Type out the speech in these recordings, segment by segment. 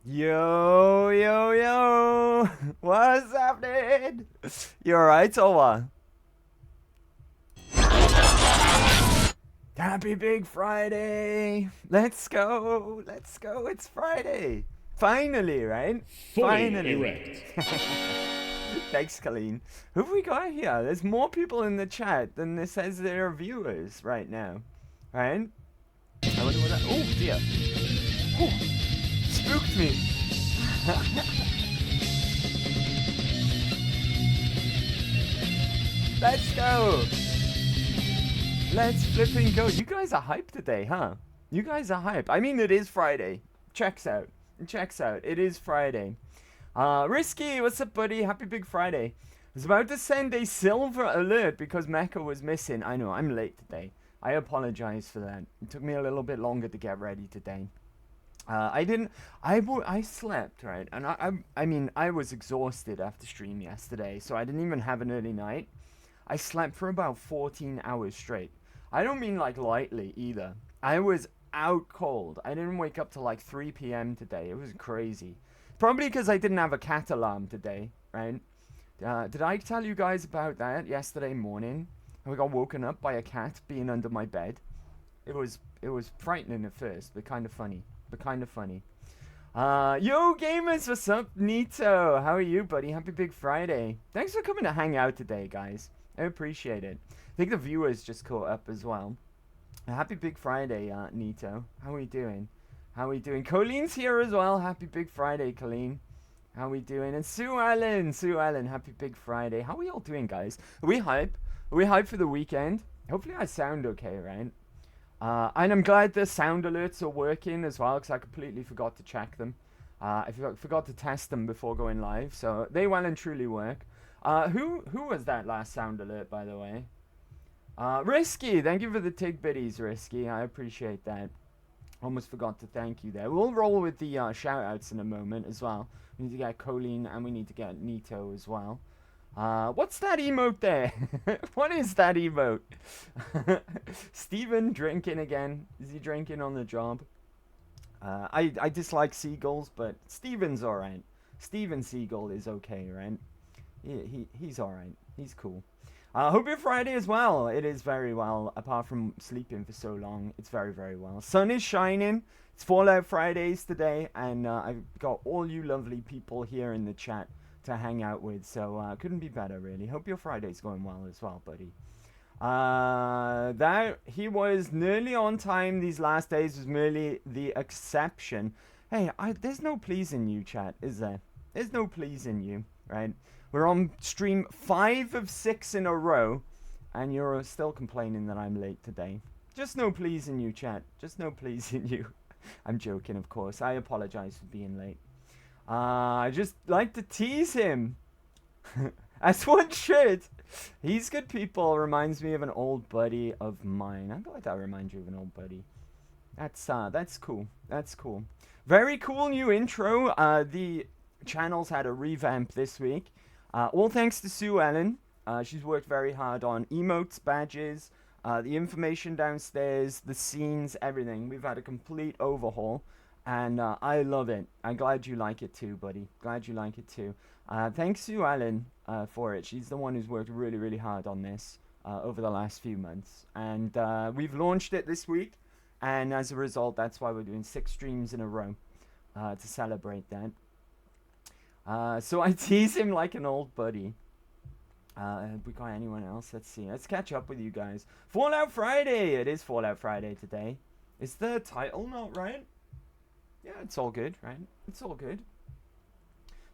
Yo, yo, yo! What's happening? You alright, or what? Happy Big Friday! Let's go! Let's go! It's Friday! Finally, right? Fully Finally! erect. Thanks, Colleen. Who have we got here? There's more people in the chat than there says there are viewers right now. Right? I wonder what that. Oh, dear! Oh, spooked me! Let's go! Let's flipping go. You guys are hyped today, huh? You guys are hyped. I mean, it is Friday. Checks out. Checks out. It is Friday. Risky, what's up, buddy? Happy Big Friday. I was about to send a silver alert because Mecha was missing. I know, I'm late today. I apologize for that. It took me a little bit longer to get ready today. I slept, right? And I mean, I was exhausted after stream yesterday, so I didn't even have an early night. I slept for about 14 hours straight. I don't mean like lightly either. I was out cold. I didn't wake up till like 3 p.m. today. It was crazy. Probably because I didn't have a cat alarm today, right? Did I tell you guys about that yesterday morning? I got woken up by a cat being under my bed. It was frightening at first, but kind of funny. Yo gamers, what's up? Nito, how are you, buddy? Happy Big Friday. Thanks for coming to hang out today, guys. I appreciate it. I think the viewers just caught up as well. Happy Big Friday, Nito. How are we doing? Colleen's here as well. Happy Big Friday, Colleen. How are we doing? And Sue Allen, happy Big Friday. How are we all doing, guys? Are we hype? Are we hype for the weekend? Hopefully I sound okay, right? And I'm glad the sound alerts are working as well, because I completely forgot to check them. I forgot to test them before going live, so they well and truly work. Who was that last sound alert, by the way? Risky, thank you for the tig biddies, Risky. I appreciate that. Almost forgot to thank you there. We'll roll with the shout outs in a moment as well. We need to get Colleen and we need to get Nito as well. What's that emote there? What is that emote? Steven drinking again. Is he drinking on the job? I dislike seagulls, but Steven's alright. Steven Seagull is okay, right? He's alright. He's cool. Hope your Friday as well. It is very well. Apart from sleeping for so long, it's very, very well. Sun is shining. It's Fallout Fridays today, and I've got all you lovely people here in the chat to hang out with. So couldn't be better, really. Hope your Friday's going well as well, buddy. That he was nearly on time. These last days was merely the exception. Hey, there's no pleasing you, chat, is there? There's no pleasing you, right? We're on stream 5 of 6 in a row, and you're still complaining that I'm late today. Just no pleasing you, chat. Just no pleasing you. I'm joking, of course. I apologize for being late. I just like to tease him. As one should. He's good, people. Reminds me of an old buddy of mine. I'm glad that reminds you of an old buddy. That's cool. That's cool. Very cool new intro. The channel's had a revamp this week. All thanks to Sue Ellen. She's worked very hard on emotes, badges, the information downstairs, the scenes, everything. We've had a complete overhaul, and I love it. I'm glad you like it too, buddy. Glad you like it too. Thanks, Sue Ellen, for it. She's the one who's worked really, really hard on this over the last few months. And we've launched it this week, and as a result, that's why we're doing 6 streams in a row to celebrate that. So I tease him like an old buddy. Have we got anyone else? Let's see. Let's catch up with you guys. Fallout Friday! It is Fallout Friday today. Is the title not right? Yeah, it's all good, right? It's all good.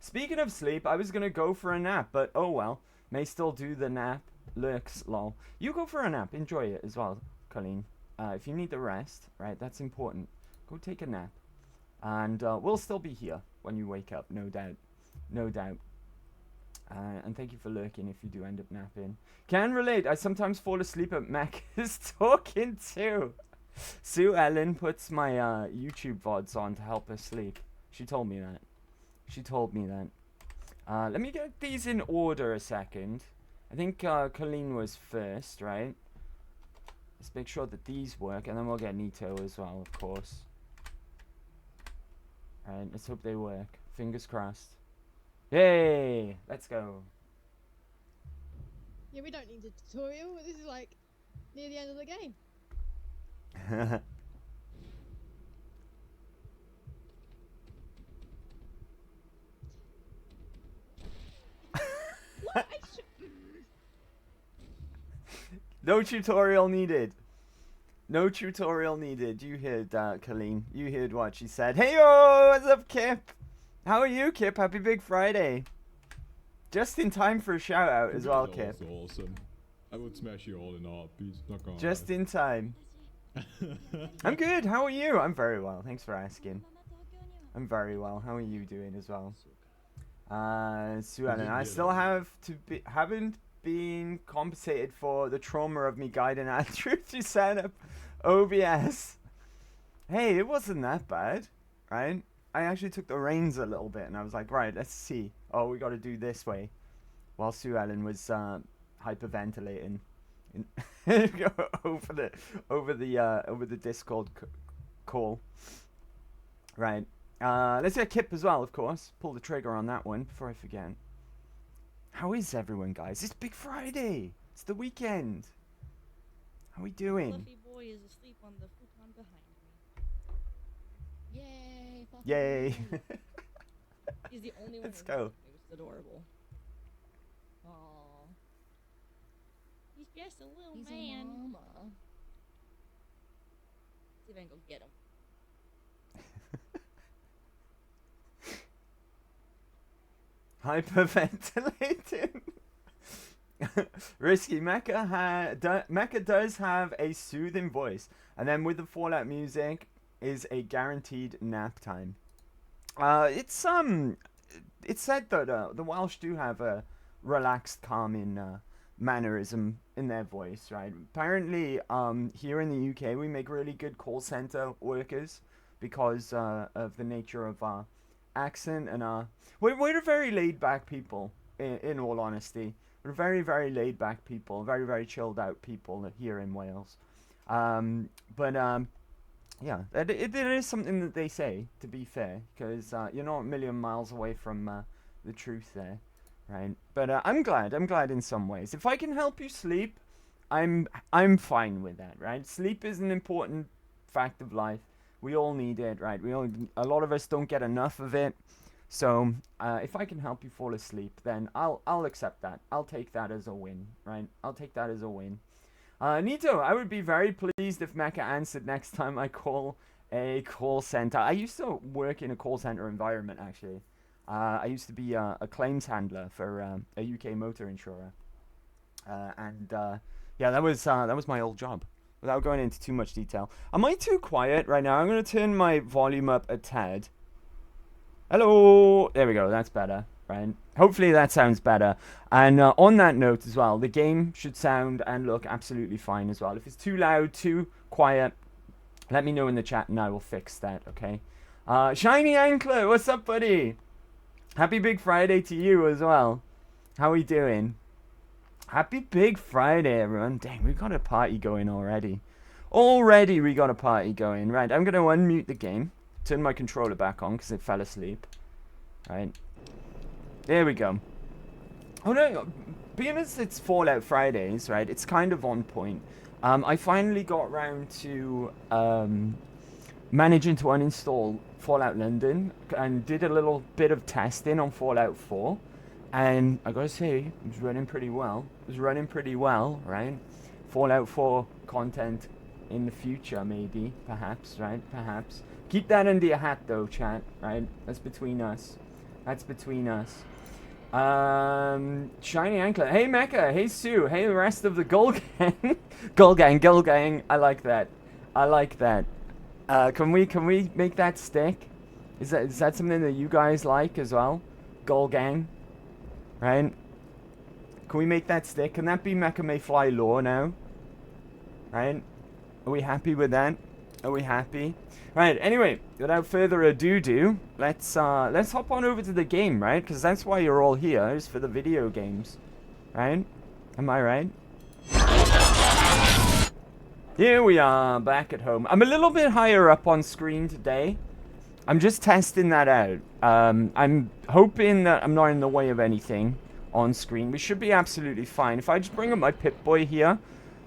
Speaking of sleep, I was gonna go for a nap, but oh well. May still do the nap. Lurks, lol. You go for a nap. Enjoy it as well, Colleen. If you need the rest, right, that's important. Go take a nap. And we'll still be here when you wake up, no doubt. No doubt. And thank you for lurking if you do end up napping. Can relate. I sometimes fall asleep at Mac is talking too. Sue Ellen puts my YouTube VODs on to help her sleep. She told me that. Let me get these in order a second. I think Colleen was first, right? Let's make sure that these work, and then we'll get Nito as well, of course. Right, let's hope they work. Fingers crossed. Yay! Let's go. Yeah, we don't need a tutorial. This is like near the end of the game. What? No tutorial needed. No tutorial needed. You heard Colleen. You heard what she said. Hey yo, what's up, Kip? How are you, Kip? Happy Big Friday. Just in time for a shout out as well, Kip. That's awesome. I would smash you all in a heartbeat. Not gonna Just lie. in time. I'm good. How are you? I'm very well. Thanks for asking. I'm very well. How are you doing as well? Sue Ellen, I still haven't been compensated for the trauma of me guiding Andrew to set up OBS. Hey, it wasn't that bad, right? I actually took the reins a little bit and I was like, right, let's see. Oh, we got to do this way. While Sue Ellen was hyperventilating over the Discord call. Right. Let's get Kip as well, of course. Pull the trigger on that one before I forget. How is everyone, guys? It's Big Friday. It's the weekend. How we doing? Fluffy boy is asleep on the futon behind me. Yay! Yay! He's the only one. Let's go. It was adorable. Aww. He's just a little He's man. a mama. See if I can go get him. Hyperventilating. Risky. Mecha does have a soothing voice, and then with the Fallout music is a guaranteed nap time. It's said that the Welsh do have a relaxed, calming mannerism in their voice, right? Apparently, here in the UK, we make really good call center workers because of the nature of our accent and we're very laid back people. In all honesty, we're very, very laid back people, very, very chilled out people here in Wales. Yeah, it is something that they say, to be fair, because you're not a million miles away from the truth there, right? But I'm glad in some ways. If I can help you sleep, I'm fine with that, right? Sleep is an important fact of life. We all need it, right? A lot of us don't get enough of it. So if I can help you fall asleep, then I'll accept that. I'll take that as a win, right? I'll take that as a win. Nito, I would be very pleased if Mecha answered next time I call a call center. I used to work in a call center environment, actually. I used to be a claims handler for a UK motor insurer. Yeah, that was my old job. Without going into too much detail. Am I too quiet right now? I'm going to turn my volume up a tad. Hello! There we go, that's better, right? Hopefully that sounds better. And on that note as well, the game should sound and look absolutely fine as well. If it's too loud, too quiet, let me know in the chat and I will fix that, okay? Shiny Ankler, what's up, buddy? Happy Big Friday to you as well. How are we doing? Happy Big Friday, everyone. Dang, we got a party going already. Already we got a party going. Right, I'm going to unmute the game. Turn my controller back on because it fell asleep. Right. There we go. Oh no, being as it's Fallout Fridays, right, it's kind of on point. I finally got round to managing to uninstall Fallout London and did a little bit of testing on Fallout 4. And I gotta say, it was running pretty well. It was running pretty well, right? Fallout 4 content in the future, maybe, perhaps, right? Perhaps. Keep that under your hat, though, chat, right? That's between us. That's between us. Shiny Anklet. Hey, Mecha. Hey, Sue. Hey, the rest of the Gull Gang. Gull Gang. I like that. I like that. Can we make that stick? Is that something that you guys like as well? Gull Gang. Right? Can we make that stick? Can that be Mecha May Fly lore now? Right? Are we happy with that? Are we happy? Right, anyway, without further ado, let's hop on over to the game, right? Because that's why you're all here, is for the video games. Right? Am I right? Here we are, back at home. I'm a little bit higher up on screen today. I'm just testing that out. I'm hoping that I'm not in the way of anything on screen. We should be absolutely fine. If I just bring up my Pip-Boy here,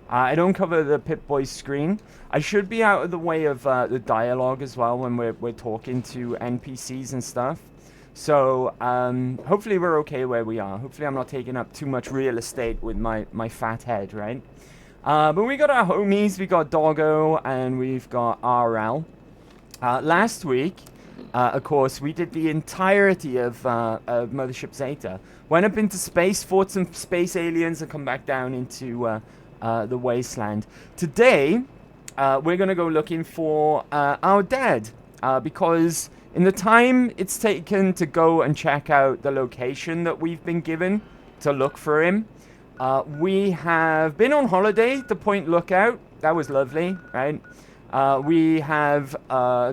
I don't cover the Pip-Boy screen. I should be out of the way of the dialogue as well when we're talking to NPCs and stuff. So hopefully we're okay where we are. Hopefully I'm not taking up too much real estate with my fat head, right? But we got our homies. We got Doggo and we've got RL. Last week, of course, we did the entirety of Mothership Zeta. Went up into space, fought some space aliens, and come back down into the wasteland. Today, we're going to go looking for our dad. Because in the time it's taken to go and check out the location that we've been given to look for him, we have been on holiday to Point Lookout. That was lovely, right? We have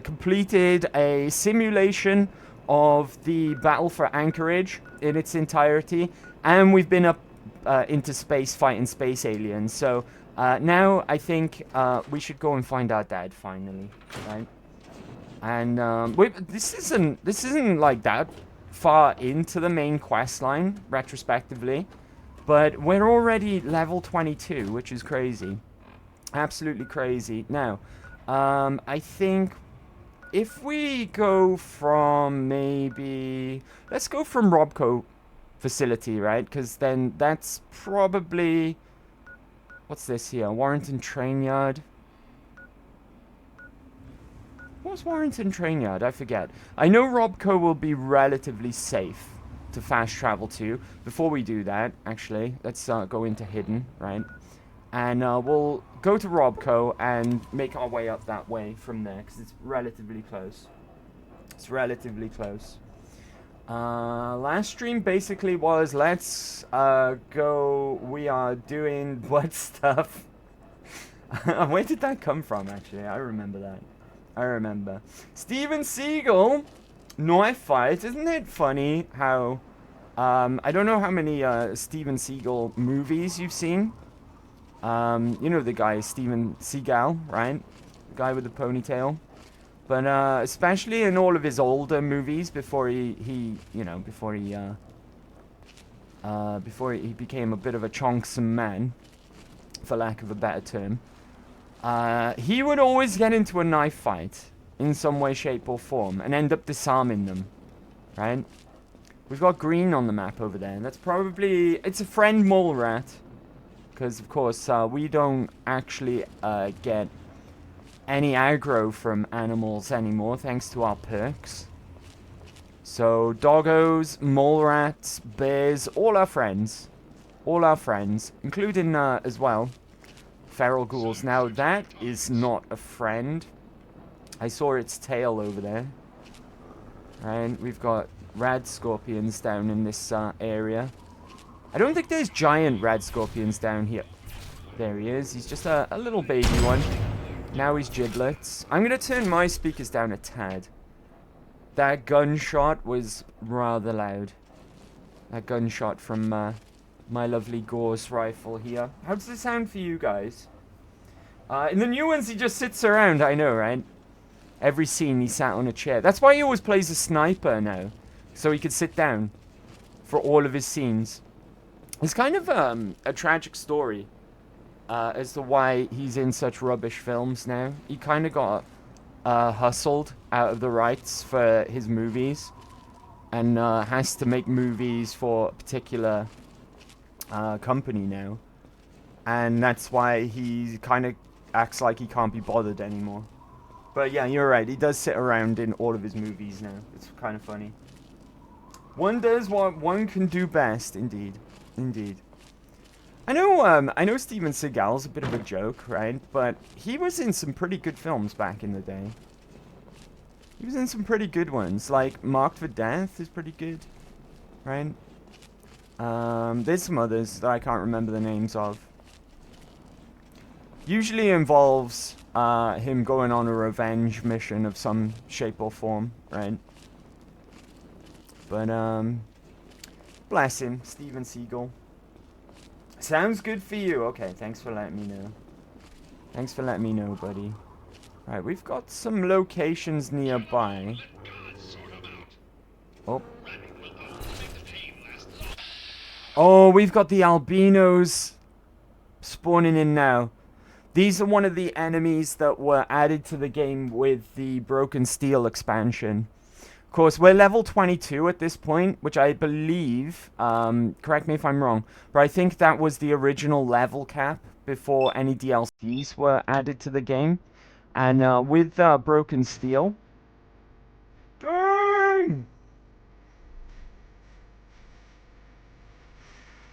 completed a simulation of the battle for Anchorage in its entirety, and we've been up into space fighting space aliens. So now I think we should go and find our dad finally, right? And this isn't like that far into the main quest line retrospectively, but we're already level 22, which is crazy, absolutely crazy. Now. I think if we go from maybe... Let's go from Robco facility, right? Because then that's probably... What's this here? Warrington Train Yard. What's Warrington Train Yard? I forget. I know Robco will be relatively safe to fast travel to. Before we do that, actually, let's go into Hidden, right? And we'll go to Robco and make our way up that way from there, because it's relatively close. It's relatively close. Last stream basically was, let's go, we are doing blood stuff. Where did that come from, actually? I remember that. I remember. Steven Seagal, knife fight. Isn't it funny how, I don't know how many Steven Seagal movies you've seen. You know the guy, Steven Seagal, right? The guy with the ponytail. But especially in all of his older movies before he became a bit of a chonksome man, for lack of a better term. He would always get into a knife fight in some way, shape, or form and end up disarming them, right? We've got green on the map over there. That's probably... It's a friend mole rat. Because, of course, we don't actually get any aggro from animals anymore, thanks to our perks. So, doggos, mole rats, bears, all our friends. All our friends, including, as well, feral ghouls. Now, that is not a friend. I saw its tail over there. And we've got rad scorpions down in this area. I don't think there's giant rad scorpions down here. There he is. He's just a little baby one. Now he's giblets. I'm going to turn my speakers down a tad. That gunshot was rather loud. That gunshot from my lovely Gauss rifle here. How does it sound for you guys? In the new ones, he just sits around. I know, right? Every scene, he sat on a chair. That's why he always plays a sniper now. So he could sit down for all of his scenes. It's kind of a tragic story as to why he's in such rubbish films now. He kind of got hustled out of the rights for his movies and has to make movies for a particular company now. And that's why he kind of acts like he can't be bothered anymore. But yeah, you're right. He does sit around in all of his movies now. It's kind of funny. One does what one can do best, indeed. Indeed. I know Steven Seagal's a bit of a joke, right? But he was in some pretty good films back in the day. He was in some pretty good ones, like Marked for Death is pretty good, right? There's some others that I can't remember the names of. Usually involves him going on a revenge mission of some shape or form, right? But bless him, Steven Seagal. Sounds good for you. Okay, thanks for letting me know. Thanks for letting me know, buddy. Alright, we've got some locations nearby. Oh. Oh, we've got the albinos spawning in now. These are one of the enemies that were added to the game with the Broken Steel expansion. Of course, we're level 22 at this point, which I believe, correct me if I'm wrong, but I think that was the original level cap before any DLCs were added to the game. And with Broken Steel... Dang!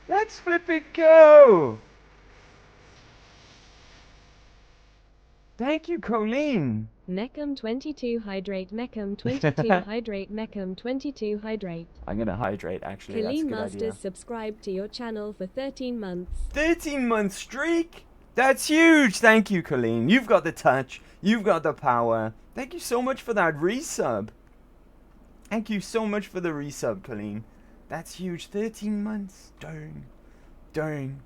Let's flip it go! Thank you, Colleen! Mecham 22 hydrate, Mecham 22 hydrate, Mecham 22 hydrate. I'm gonna hydrate, actually. That's a Colleen good Masters idea. subscribed to your channel for 13 months. 13-month streak? That's huge! Thank you, Colleen. You've got the touch. You've got the power. Thank you so much for that resub. Thank you so much for the resub, Colleen. That's huge. 13 months. Dang. Dang.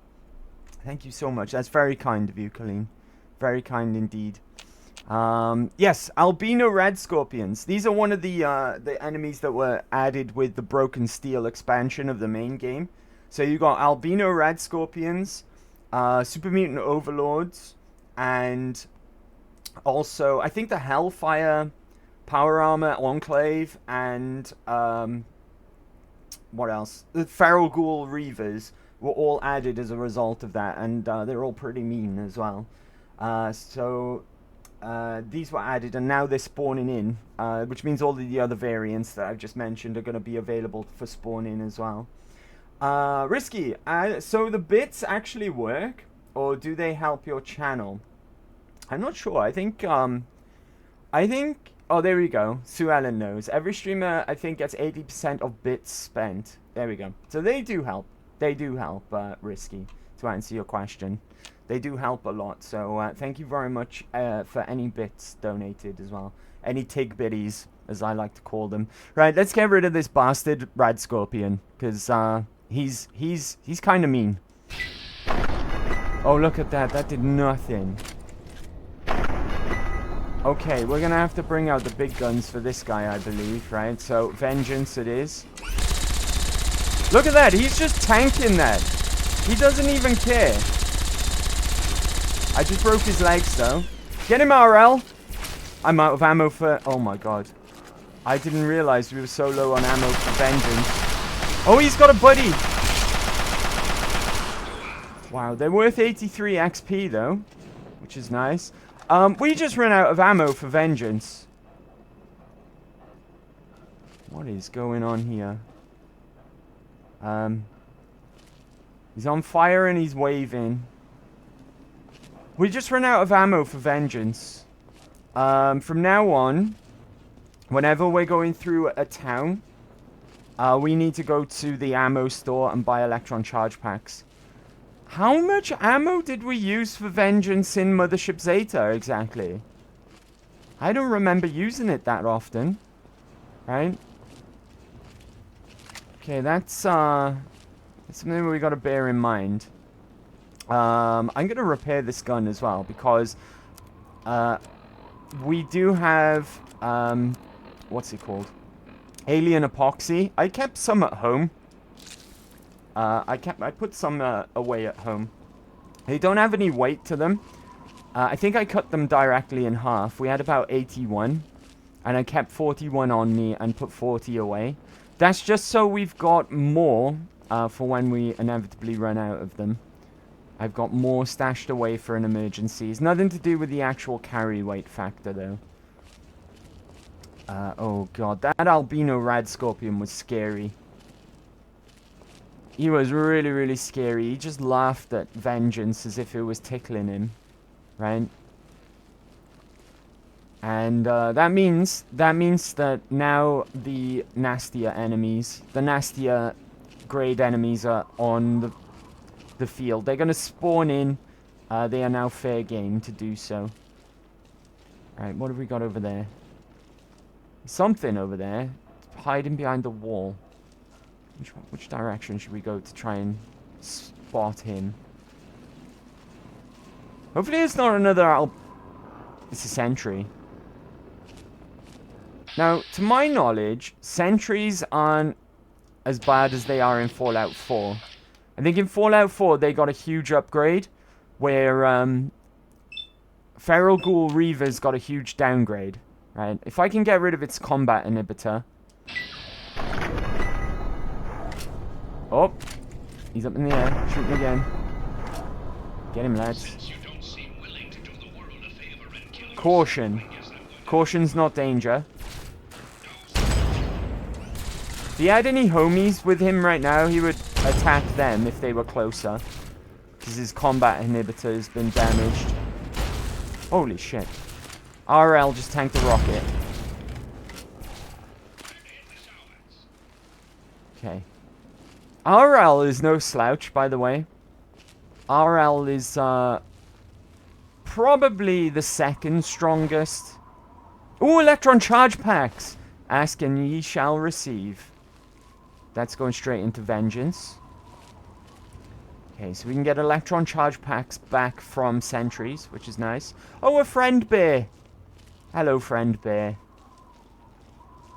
Thank you so much. That's very kind of you, Colleen. Very kind indeed. Yes, albino red scorpions. These are one of the enemies that were added with the Broken Steel expansion of the main game. So you got albino red scorpions, super mutant overlords, and also I think the Hellfire power armor enclave and what else? The feral ghoul reavers were all added as a result of that, and they're all pretty mean as well. These were added, and now they're spawning in, which means all of the other variants that I've just mentioned are going to be available for spawn in as well. Risky, so the bits actually work, or do they help your channel? I'm not sure. I think, oh, there we go. Sue Ellen knows. Every streamer, I think, gets 80% of bits spent. There we go. So they do help. They do help, Risky, to answer your question. They do help a lot, so thank you very much for any bits donated as well. Any tig bitties, as I like to call them. Right, let's get rid of this bastard Red Scorpion, because he's kind of mean. Oh, look at that. That did nothing. Okay, we're going to have to bring out the big guns for this guy, I believe, right? So, Vengeance it is. Look at that. He's just tanking that. He doesn't even care. I just broke his legs, though. Get him, RL! I'm out of ammo for... Oh, my God. I didn't realize we were so low on ammo for Vengeance. Oh, he's got a buddy! Wow, they're worth 83 XP, though. Which is nice. We just ran out of ammo for Vengeance. What is going on here? He's on fire and he's waving. We just ran out of ammo for Vengeance. From now on, whenever we're going through a town, we need to go to the ammo store and buy electron charge packs. How much ammo did we use for Vengeance in Mothership Zeta, exactly? I don't remember using it that often. Right? Okay, that's something we gotta bear in mind. I'm gonna repair this gun as well, because we do have what's it called? Alien epoxy. I kept some at home. I put some away at home. They don't have any weight to them. I think I cut them directly in half. We had about 81, and I kept 41 on me and put 40 away. That's just so we've got more for when we inevitably run out of them. I've got more stashed away for an emergency. It's nothing to do with the actual carry weight factor, though. Oh god, that albino rad scorpion was scary. He was really, really scary. He just laughed at Vengeance as if it was tickling him, right? And that means that now the nastier enemies, the nastier grade enemies are on the field. They're going to spawn in. They are now fair game to do so. Alright, what have we got over there? Something over there. Hiding behind the wall. Which direction should we go to try and spot him? Hopefully it's not another... It's a sentry. Now, to my knowledge, sentries aren't as bad as they are in Fallout 4. I think in Fallout 4 they got a huge upgrade where Feral Ghoul Reaver's got a huge downgrade, right? If I can get rid of its combat inhibitor. Oh, he's up in the air, shooting again. Get him, lads. Caution. Caution's not danger. If he had any homies with him right now, he would attack them if they were closer. Because his combat inhibitor has been damaged. Holy shit. RL just tanked a rocket. Okay. RL is no slouch, by the way. RL is probably the second strongest. Ooh, electron charge packs! Ask and ye shall receive. That's going straight into vengeance. Okay, so we can get electron charge packs back from sentries, which is nice. Oh, a friend bear! Hello, friend bear.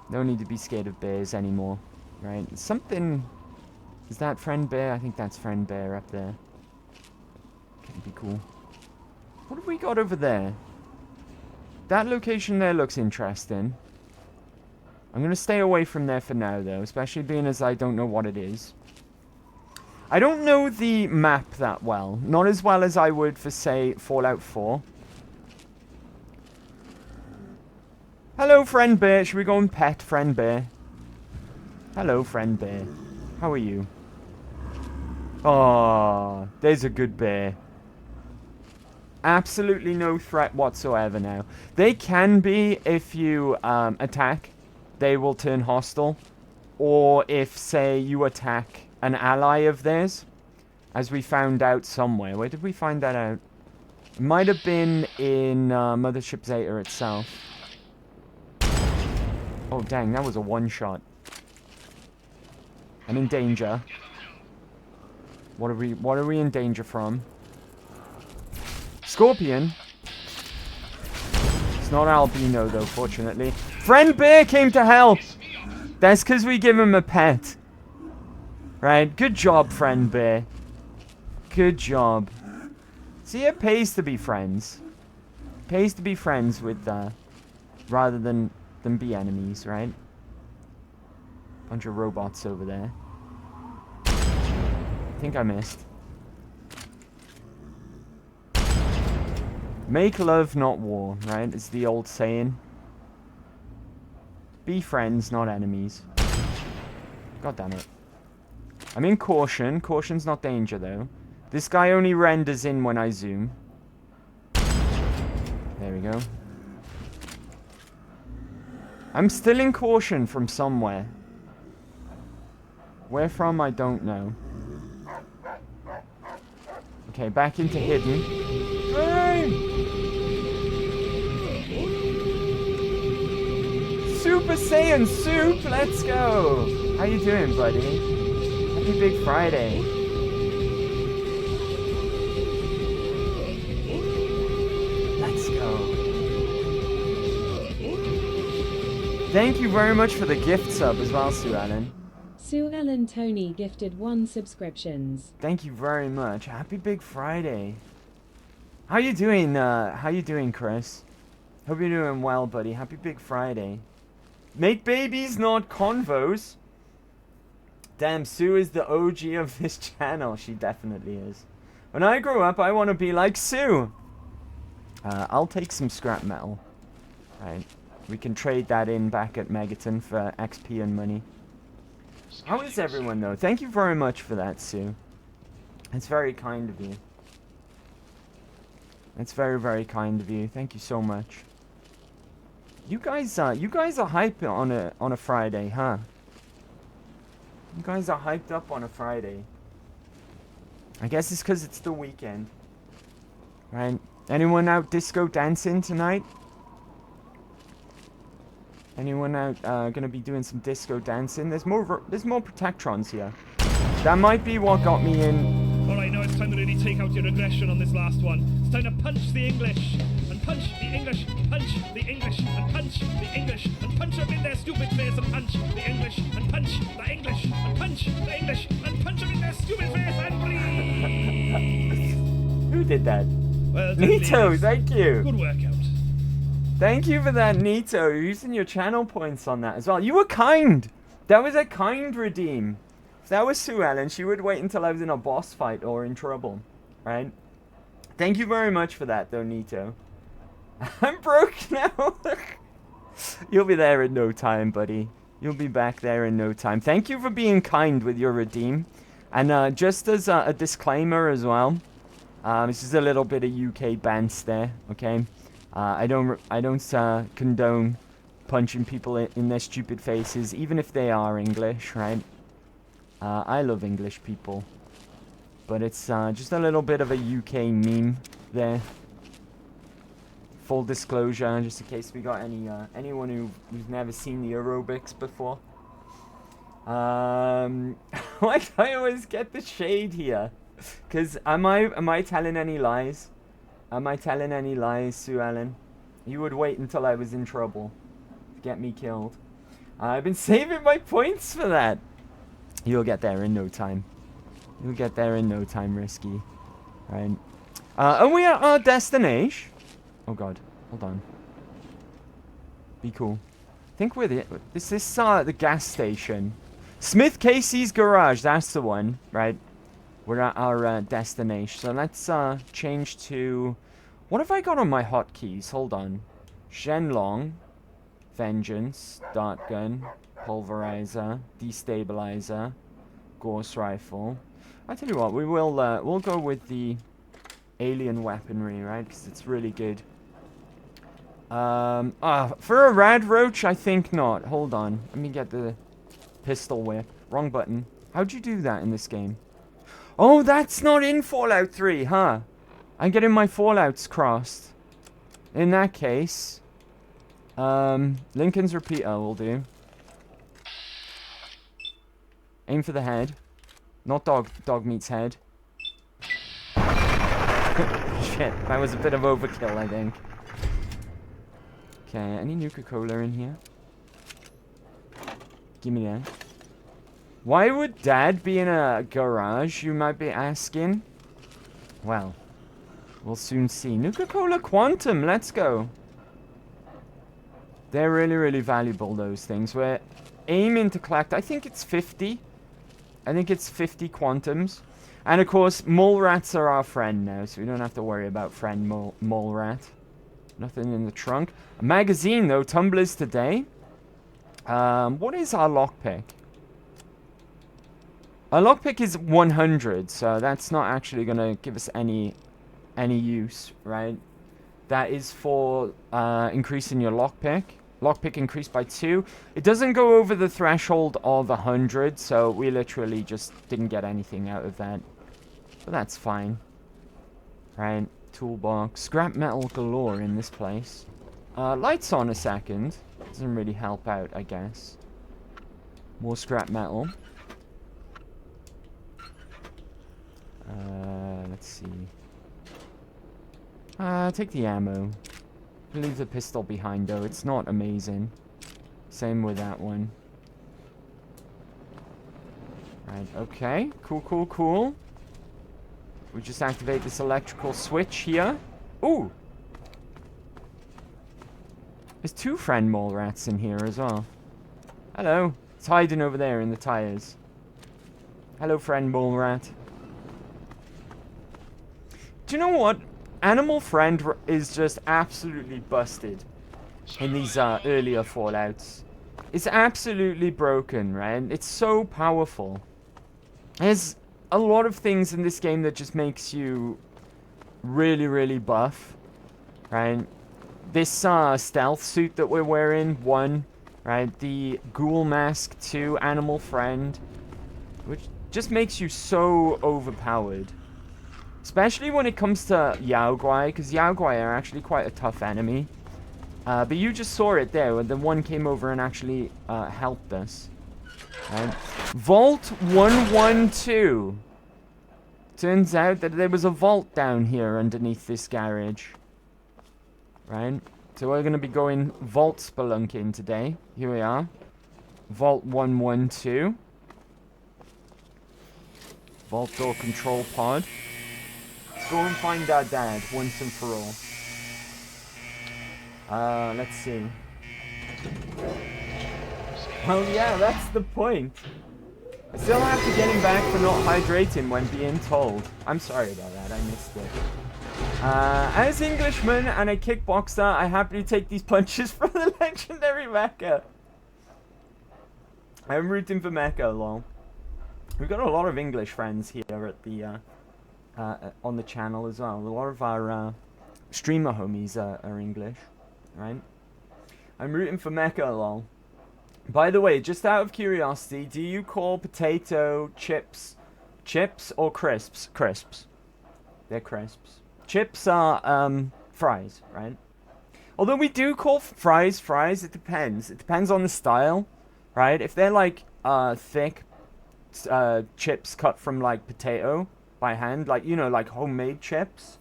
No need to be scared of bears anymore, right? Something... Is that friend bear? I think that's friend bear up there. Can be cool. What have we got over there? That location there looks interesting. I'm going to stay away from there for now, though, especially being as I don't know what it is. I don't know the map that well. Not as well as I would for, say, Fallout 4. Hello, friend bear. Should we go and pet friend bear? Hello, friend bear. How are you? Oh, there's a good bear. Absolutely no threat whatsoever now. They can be, if you attack, they will turn hostile. Or if, say, you attack an ally of theirs, as we found out somewhere. Where did we find that out? It might have been in Mothership Zeta itself. Oh, dang, that was a one-shot. I'm in danger. What are we in danger from? Scorpion? It's not albino, though, fortunately. Friend Bear came to help! That's because we give him a pet. Right, good job, Friend Bear. Good job. See, it pays to be friends. It pays to be friends with, rather than be enemies, right? Bunch of robots over there. I think I missed. Make love, not war, right? It's the old saying. Be friends, not enemies. God damn it. I'm in caution. Caution's not danger, though. This guy only renders in when I zoom. There we go. I'm still in caution from somewhere. Where from, I don't know. Okay, back into hidden. Hey! Super Saiyan Soup, let's go! How you doing, buddy? Happy Big Friday. Let's go. Thank you very much for the gift sub as well, Sue Ellen. Sue Ellen Tony gifted 1 subscriptions. Thank you very much. Happy Big Friday. How you doing, Chris? Hope you're doing well, buddy. Happy Big Friday. Make babies, not convos. Damn, Sue is the OG of this channel. She definitely is. When I grow up, I want to be like Sue. I'll take some scrap metal. Right. We can trade that in back at Megaton for XP and money. How is everyone, though? Thank you very much for that, Sue. It's very kind of you. It's very, very kind of you. Thank you so much. You guys are hype on a Friday, huh? You guys are hyped up on a Friday. I guess it's because it's the weekend. Right? Anyone out disco dancing tonight? Anyone out gonna be doing some disco dancing? There's more Protectrons here. That might be what got me in. Alright, now it's time to really take out your aggression on this last one. It's time to punch the English. And punch the English. Punch the English. And punch the English. And punch them did that. Well done, Nito, ladies. thank you. Good workout. Thank you for that, Nito. You're using your channel points on that as well. You were kind. That was a kind redeem. If that was Sue Ellen, she would wait until I was in a boss fight or in trouble, right? Thank you very much for that, though, Nito. I'm broke now. You'll be there in no time, buddy. You'll be back there in no time. Thank you for being kind with your redeem. And just as a disclaimer as well, this is a little bit of UK bants there, okay? I don't condone punching people in their stupid faces, even if they are English, right? I love English people. But it's just a little bit of a UK meme there. Full disclosure, just in case we got anyone who's never seen the aerobics before. Why do I always get the shade here? Cause am I telling any lies? Am I telling any lies, Sue Ellen? You would wait until I was in trouble to get me killed. I've been saving my points for that. You'll get there in no time. You'll get there in no time, Risky. Right. Are we at our destination? Oh god, hold on. Be cool. I think we're this is the gas station. Smith Casey's garage, that's the one, right? We're at our destination. So let's change to... What have I got on my hotkeys? Hold on. Shenlong, Vengeance, Dart Gun, Pulverizer, Destabilizer, Gauss Rifle. I tell you what, we'll go with the alien weaponry, right? Because it's really good. For a rad roach, I think not. Hold on. Let me get the pistol whip. Wrong button. How'd you do that in this game? Oh, that's not in Fallout 3, huh? I'm getting my Fallouts crossed. In that case, Lincoln's repeater will do. Aim for the head. Not dog meat's head. Shit, that was a bit of overkill, I think. Okay, any Nuka-Cola in here? Give me that. Why would Dad be in a garage, you might be asking? Well, we'll soon see. Nuka-Cola Quantum, let's go. They're really, really valuable, those things. We're aiming to collect, I think it's 50. I think it's 50 Quantums. And of course, mole rats are our friend now, so we don't have to worry about friend mole rat. Nothing in the trunk. A magazine, though, tumblers today. What is our lockpick? Our lockpick is 100, so that's not actually going to give us any use, right? That is for increasing your lockpick. Lockpick increased by 2. It doesn't go over the threshold of 100, so we literally just didn't get anything out of that. But that's fine. Right, toolbox. Scrap metal galore in this place. Lights on a second. Doesn't really help out, I guess. More scrap metal. Let's see. Take the ammo. Leave the pistol behind, though. It's not amazing. Same with that one. Right, okay. Cool. We just activate this electrical switch here. Ooh! There's 2 friend mole rats in here as well. Hello. It's hiding over there in the tires. Hello, friend mole rat. Do you know what? Animal Friend is just absolutely busted in these earlier Fallouts. It's absolutely broken, right? It's so powerful. There's a lot of things in this game that just makes you really, really buff, right? This stealth suit that we're wearing, 1, right? The ghoul mask, 2, Animal Friend, which just makes you so overpowered. Especially when it comes to Yao Guai, because Yao Guai are actually quite a tough enemy. But you just saw it there, when the one came over and actually helped us. Right. Vault 112. Turns out that there was a vault down here underneath this garage. Right. So we're going to be going vault spelunking today. Here we are. Vault 112. Vault door control pod. Let's go and find our dad once and for all. Let's see. Well, yeah, that's the point. I still have to get him back for not hydrating when being told. I'm sorry about that, I missed it. As Englishman and a kickboxer, I happily take these punches from the legendary Mecha. I'm rooting for Mecha, lol. We've got a lot of English friends here at the on the channel as well. A lot of our streamer homies are English, right? I'm rooting for Mecha, lol. By the way, just out of curiosity, do you call potato chips or crisps? Crisps. They're crisps. Chips are fries, right? Although we do call fries, it depends. It depends on the style, right? If they're like thick chips cut from like potato by hand, like, you know, like homemade chips.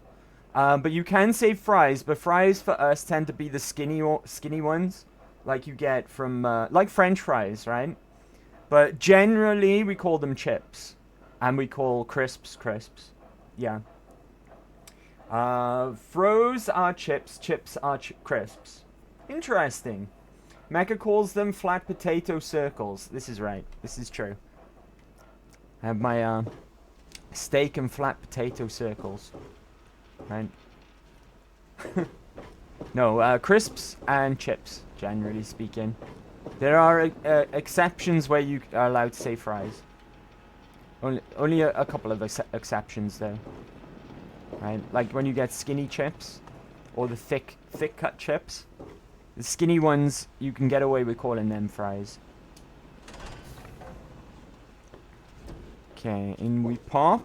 But you can say fries, but fries for us tend to be the skinny ones, like you get from like French fries, right? But generally we call them chips, and we call crisps. Yeah. Froze are chips, chips are crisps. Interesting. Mecha calls them flat potato circles. This is right. This is true. I have my steak and flat potato circles. Right? No, crisps and chips, generally speaking. There are exceptions where you are allowed to say fries. Only a couple of exceptions, though. Right? Like when you get skinny chips, or the thick cut chips. The skinny ones, you can get away with calling them fries. Okay, in we pop.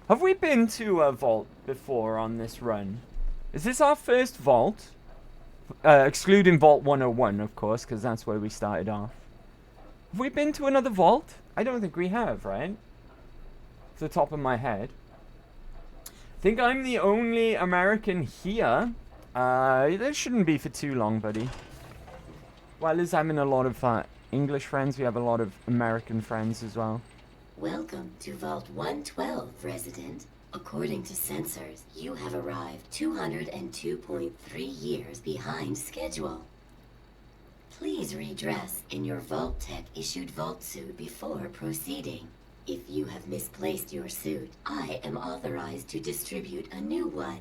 Have we been to a vault before on this run? Is this our first vault? Excluding Vault 101, of course, because that's where we started off. Have we been to another vault? I don't think we have, right? Off the top of my head. I think I'm the only American here. That shouldn't be for too long, buddy. Well, as I'm in a lot of English friends, we have a lot of American friends as well. Welcome to Vault 112, resident. According to sensors, you have arrived 202.3 years behind schedule. Please redress in your Vault Tech issued vault suit before proceeding. If you have misplaced your suit, I am authorized to distribute a new one.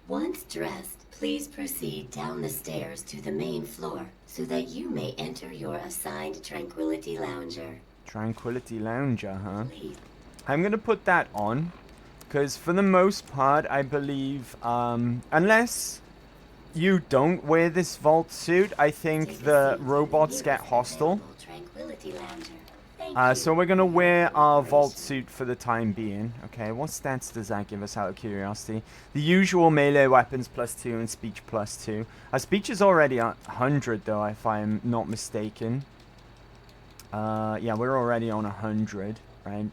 Once dressed, please proceed down the stairs to the main floor so that you may enter your assigned Tranquility Lounger. Tranquility Lounger, huh? Please. I'm going to put that on, because for the most part, I believe, unless you don't wear this vault suit, I think the robots get hostile. Tranquility Lounger. So we're going to wear our vault suit for the time being. Okay, what stats does that give us out of curiosity? The usual melee weapons +2 and speech +2. Our speech is already 100 though, if I'm not mistaken. Yeah, we're already on 100, right?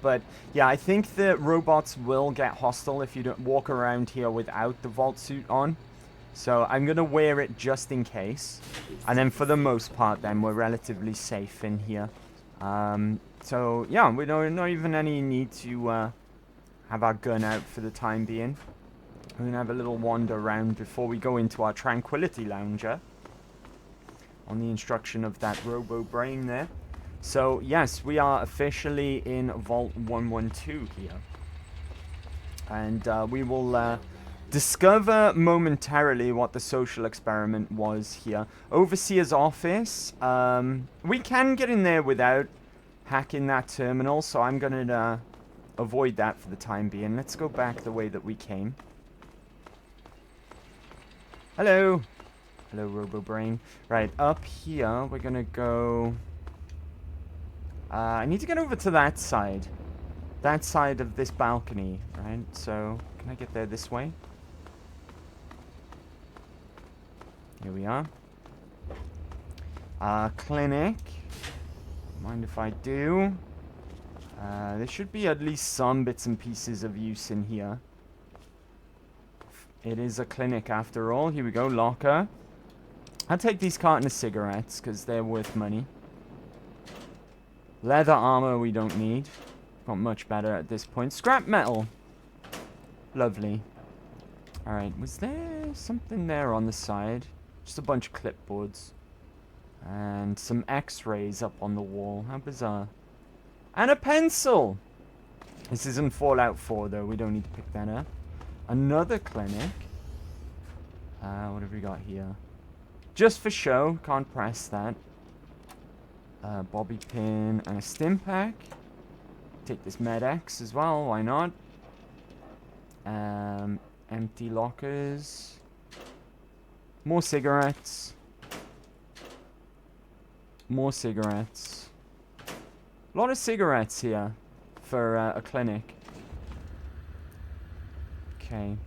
But yeah, I think the robots will get hostile if you don't walk around here without the vault suit on. So I'm going to wear it just in case. And then for the most part then, we're relatively safe in here. So yeah, we don't not even any need to have our gun out for the time being. We're going to have a little wander around before we go into our Tranquility Lounger. On the instruction of that Robo Brain there. So yes, we are officially in Vault 112 here. And we will discover momentarily what the social experiment was here. Overseer's office. We can get in there without hacking that terminal, so I'm going to avoid that for the time being. Let's go back the way that we came. Hello. Hello, RoboBrain. Right, up here, we're going to go... I need to get over to that side. That side of this balcony, right? So, can I get there this way? Here we are. Clinic. Mind if I do? There should be at least some bits and pieces of use in here. It is a clinic after all. Here we go, locker. I'll take these carton of cigarettes because they're worth money. Leather armor we don't need. Got much better at this point. Scrap metal. Lovely. Alright, was there something there on the side? Just a bunch of clipboards. And some x-rays up on the wall. How bizarre. And a pencil! This isn't Fallout 4 though, we don't need to pick that up. Another clinic. What have we got here? Just for show, can't press that. Bobby pin and a stim pack. Take this Med-X as well, why not? Empty lockers. More cigarettes. More cigarettes. A lot of cigarettes here for a clinic. Okay.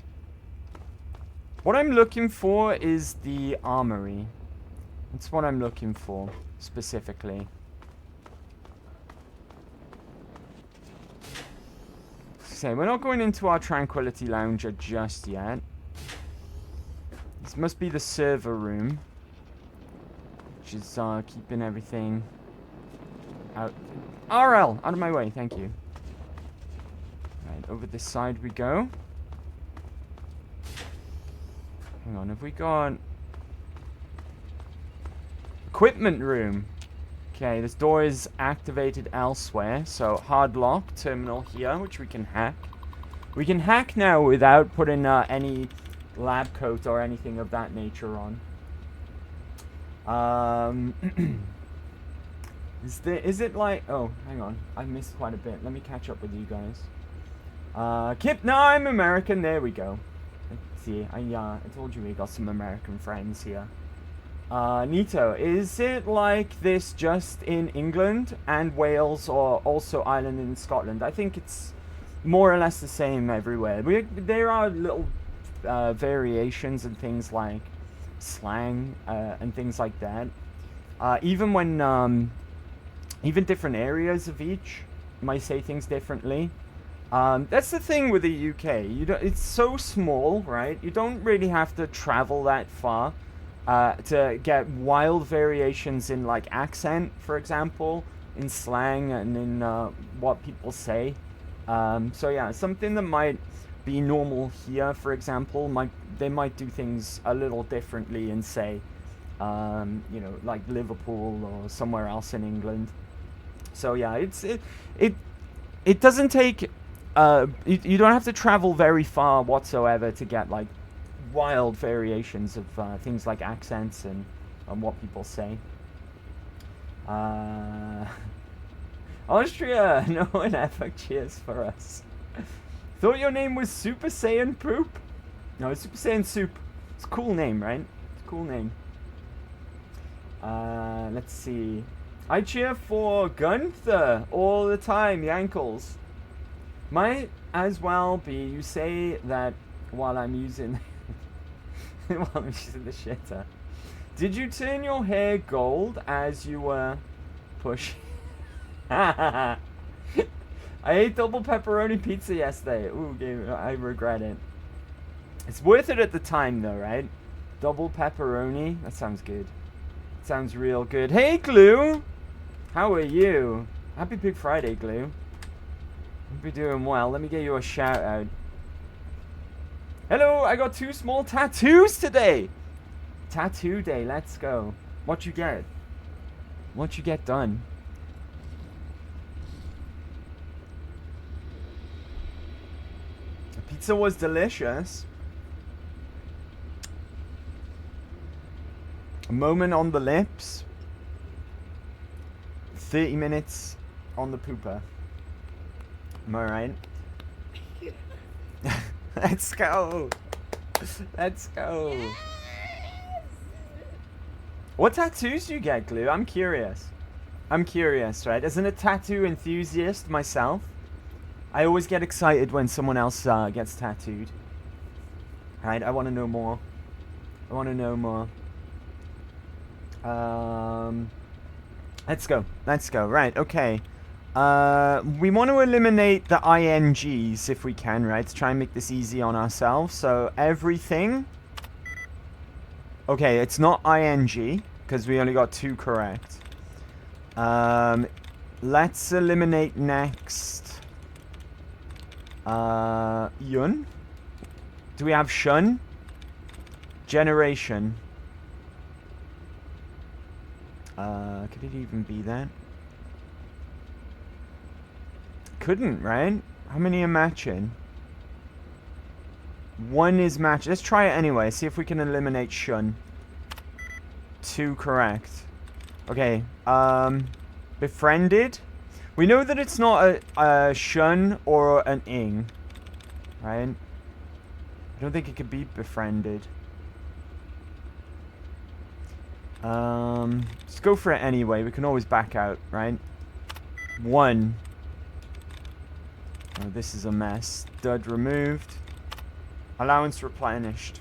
What I'm looking for is the armory. That's what I'm looking for, specifically. So, we're not going into our Tranquility Lounger just yet. This must be the server room. Which is keeping everything out. RL! Out of my way, thank you. Right, over this side we go. Hang on, have we got... Equipment room. Okay, this door is activated elsewhere. So, hard lock terminal here, which we can hack. We can hack now without putting any lab coat or anything of that nature on. Is it like... Oh, hang on. I missed quite a bit. Let me catch up with you guys. Kip, no, I'm American. There we go. Let's see, I told you we got some American friends here. Nito, is it like this just in England and Wales, or also Ireland and Scotland? I think it's more or less the same everywhere. There are little variations and things like slang and things like that. Even when even different areas of each might say things differently. That's the thing with the UK. It's so small, right? You don't really have to travel that far to get wild variations in like accent, for example, in slang and in what people say. So yeah, something that might be normal here, for example, they might do things a little differently in, say, you know, like Liverpool or somewhere else in England. So yeah, it doesn't take you don't have to travel very far whatsoever to get like wild variations of things like accents and what people say. Austria, no one ever cheers for us. Thought your name was Super Saiyan Poop? No, it's Super Saiyan Soup. It's a cool name, right? It's a cool name. Let's see. I cheer for Gunther all the time, Yankles. Might as well be you say that while I'm using while I'm using the shitter. Did you turn your hair gold as you were pushing? I ate double pepperoni pizza yesterday. Ooh, I regret it. It's worth it at the time though, right? Double pepperoni. That sounds good. Sounds real good. Hey, Glue! How are you? Happy Big Friday, Glue. Hope you're doing well. Let me get you a shout out. Hello, I got 2 small tattoos today. Tattoo day, let's go. What you get? What you get done? The pizza was delicious. A moment on the lips. 30 minutes on the pooper. Am I right? Let's go. Let's go. Yes! What tattoos do you get, Glue? I'm curious. I'm curious, right? As a tattoo enthusiast myself, I always get excited when someone else gets tattooed. Right? I want to know more. I want to know more. Let's go. Let's go. Right, okay. We want to eliminate the INGs if we can, right? To try and make this easy on ourselves. So, everything. Okay, it's not ING, because we only got 2 correct. Let's eliminate next Yun? Do we have Shun? Generation. Could it even be that? Couldn't, right? How many are matching? One is match. Let's try it anyway. See if we can eliminate Shun. 2 correct. Okay. Befriended. We know that it's not a Shun or an Ing. Right? I don't think it could be befriended. Let's go for it anyway. We can always back out, right? 1. Oh, this is a mess. Dud removed. Allowance replenished.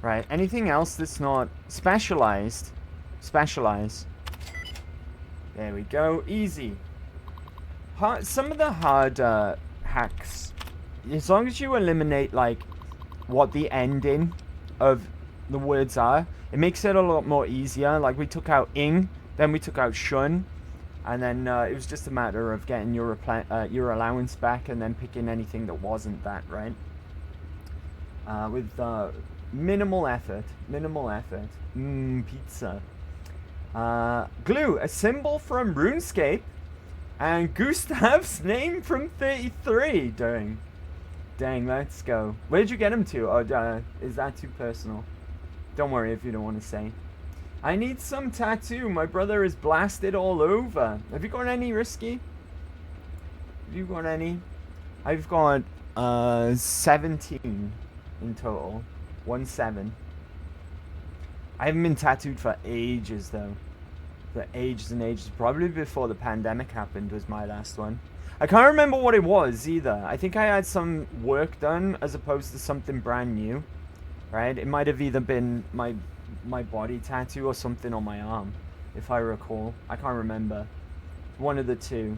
Right. Anything else that's not specialized? Specialize. There we go. Easy. Some of the hard hacks, as long as you eliminate like what the ending of the words are, it makes it a lot more easier. Like we took out ing, then we took out shun, and then it was just a matter of getting your allowance back and then picking anything that wasn't that, right? With minimal effort. Pizza. Glue, a symbol from RuneScape, and Gustav's name from 33. Dang, let's go. Where did you get him to? Oh, is that too personal? Don't worry if you don't want to say. I need some tattoo. My brother is blasted all over. Have you got any, Risky? Have you got any? I've got 17 in total. 17. I haven't been tattooed for ages though. For ages and ages. Probably before the pandemic happened was my last one. I can't remember what it was either. I think I had some work done as opposed to something brand new. Right? It might have either been my body tattoo or something on my arm, if I recall. I can't remember. One of the two.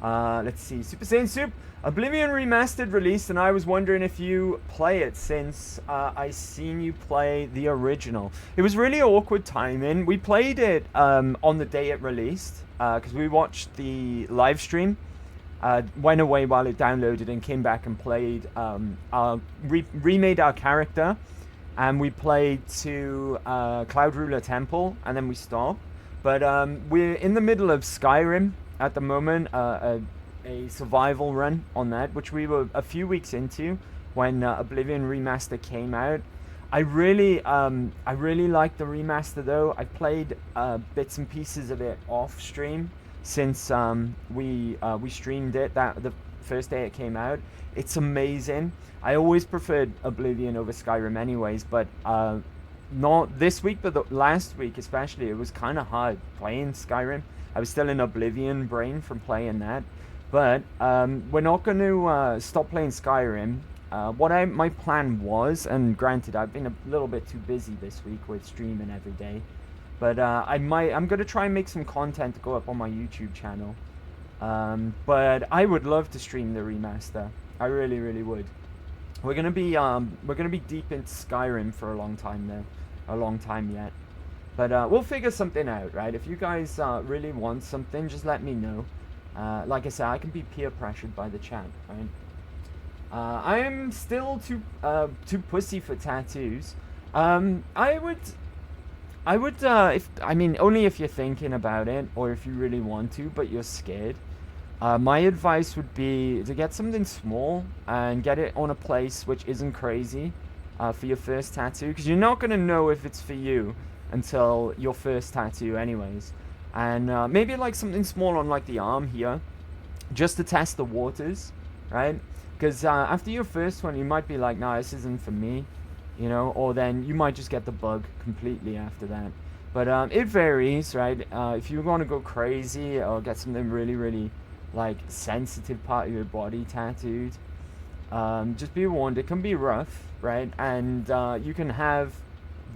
Let's see. Super Saiyan Soup. Oblivion Remastered released, and I was wondering if you play it since I seen you play the original. It was really awkward timing. We played it on the day it released because we watched the live stream. Went away while it downloaded and came back and played. Remade our character, and we played to Cloud Ruler Temple, and then we stopped. But we're in the middle of Skyrim at the moment. A survival run on that, which we were a few weeks into when Oblivion Remaster came out. I really liked the remaster though. I played bits and pieces of it off stream since we streamed it the first day it came out. It's amazing. I always preferred Oblivion over Skyrim anyways, but not this week, but the last week especially, it was kind of hard playing Skyrim. I was still in Oblivion brain from playing that. But we're not going to stop playing Skyrim. My plan was, and granted, I've been a little bit too busy this week with streaming every day, but I'm going to try and make some content to go up on my YouTube channel. But I would love to stream the remaster. I really, really would. We're gonna be deep into Skyrim for a long time yet. But we'll figure something out, right? If you guys really want something, just let me know. Like I said, I can be peer pressured by the chat, right? I'm still too pussy for tattoos. I would, only if you're thinking about it, or if you really want to, but you're scared. My advice would be to get something small and get it on a place which isn't crazy for your first tattoo, because you're not gonna know if it's for you until your first tattoo, anyways. And maybe like something small on like the arm here, just to test the waters, right? Because after your first one, you might be like, nah, this isn't for me, you know, or then you might just get the bug completely after that. But it varies, right? If you want to go crazy or get something really, really like sensitive part of your body tattooed, just be warned, it can be rough, right? And you can have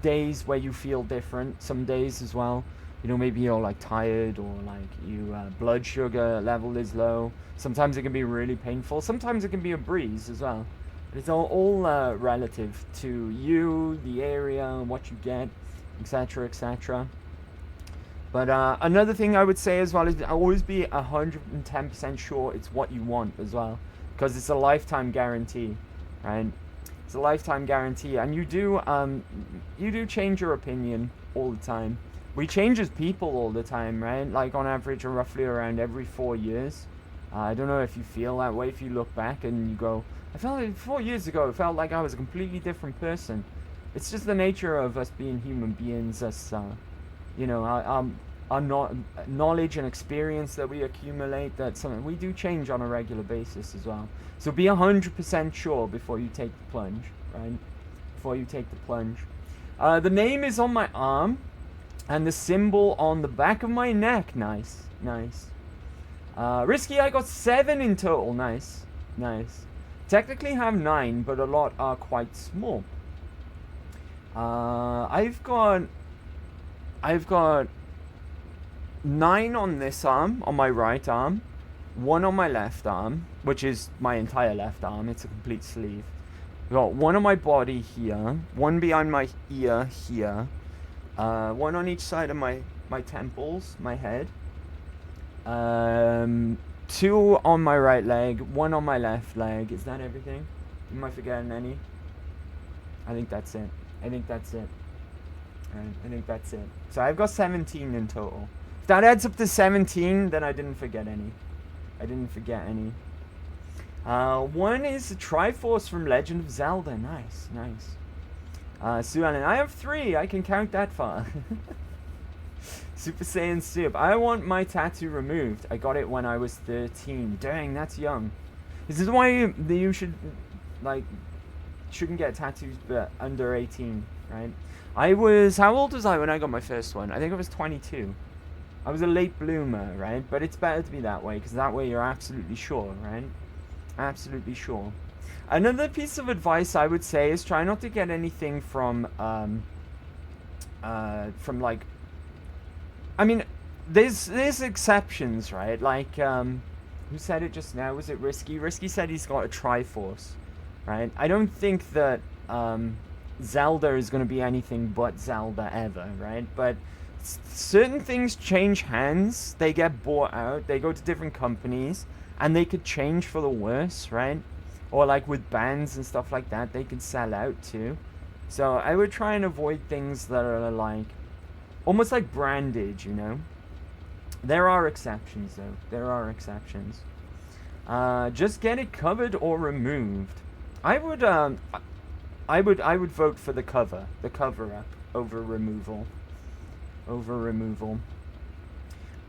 days where you feel different, some days as well. You know, maybe you're like tired, or like you blood sugar level is low. Sometimes it can be really painful. Sometimes it can be a breeze as well. It's all relative to you, the area, what you get, etc., etc. But another thing I would say as well is always be 110% sure it's what you want as well, because it's a lifetime guarantee, right? It's a lifetime guarantee, and you do change your opinion all the time. We change as people all the time, right? Like on average, or roughly around every 4 years. I don't know if you feel that way. If you look back and you go, I felt like 4 years ago, it felt like I was a completely different person. It's just the nature of us being human beings, us, you know, our knowledge and experience that we accumulate. That's something we do change on a regular basis as well. So be 100% sure before you take the plunge, right? Before you take the plunge. The name is on my arm, and the symbol on the back of my neck. Nice, nice. Risky, I got 7 in total. Nice, nice. Technically have 9, but a lot are quite small. I've got 9 on this arm, on my right arm, 1 on my left arm, which is my entire left arm. It's a complete sleeve. I've got 1 on my body here, 1 behind my ear here, 1 on each side of my temples, my head, 2 on my right leg, 1 on my left leg. Is that everything? Am I forgetting any? I think that's it. I think that's it. Right, I think that's it. So I've got 17 in total. If that adds up to 17, then I didn't forget any. I didn't forget any. 1 is a Triforce from Legend of Zelda. Nice, nice. Sue Ellen, I have 3. I can count that far. Super Saiyan Soup. I want my tattoo removed. I got it when I was 13. Dang, that's young. This is why you should, like, shouldn't get tattoos but under 18, right? How old was I when I got my first one? I think I was 22. I was a late bloomer, right? But it's better to be that way, because that way you're absolutely sure, right? Absolutely sure. Another piece of advice I would say is try not to get anything from like, I mean, there's exceptions, right? Like, who said it just now? Was it Risky? Risky said he's got a Triforce, right? I don't think that Zelda is going to be anything but Zelda ever, right? But certain things change hands, they get bought out, they go to different companies, and they could change for the worse, right? Or like with bands and stuff like that, they could sell out too. So I would try and avoid things that are like, almost like branded, you know? There are exceptions though, there are exceptions. Just get it covered or removed. I would vote for the cover up over removal.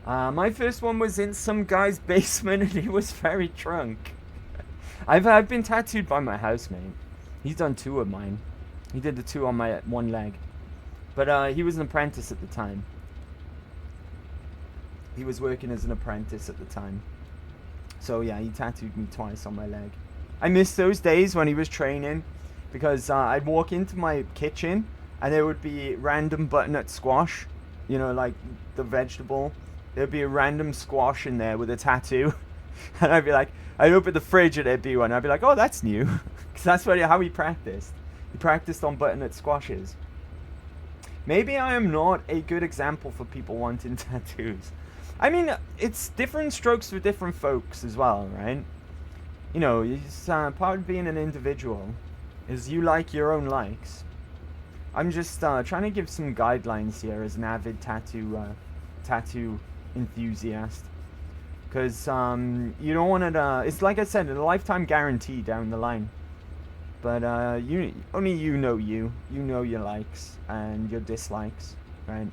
My first one was in some guy's basement and he was very drunk. I've been tattooed by my housemate. He's done 2 of mine. He did the 2 on my 1 leg. But he was an apprentice at the time. He was working as an apprentice at the time. So yeah, he tattooed me twice on my leg. I miss those days when he was training, because I'd walk into my kitchen and there would be random butternut squash, you know, like the vegetable. There'd be a random squash in there with a tattoo. And I'd be like, I'd open the fridge and there'd be one. I'd be like, oh, that's new. Because that's how he practiced. He practiced on butternut squashes. Maybe I am not a good example for people wanting tattoos. I mean, it's different strokes for different folks as well, right? You know, it's part of being an individual is you like your own likes. I'm just trying to give some guidelines here as an avid tattoo enthusiast. Because you don't want to, it's like I said, a lifetime guarantee down the line. But only you know your likes and your dislikes, right?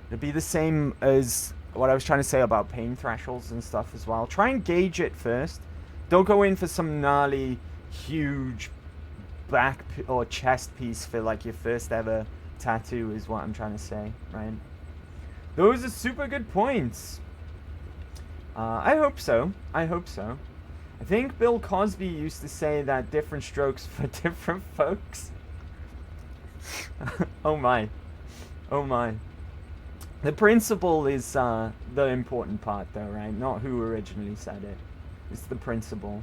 It'd be the same as what I was trying to say about pain thresholds and stuff as well. Try and gauge it first. Don't go in for some gnarly, huge back or chest piece for like your first ever tattoo is what I'm trying to say, right? Those are super good points. I hope so. I hope so. I think Bill Cosby used to say that different strokes for different folks. Oh my. Oh my. The principle is the important part though, right? Not who originally said it. It's the principle.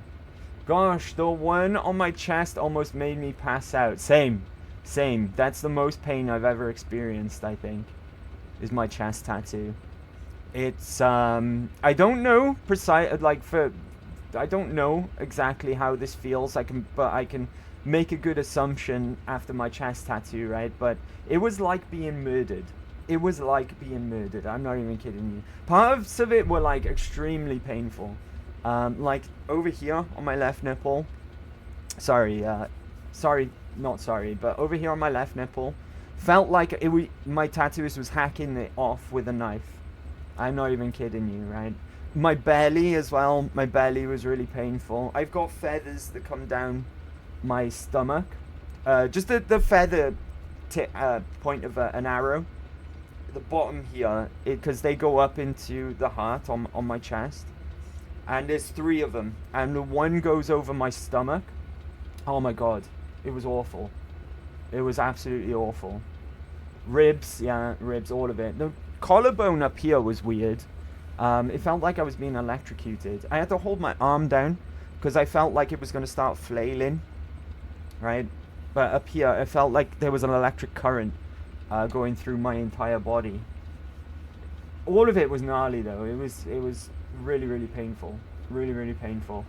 Gosh, the one on my chest almost made me pass out. Same. That's the most pain I've ever experienced, I think. is my chest tattoo. It's I don't know I don't know exactly how this feels. I can make a good assumption after my chest tattoo, right? But it was like being murdered. It was like being murdered. I'm not even kidding you. Parts of it were like extremely painful. Like over here on my left nipple. But over here on my left nipple, felt like my tattooist was hacking it off with a knife. I'm not even kidding you, right? My belly as well. My belly was really painful. I've got feathers that come down my stomach. Just the feather point of an arrow. The bottom here, because they go up into the heart on my chest. And there's 3 of them. And the one goes over my stomach. Oh my god. It was awful. It was absolutely awful. Ribs, yeah, ribs, all of it. The collarbone up here was weird. It felt like I was being electrocuted. I had to hold my arm down because I felt like it was going to start flailing, right? But up here, it felt like there was an electric current going through my entire body. All of it was gnarly though. It was really, really painful. Really, really painful.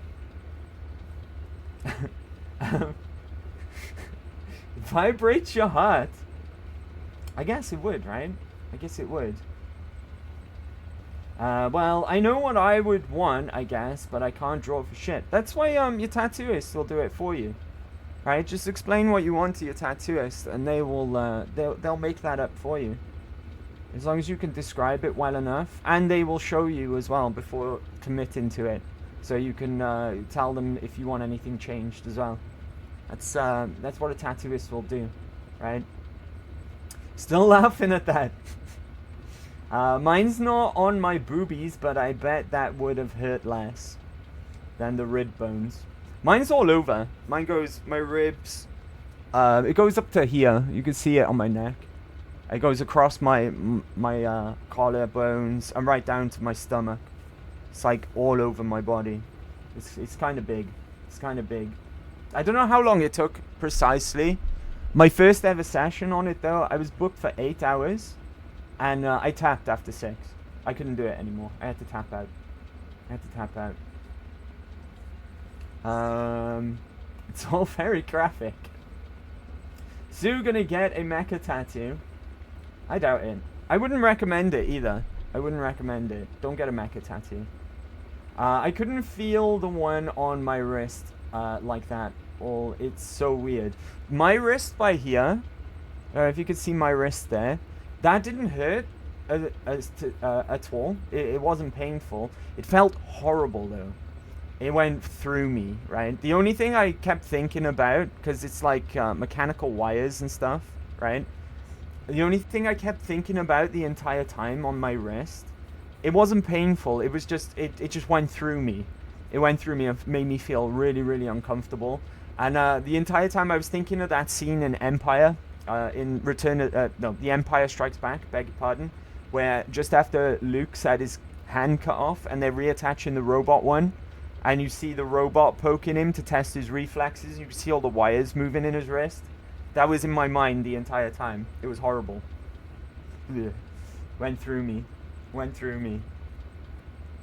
It vibrates your heart. I guess it would, right? I guess it would. Well, I know what I would want, I guess, but I can't draw for shit. That's why your tattooist will do it for you, right? Just explain what you want to your tattooist, and they will they'll make that up for you, as long as you can describe it well enough, and they will show you as well before committing to it, so you can tell them if you want anything changed as well. That's what a tattooist will do, right? Still laughing at that. Mine's not on my boobies, but I bet that would have hurt less than the rib bones. Mine's all over. Mine goes, my ribs, it goes up to here. You can see it on my neck. It goes across my collarbones and right down to my stomach. It's like all over my body. It's kind of big. It's kind of big. I don't know how long it took precisely. My first ever session on it though, I was booked for 8 hours. And I tapped after 6. I couldn't do it anymore. I had to tap out. It's all very graphic. Sue gonna get a mecha tattoo? I doubt it. I wouldn't recommend it either. I wouldn't recommend it. Don't get a mecha tattoo. I couldn't feel the one on my wrist like that. It's so weird. My wrist by here, if you could see my wrist there, that didn't hurt at all. It wasn't painful. It felt horrible though. It went through me, right? The only thing I kept thinking about, because it's like mechanical wires and stuff, right? The only thing I kept thinking about the entire time on my wrist, it wasn't painful. It was just, it just went through me. It went through me and made me feel really, really uncomfortable. And the entire time I was thinking of that scene in Empire, in The Empire Strikes Back, beg your pardon, where just after Luke's had his hand cut off and they're reattaching the robot one, and you see the robot poking him to test his reflexes, you can see all the wires moving in his wrist. That was in my mind the entire time. It was horrible. Ugh. Went through me.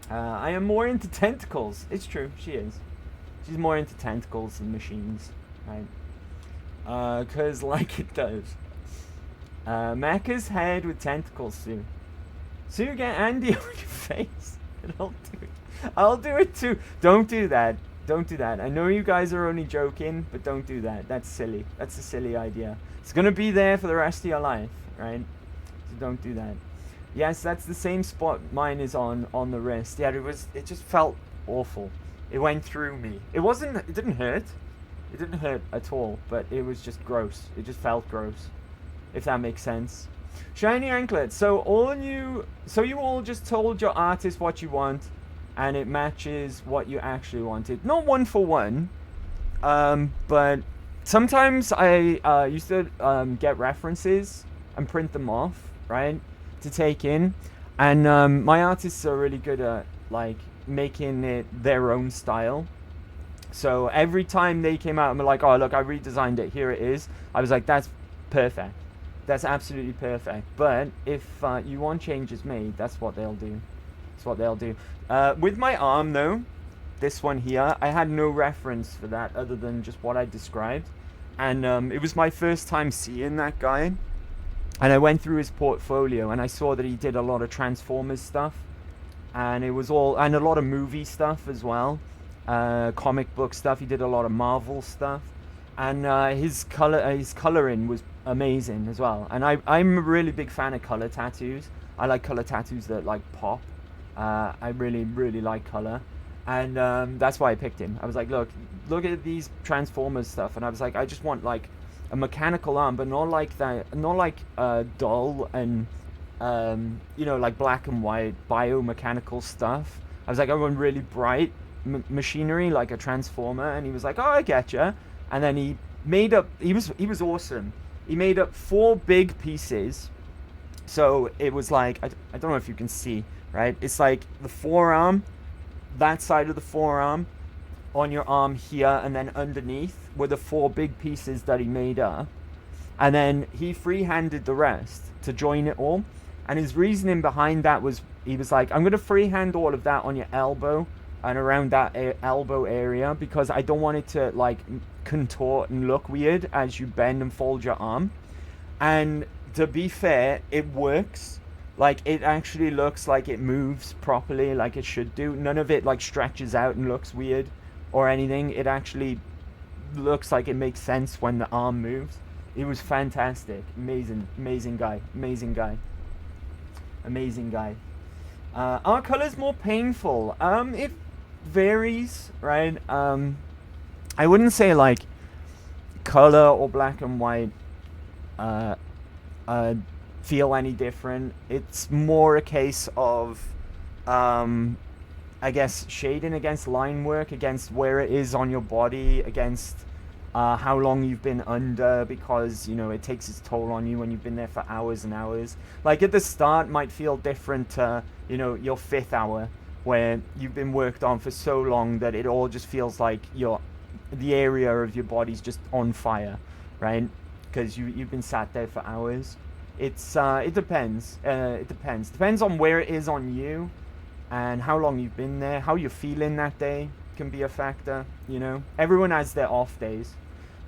I am more into tentacles. It's true, she is. She's more into tentacles than machines, right? Cause like it does. Mecha's head with tentacles, Sue. Sue, get Andy on your face. And I'll do it too. Don't do that. Don't do that. I know you guys are only joking, but don't do that. That's silly. That's a silly idea. It's gonna be there for the rest of your life, right? So don't do that. Yes, that's the same spot mine is on the wrist. Yeah, it just felt awful. It went through me. It didn't hurt. It didn't hurt at all, but it was just gross. It just felt gross, if that makes sense. Shiny anklet. So you all just told your artist what you want, and it matches what you actually wanted. Not one for one, but sometimes I used to get references and print them off, right, to take in, and my artists are really good at like making it their own style. So every time they came out and were like, oh look, I redesigned it, here it is, I was like, that's perfect. That's absolutely perfect. But if you want changes made, that's what they'll do. That's what they'll do. With my arm, though, this one here, I had no reference for that other than just what I described. And it was my first time seeing that guy. And I went through his portfolio and I saw that he did a lot of Transformers stuff. And it was all, and a lot of movie stuff as well. Comic book stuff. He did a lot of Marvel stuff. And his coloring was amazing as well. And I'm a really big fan of color tattoos. I like color tattoos that like pop. I really like color. And that's why I picked him. I was like, look at these Transformers stuff. And I was like, I just want like a mechanical arm, but not like that, not like dull and you know, like black and white biomechanical stuff. I was like, I want really bright machinery, like a transformer. And he was like, oh, I getcha. And then he made up, he was awesome. He made up 4 big pieces. So it was like, I don't know if you can see, right? It's like the forearm, that side of the forearm, on your arm here, and then underneath were the 4 big pieces that he made up. And then he free-handed the rest to join it all. And his reasoning behind that was, he was like, I'm going to freehand all of that on your elbow and around that elbow area, because I don't want it to like contort and look weird as you bend and fold your arm. And to be fair, it works. Like, it actually looks like it moves properly, like it should do. None of it like stretches out and looks weird or anything. It actually looks like it makes sense when the arm moves. It was fantastic. Amazing guy. Are colors more painful? It varies, right? I wouldn't say like color or black and white feel any different. It's more a case of I guess shading against line work, against where it is on your body, against how long you've been under, because you know it takes its toll on you when you've been there for hours and hours. Like at the start might feel different to, you know, your 5th hour, where you've been worked on for so long that it all just feels like the area of your body's just on fire, right? Because you've been sat there for hours. It's it depends. Depends on where it is on you, and how long you've been there. How you're feeling that day can be a factor. You know, everyone has their off days.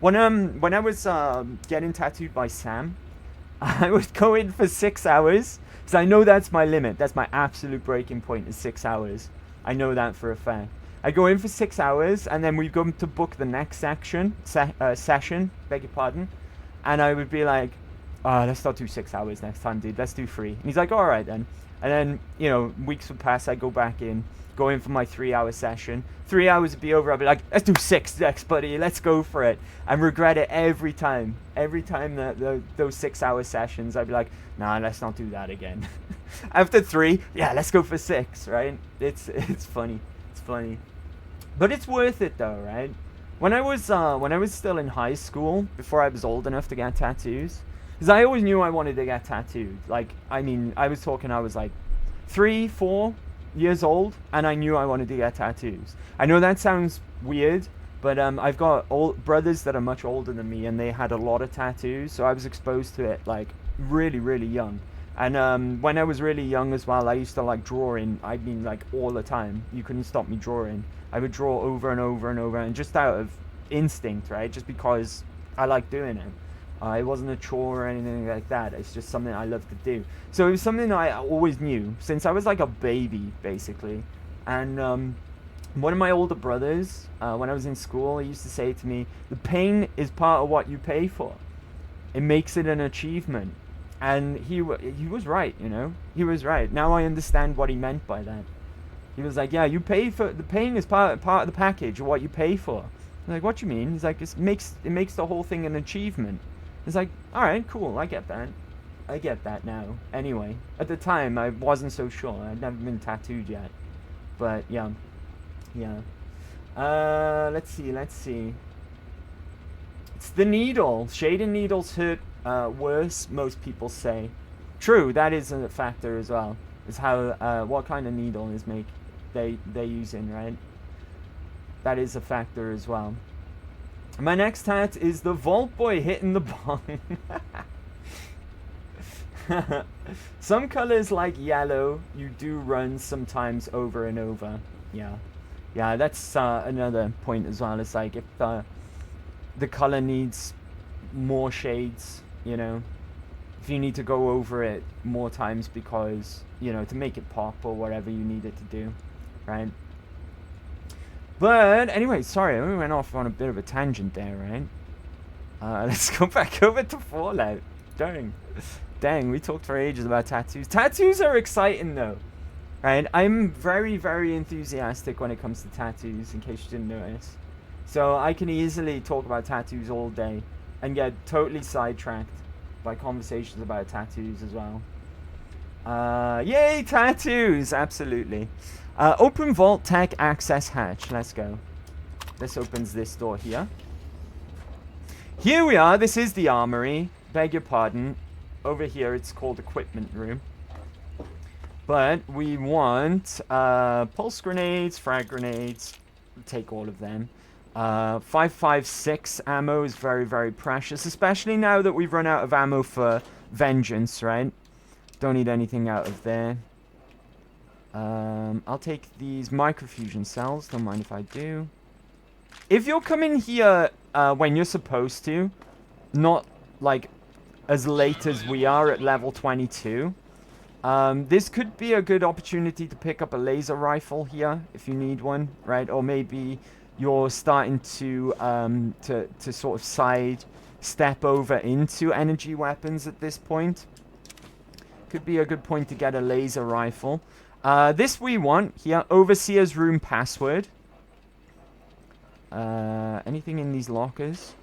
When I was getting tattooed by Sam, I would go in for 6 hours, because I know that's my limit. That's my absolute breaking point, is 6 hours. I know that for a fact. I go in for 6 hours, and then we go to book the next session. Beg your pardon. And I would be like, let's not do 6 hours next time, dude. Let's do 3. And he's like, all right then. And then, you know, weeks would pass. I go back in, go in for my 3-hour session. 3 hours would be over. I'd be like, let's do 6 next, buddy. Let's go for it. And regret it every time. Every time those 6-hour sessions, I'd be like, nah, let's not do that again. After 3, yeah, let's go for 6, right? It's funny. It's funny. But it's worth it though, right? When I was still in high school, before I was old enough to get tattoos, because I always knew I wanted to get tattooed. Like, I mean, I was like 3, 4 years old, and I knew I wanted to get tattoos. I know that sounds weird, but I've got brothers that are much older than me, and they had a lot of tattoos, so I was exposed to it like really, really young. And when I was really young as well, I used to like drawing. I mean, like all the time. You couldn't stop me drawing. I would draw over and over and over, and just out of instinct, right? Just because I like doing it. It wasn't a chore or anything like that. It's just something I love to do. So it was something I always knew since I was like a baby, basically. And one of my older brothers, when I was in school, he used to say to me, the pain is part of what you pay for. It makes it an achievement. And he was right, you know. He was right. Now I understand what he meant by that. He was like, yeah, you pay for, the pain is part of the package of what you pay for. I'm like, what do you mean? He's like, it makes the whole thing an achievement. It's like, all right, cool, I get that. I get that now. Anyway, at the time, I wasn't so sure. I'd never been tattooed yet. But, yeah. Let's see. It's the needle. Shading needles hurt worse, most people say. True, that is a factor as well. Is how, what kind of needle is they're using, right? That is a factor as well. My next tat is the Vault Boy hitting the bong. Some colors like yellow, you do run sometimes over and over. Yeah. Yeah, that's another point as well. It's like if the color needs more shades, you know, if you need to go over it more times because, you know, to make it pop or whatever you need it to do, right? But anyway, sorry, we went off on a bit of a tangent there, right? Let's go back over to Fallout. Dang, we talked for ages about tattoos. Tattoos are exciting though, right? I'm very, very enthusiastic when it comes to tattoos, in case you didn't notice. So I can easily talk about tattoos all day and get totally sidetracked by conversations about tattoos as well. Yay, tattoos! Absolutely. Open vault tech access hatch. Let's go. This opens this door here. Here we are. This is the armory. Beg your pardon. Over here it's called equipment room. But we want pulse grenades, frag grenades. Take all of them. 5.56 ammo is very, very precious, especially now that we've run out of ammo for vengeance, right? Don't need anything out of there. I'll take these microfusion cells. Don't mind if I do. If you're coming here when you're supposed to, not like as late as we are at level 22, this could be a good opportunity to pick up a laser rifle here if you need one, right? Or maybe you're starting to sort of side step over into energy weapons at this point. Could be a good point to get a laser rifle. This we want here, Overseer's room password. Anything in these lockers?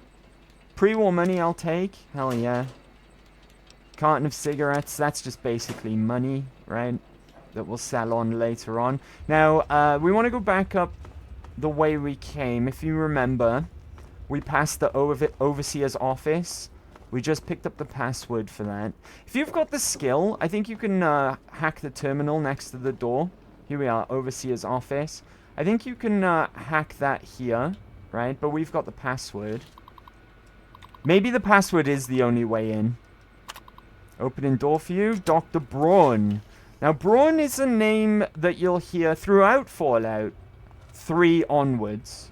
Pre-war money I'll take. Hell yeah. Carton of cigarettes, that's just basically money, right? That we'll sell on later on. Now, we want to go back up the way we came. If you remember, we passed the Overseer's office. We just picked up the password for that. If you've got the skill, I think you can hack the terminal next to the door. Here we are, Overseer's office. I think you can hack that here, right? But we've got the password. Maybe the password is the only way in. Opening door for you, Dr. Braun. Now, Braun is a name that you'll hear throughout Fallout 3 onwards.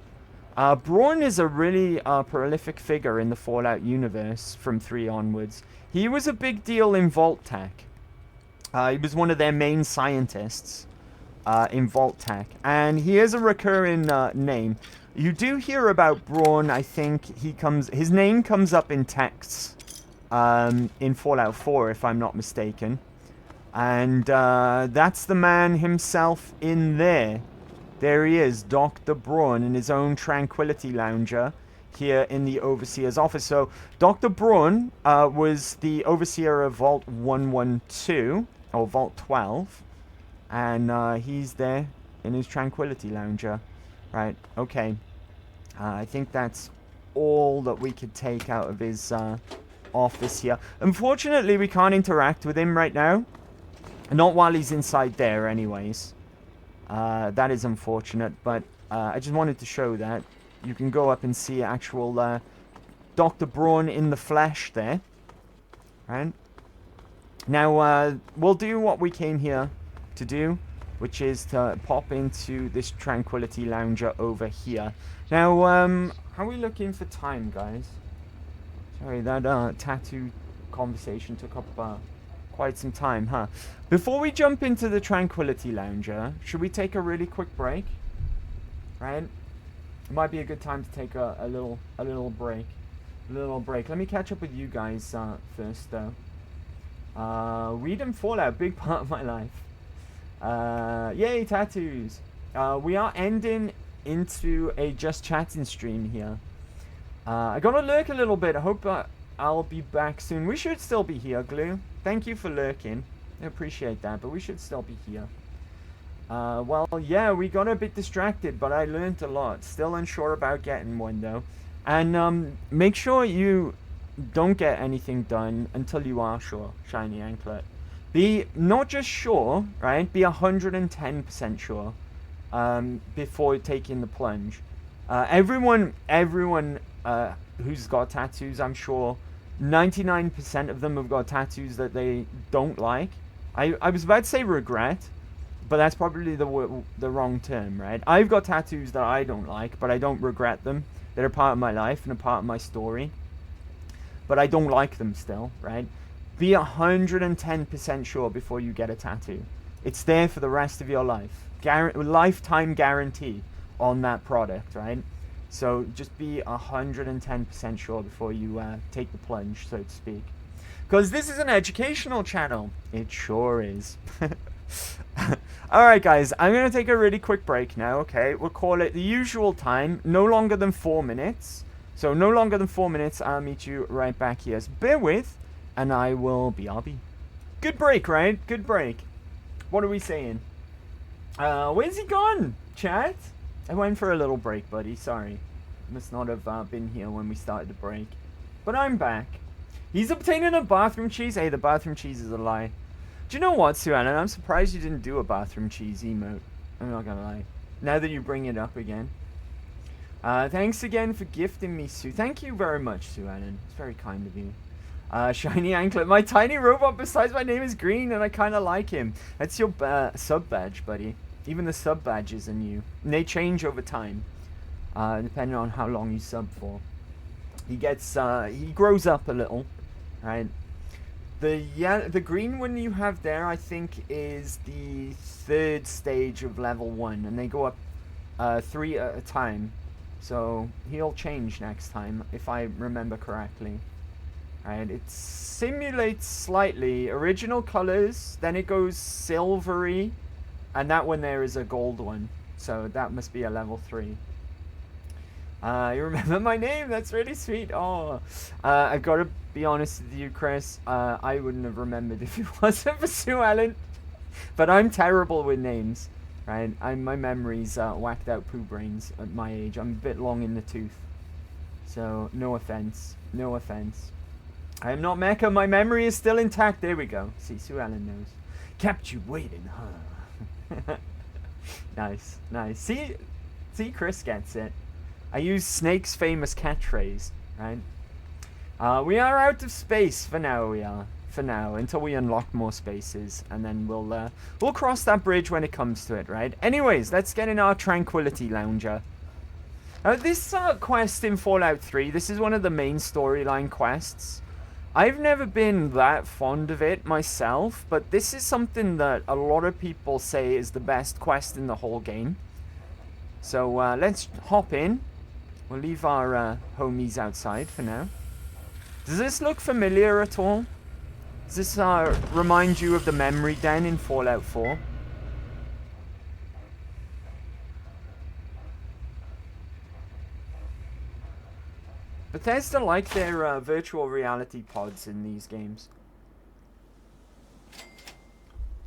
Braun is a really prolific figure in the Fallout universe from 3 onwards. He was a big deal in Vault Tech. He was one of their main scientists in Vault Tech. And he is a recurring name. You do hear about Braun, I think his name comes up in texts in Fallout 4, if I'm not mistaken. And that's the man himself in there. There he is, Dr. Braun, in his own tranquility lounger here in the Overseer's office. So, Dr. Braun was the Overseer of Vault 112, or Vault 12. And he's there in his tranquility lounger. Right, okay. I think that's all that we could take out of his office here. Unfortunately, we can't interact with him right now. Not while he's inside there, anyways. That is unfortunate, but I just wanted to show that. You can go up and see actual Dr. Braun in the flesh there. Right? Now, we'll do what we came here to do, which is to pop into this tranquility lounger over here. Now, how are we looking for time, guys? Sorry, that tattoo conversation took up quite some time, huh? Before we jump into the tranquility lounger, should we take a really quick break? Right? It might be a good time to take a little break. Let me catch up with you guys first, though. Weed and Fallout, big part of my life. Yay, tattoos. We are ending into a just chatting stream here. I gotta lurk a little bit. I hope I'll be back soon. We should still be here, Glue. Thank you for lurking. I appreciate that, but we should still be here. Well, yeah, we got a bit distracted, but I learned a lot. Still unsure about getting one, though. And make sure you don't get anything done until you are sure, Shiny Anklet. Be not just sure, right? Be 110% sure before taking the plunge. Everyone who's got tattoos, I'm sure, 99% of them have got tattoos that they don't like. I was about to say regret, but that's probably the wrong term, right? I've got tattoos that I don't like, but I don't regret them. They're a part of my life and a part of my story. But I don't like them still, right? Be 110% sure before you get a tattoo. It's there for the rest of your life. Lifetime guarantee on that product, right? So just be 110% sure before you take the plunge, so to speak. Because this is an educational channel. It sure is. Alright guys, I'm going to take a really quick break now, okay? We'll call it the usual time, no longer than 4 minutes. So no longer than 4 minutes, I'll meet you right back here. So bear with, and I will BRB. Good break, right? Good break. What are we saying? Where's he gone, chat? I went for a little break, buddy. Sorry. Must not have been here when we started the break. But I'm back. He's obtaining a bathroom cheese. Hey, the bathroom cheese is a lie. Do you know what, Sue Ellen? I'm surprised you didn't do a bathroom cheese emote. I'm not gonna lie. Now that you bring it up again. Thanks again for gifting me, Sue. Thank you very much, Sue Ellen. It's very kind of you. Shiny anklet. My tiny robot besides my name is green and I kind of like him. That's your sub badge, buddy. Even the sub badges are new. And they change over time. Depending on how long you sub for. He gets, he grows up a little. Right? The green one you have there, I think, is the 3rd stage of level 1. And they go up 3 at a time. So he'll change next time, if I remember correctly. Right, it simulates slightly original colors, then it goes silvery, and that one there is a gold one. So that must be a level 3. You remember my name? That's really sweet. Oh, I've got to be honest with you, Chris. I wouldn't have remembered if it wasn't for Sue Ellen. But I'm terrible with names. Right, my memory's whacked out poo brains at my age. I'm a bit long in the tooth. So, no offense. No offense. I am not Mecha. My memory is still intact. There we go. See, Sue Ellen knows. Kept you waiting, huh? Nice, nice. See, Chris gets it. I use Snake's famous catchphrase, right? We are out of space for now, we are. For now, until we unlock more spaces, and then we'll cross that bridge when it comes to it, right? Anyways, let's get in our Tranquility Lounger. This quest in Fallout 3, this is one of the main storyline quests. I've never been that fond of it myself, but this is something that a lot of people say is the best quest in the whole game. So let's hop in. We'll leave our homies outside for now. Does this look familiar at all? Does this remind you of the memory den in Fallout 4? Bethesda like their virtual reality pods in these games.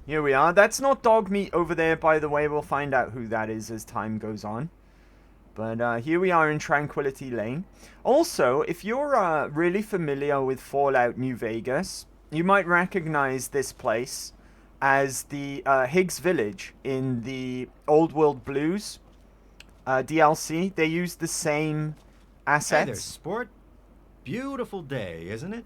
Here we are. That's not dog meat over there, by the way. We'll find out who that is as time goes on. But here we are in Tranquility Lane. Also, if you're really familiar with Fallout New Vegas, you might recognize this place as the Higgs Village in the Old World Blues DLC. They use the same assets. Hey there, sport. Beautiful day, isn't it?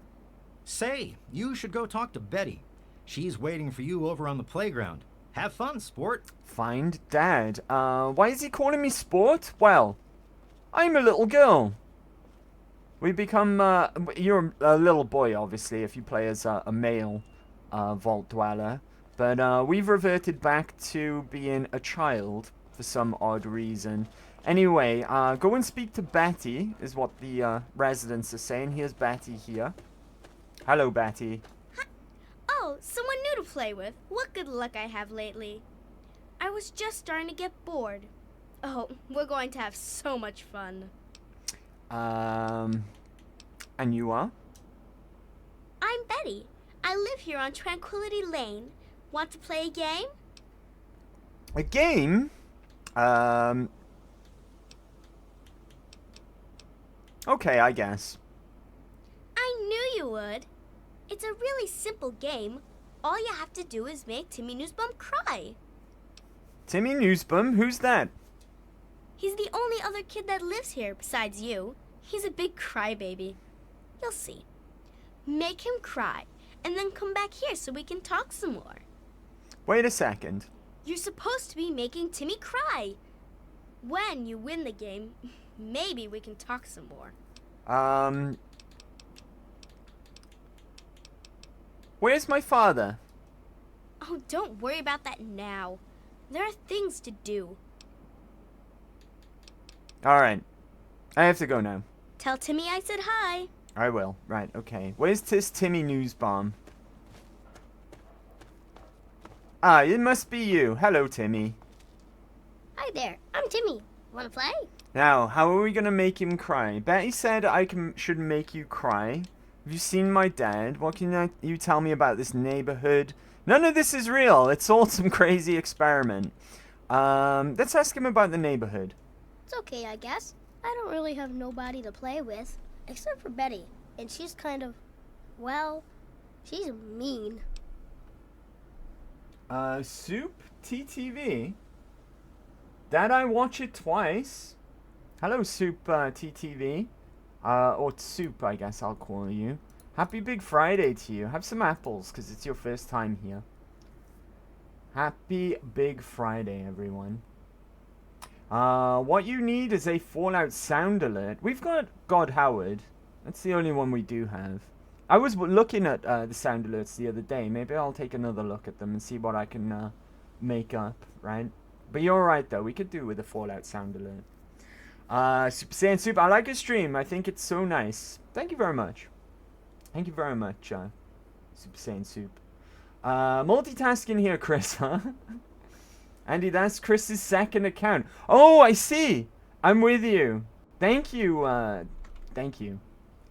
Say, you should go talk to Betty. She's waiting for you over on the playground. Have fun, sport. Find Dad. Why is he calling me sport? Well, I'm a little girl. We become, you're a little boy, obviously, if you play as a male Vault Dweller. But we've reverted back to being a child for some odd reason. Anyway, go and speak to Betty, is what the residents are saying. Here's Betty here. Hello, Betty. Hi. Oh, someone new to play with. What good luck I have lately. I was just starting to get bored. Oh, we're going to have so much fun. And you are? I'm Betty. I live here on Tranquility Lane. Want to play a game? A game? Okay, I guess. I knew you would. It's a really simple game. All you have to do is make Timmy Newsbum cry. Timmy Newsbum? Who's that? He's the only other kid that lives here besides you. He's a big crybaby. You'll see. make him cry, and then come back here so we can talk some more. Wait a second. You're supposed to be making Timmy cry. When you win the game, maybe we can talk some more. Where's my father? Oh, don't worry about that now. There are things to do. Alright. I have to go now. Tell Timmy I said hi. I will. Right, okay. Where's this Timmy news bomb? Ah, it must be you. Hello, Timmy. Hi there, I'm Timmy. Wanna play? Now, how are we gonna make him cry? Betty said I should make you cry. Have you seen my dad? What can you tell me about this neighborhood? None of this is real. It's all some crazy experiment. Let's ask him about the neighborhood. It's okay, I guess. I don't really have nobody to play with, except for Betty. And she's kind of, well, she's mean. Soup TTV? Dad, I watch it twice. Hello, Soup TTV. Or Soup, I guess I'll call you. Happy Big Friday to you. Have some apples, because it's your first time here. Happy Big Friday, everyone. What you need is a Fallout sound alert. We've got God Howard. That's the only one we do have. I was looking at the sound alerts the other day. Maybe I'll take another look at them and see what I can make up, right? But you're right, though. We could do with a Fallout sound alert. Super Saiyan Soup, I like your stream. I think it's so nice. Thank you very much. Thank you very much, Super Saiyan Soup. Multitasking here, Chris, huh? Andy, that's Chris's second account. Oh, I see. I'm with you. Thank you. Thank you.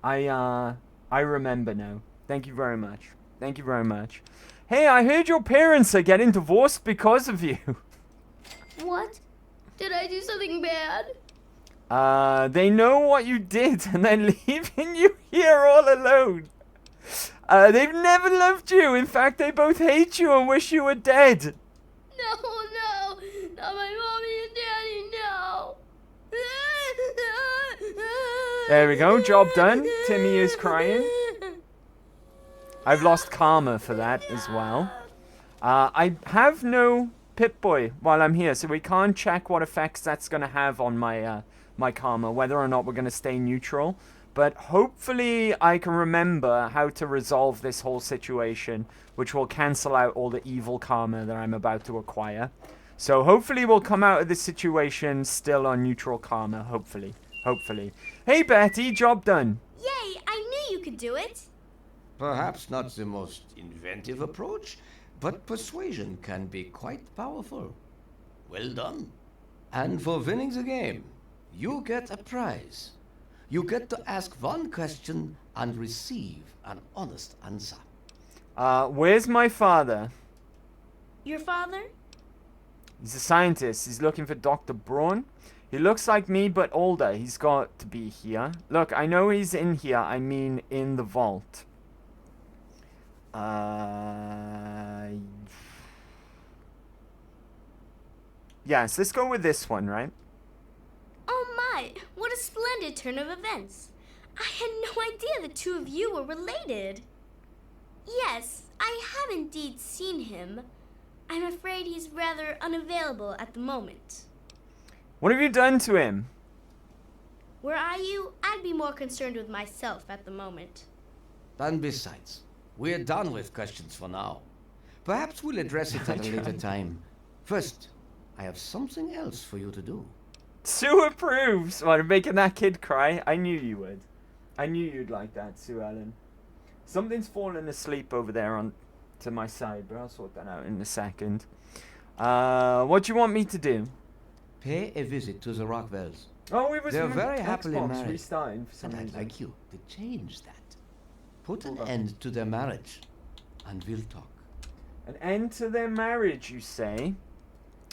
I remember now. Thank you very much. Thank you very much. Hey, I heard your parents are getting divorced because of you. What? Did I do something bad? They know what you did and they're leaving you here all alone. They've never loved you. In fact, they both hate you and wish you were dead. No, not my mommy and daddy, no. There we go, job done. Timmy is crying. I've lost karma for that as well. I have no Pip-Boy while I'm here, so we can't check what effects that's going to have on my my karma, whether or not we're going to stay neutral. But hopefully I can remember how to resolve this whole situation, which will cancel out all the evil karma that I'm about to acquire. So hopefully we'll come out of this situation still on neutral karma, hopefully. Hopefully. Hey Betty, job done. Yay, I knew you could do it. Perhaps not the most inventive approach, but persuasion can be quite powerful. Well done. And for winning the game, you get a prize. You get to ask one question and receive an honest answer. Where's my father? Your father? He's a scientist. He's looking for Dr. Braun. He looks like me, but older. He's got to be here. Look, I know he's in here. I mean, in the vault. Yes, let's go with this one, right? Oh my, what a splendid turn of events. I had no idea the two of you were related. Yes, I have indeed seen him. I'm afraid he's rather unavailable at the moment. What have you done to him? Were I you, I'd be more concerned with myself at the moment. And besides, we're done with questions for now. Perhaps we'll address it at a later time. First, I have something else for you to do. Sue approves. What, making that kid cry? I knew you would. I knew you'd like that, Sue Ellen. Something's fallen asleep over there on to my side, but I'll sort that out in a second. What do you want me to do? Pay a visit to the Rockwells. Oh, it was They're very happily Xbox married. restarting for some And I'd reason. like you to change that. Put an end to their marriage, and we'll talk. An end to their marriage, you say?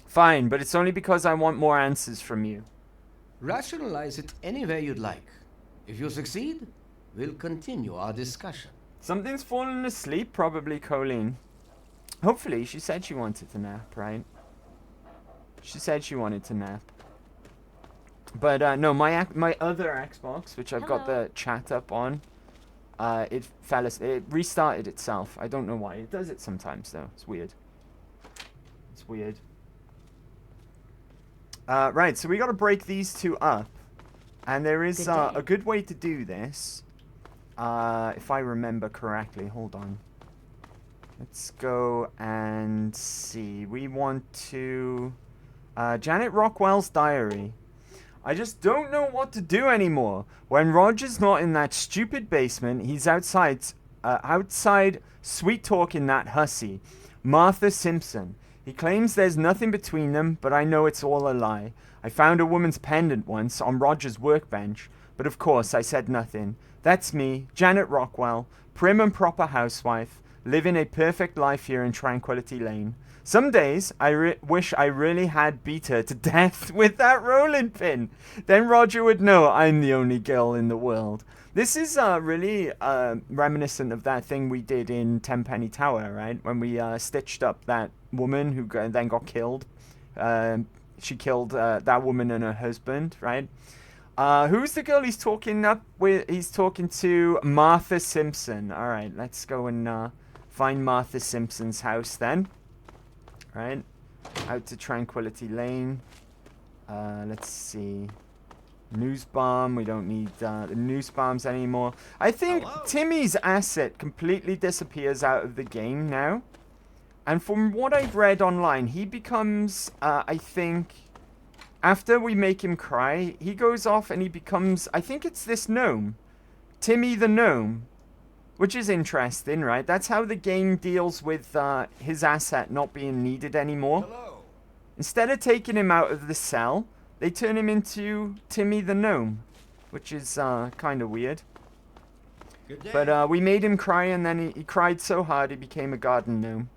Fine, but it's only because I want more answers from you. Rationalize it any way you'd like. If you succeed, we'll continue our discussion. Something's fallen asleep, probably Colleen. Hopefully, she said she wanted to nap, right? She said she wanted to nap. But no, my other Xbox, which I've got the chat up on, it restarted itself. I don't know why. It does it sometimes though. It's weird. It's weird. Right, so we got to break these two up, and there is a good way to do this. If I remember correctly, hold on. Let's go and see. We want to Janet Rockwell's diary. I just don't know what to do anymore. When Roger's not in that stupid basement, he's outside sweet talking that hussy, Martha Simpson. He claims there's nothing between them, but I know it's all a lie. I found a woman's pendant once on Roger's workbench, but of course I said nothing. That's me, Janet Rockwell, prim and proper housewife, living a perfect life here in Tranquility Lane. Some days, I wish I really had beat her to death with that rolling pin. Then Roger would know I'm the only girl in the world. This is really reminiscent of that thing we did in Tenpenny Tower, right? When we stitched up that woman who then got killed. She killed that woman and her husband, right? Who's the girl he's talking up with? He's talking to Martha Simpson. All right, let's go and find Martha Simpson's house then. Right, out to Tranquility Lane. Let's see. News bomb. We don't need the news bombs anymore. I think Timmy's asset completely disappears out of the game now. And from what I've read online, he becomes, I think, after we make him cry, he goes off and he becomes, I think it's this gnome. Timmy the gnome. Which is interesting, right? That's how the game deals with his asset not being needed anymore. Hello. Instead of taking him out of the cell, they turn him into Timmy the gnome. Which is kind of weird. Good day. But we made him cry, and then he cried so hard he became a garden gnome.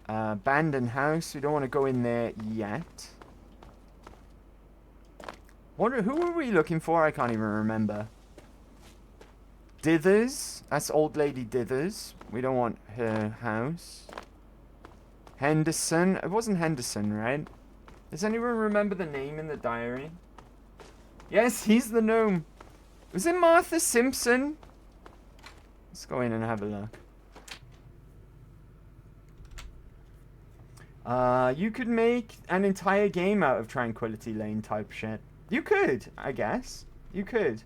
Abandoned house. We don't want to go in there yet. Who are we looking for? I can't even remember. Dithers. That's old lady Dithers. We don't want her house. Henderson. It wasn't Henderson, right? Does anyone remember the name in the diary? Yes, he's the gnome. Was it Martha Simpson? Let's go in and have a look. You could make an entire game out of Tranquility Lane type shit. You could, I guess. You could.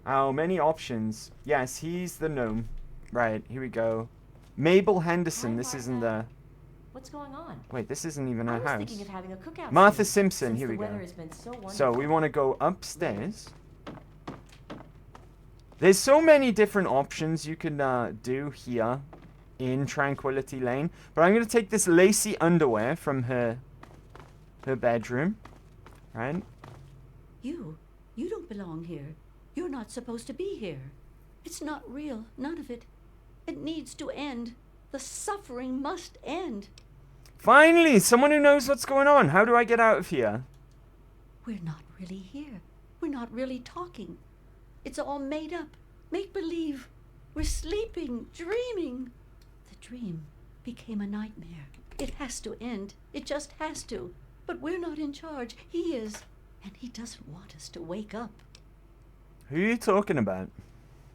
Oh, many options. Yes, he's the gnome. Right, here we go. Mabel Henderson. Hi, this isn't the... What's going on? Wait, this isn't even her house. Thinking of having a cookout Martha soon, Simpson. since Here we the go. weather has been so So we wonderful. want to go upstairs. There's so many different options you can do here in Tranquility Lane. But I'm going to take this lacy underwear from her bedroom. Right? You don't belong here. You're not supposed to be here. It's not real, none of it. It needs to end. The suffering must end. Finally, someone who knows what's going on. How do I get out of here? We're not really here. We're not really talking. It's all made up. Make believe. We're sleeping, dreaming. The dream became a nightmare. It has to end. It just has to. But we're not in charge. He is. And he doesn't want us to wake up. Who are you talking about?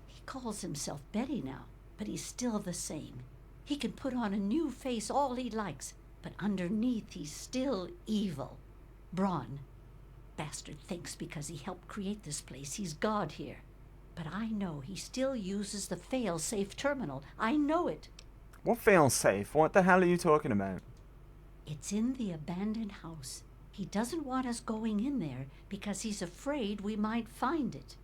He calls himself Betty now, but he's still the same. He can put on a new face all he likes, but underneath he's still evil. Braun. Bastard thinks because he helped create this place, he's God here. But I know he still uses the fail-safe terminal. I know it. What fail-safe? What the hell are you talking about? It's in the abandoned house. He doesn't want us going in there because he's afraid we might find it.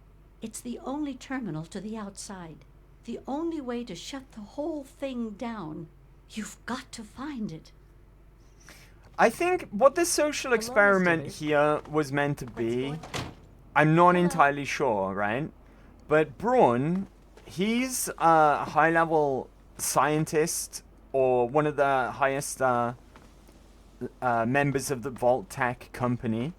It's the only terminal to the outside. The only way to shut the whole thing down. You've got to find it. I think what this social experiment here was meant to be, I'm not entirely sure, right? But Braun, he's a high-level scientist or one of the highest members of the Vault Tech company.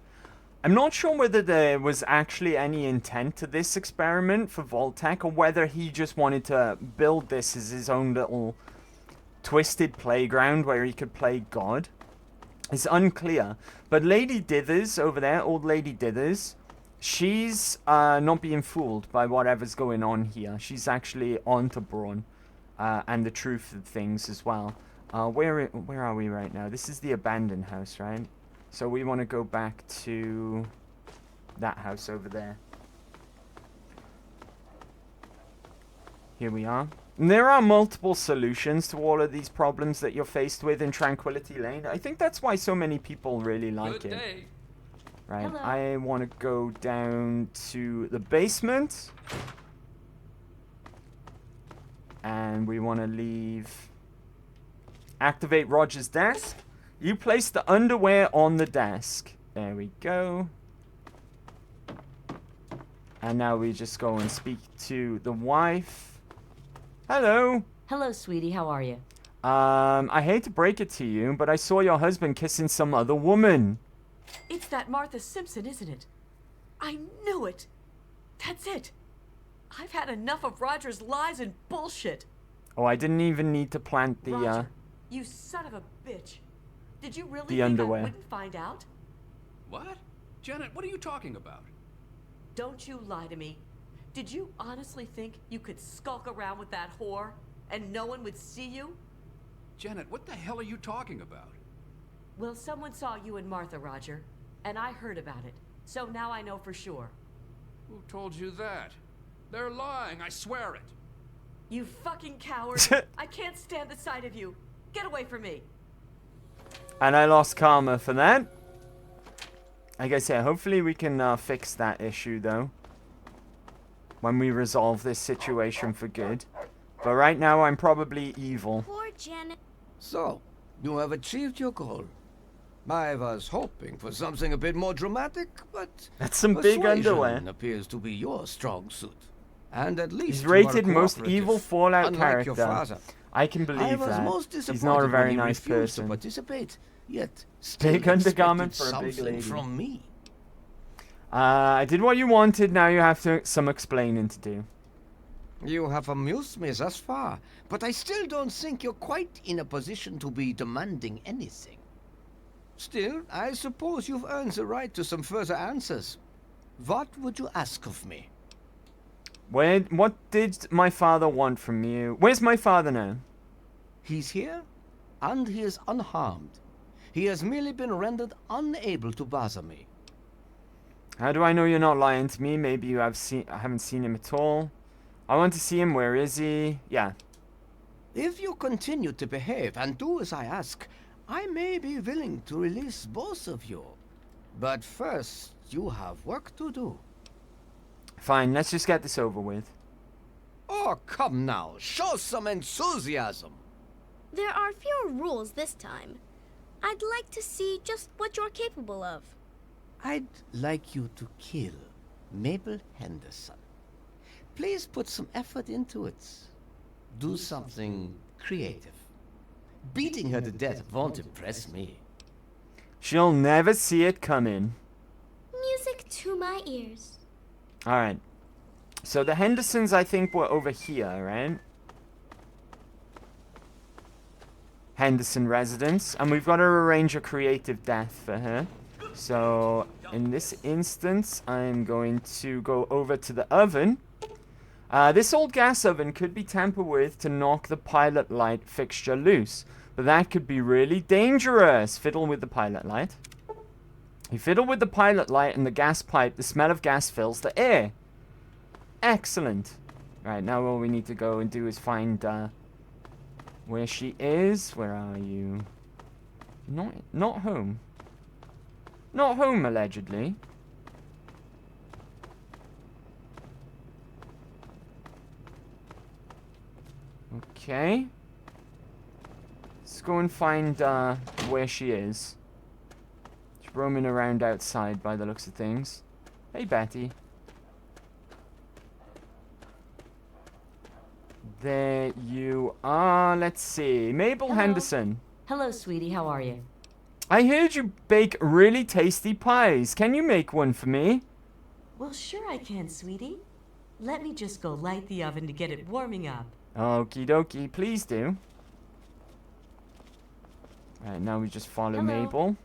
I'm not sure whether there was actually any intent to this experiment for Vault-Tec or whether he just wanted to build this as his own little twisted playground where he could play God. It's unclear. But Lady Dithers over there, old Lady Dithers, she's not being fooled by whatever's going on here. She's actually onto Braun and the truth of things as well. Where are we right now? This is the abandoned house, right? So we want to go back to that house over there. Here we are. And there are multiple solutions to all of these problems that you're faced with in Tranquility Lane. I think that's why so many people really like it. Day. Right, Hello. I want to go down to the basement. And we want to leave... Activate Roger's desk. You place the underwear on the desk. There we go. And now we just go and speak to the wife. Hello. Hello, sweetie. How are you? I hate to break it to you, but I saw your husband kissing some other woman. It's that Martha Simpson, isn't it? I knew it. That's it. I've had enough of Roger's lies and bullshit. Oh, I didn't even need to plant the, Roger, you son of a bitch. Did you really the think underwear. I wouldn't find out? What? Janet, what are you talking about? Don't you lie to me. Did you honestly think you could skulk around with that whore and no one would see you? Janet, what the hell are you talking about? Well, someone saw you and Martha, Roger, and I heard about it. So now I know for sure. Who told you that? They're lying, I swear it. You fucking coward. I can't stand the sight of you. Get away from me. And I lost karma for that. Like I said, hopefully we can fix that issue, though. When we resolve this situation for good. But right now, I'm probably evil. Poor Janet. So, you have achieved your goal. I was hoping for something a bit more dramatic, but... That's some big persuasion underwear. appears to be your strong suit. And at least He's you are rated most cooperative, evil Fallout unlike your character. father. I can I believe was that. most He's not a disappointed very when he nice refused to person. participate, yet still Big undergarment expected for a big something lady. from me. I did what you wanted, now you have some explaining to do. You have amused me thus far, but I still don't think you're quite in a position to be demanding anything. Still, I suppose you've earned the right to some further answers. What would you ask of me? What did my father want from you? Where's my father now? He's here, and he is unharmed. He has merely been rendered unable to bother me. How do I know you're not lying to me? Maybe you have I haven't seen him at all. I want to see him. Where is he? Yeah. If you continue to behave and do as I ask, I may be willing to release both of you. But first, you have work to do. Fine, let's just get this over with. Oh, come now. Show some enthusiasm. There are fewer rules this time. I'd like to see just what you're capable of. I'd like you to kill Mabel Henderson. Please put some effort into it. Do something creative. Beating her to death won't impress me. She'll never see it coming. Music to my ears. Alright. So the Hendersons, I think, were over here, right? Henderson residence. And we've got to arrange a creative death for her. So, in this instance, I'm going to go over to the oven. This old gas oven could be tampered with to knock the pilot light fixture loose. But that could be really dangerous. Fiddle with the pilot light. You fiddle with the pilot light and the gas pipe, the smell of gas fills the air. Excellent. Right, now all we need to go and do is find where she is. Where are you? Not home. Not home, allegedly. Okay. Let's go and find where she is. She's roaming around outside by the looks of things. Hey, Betty. There you are. Let's see. Mabel Hello. Henderson. Hello, sweetie. How are you? I heard you bake really tasty pies. Can you make one for me? Well, sure I can, sweetie. Let me just go light the oven to get it warming up. Okie dokie. Please do. Right, now we just follow Hello. Mabel.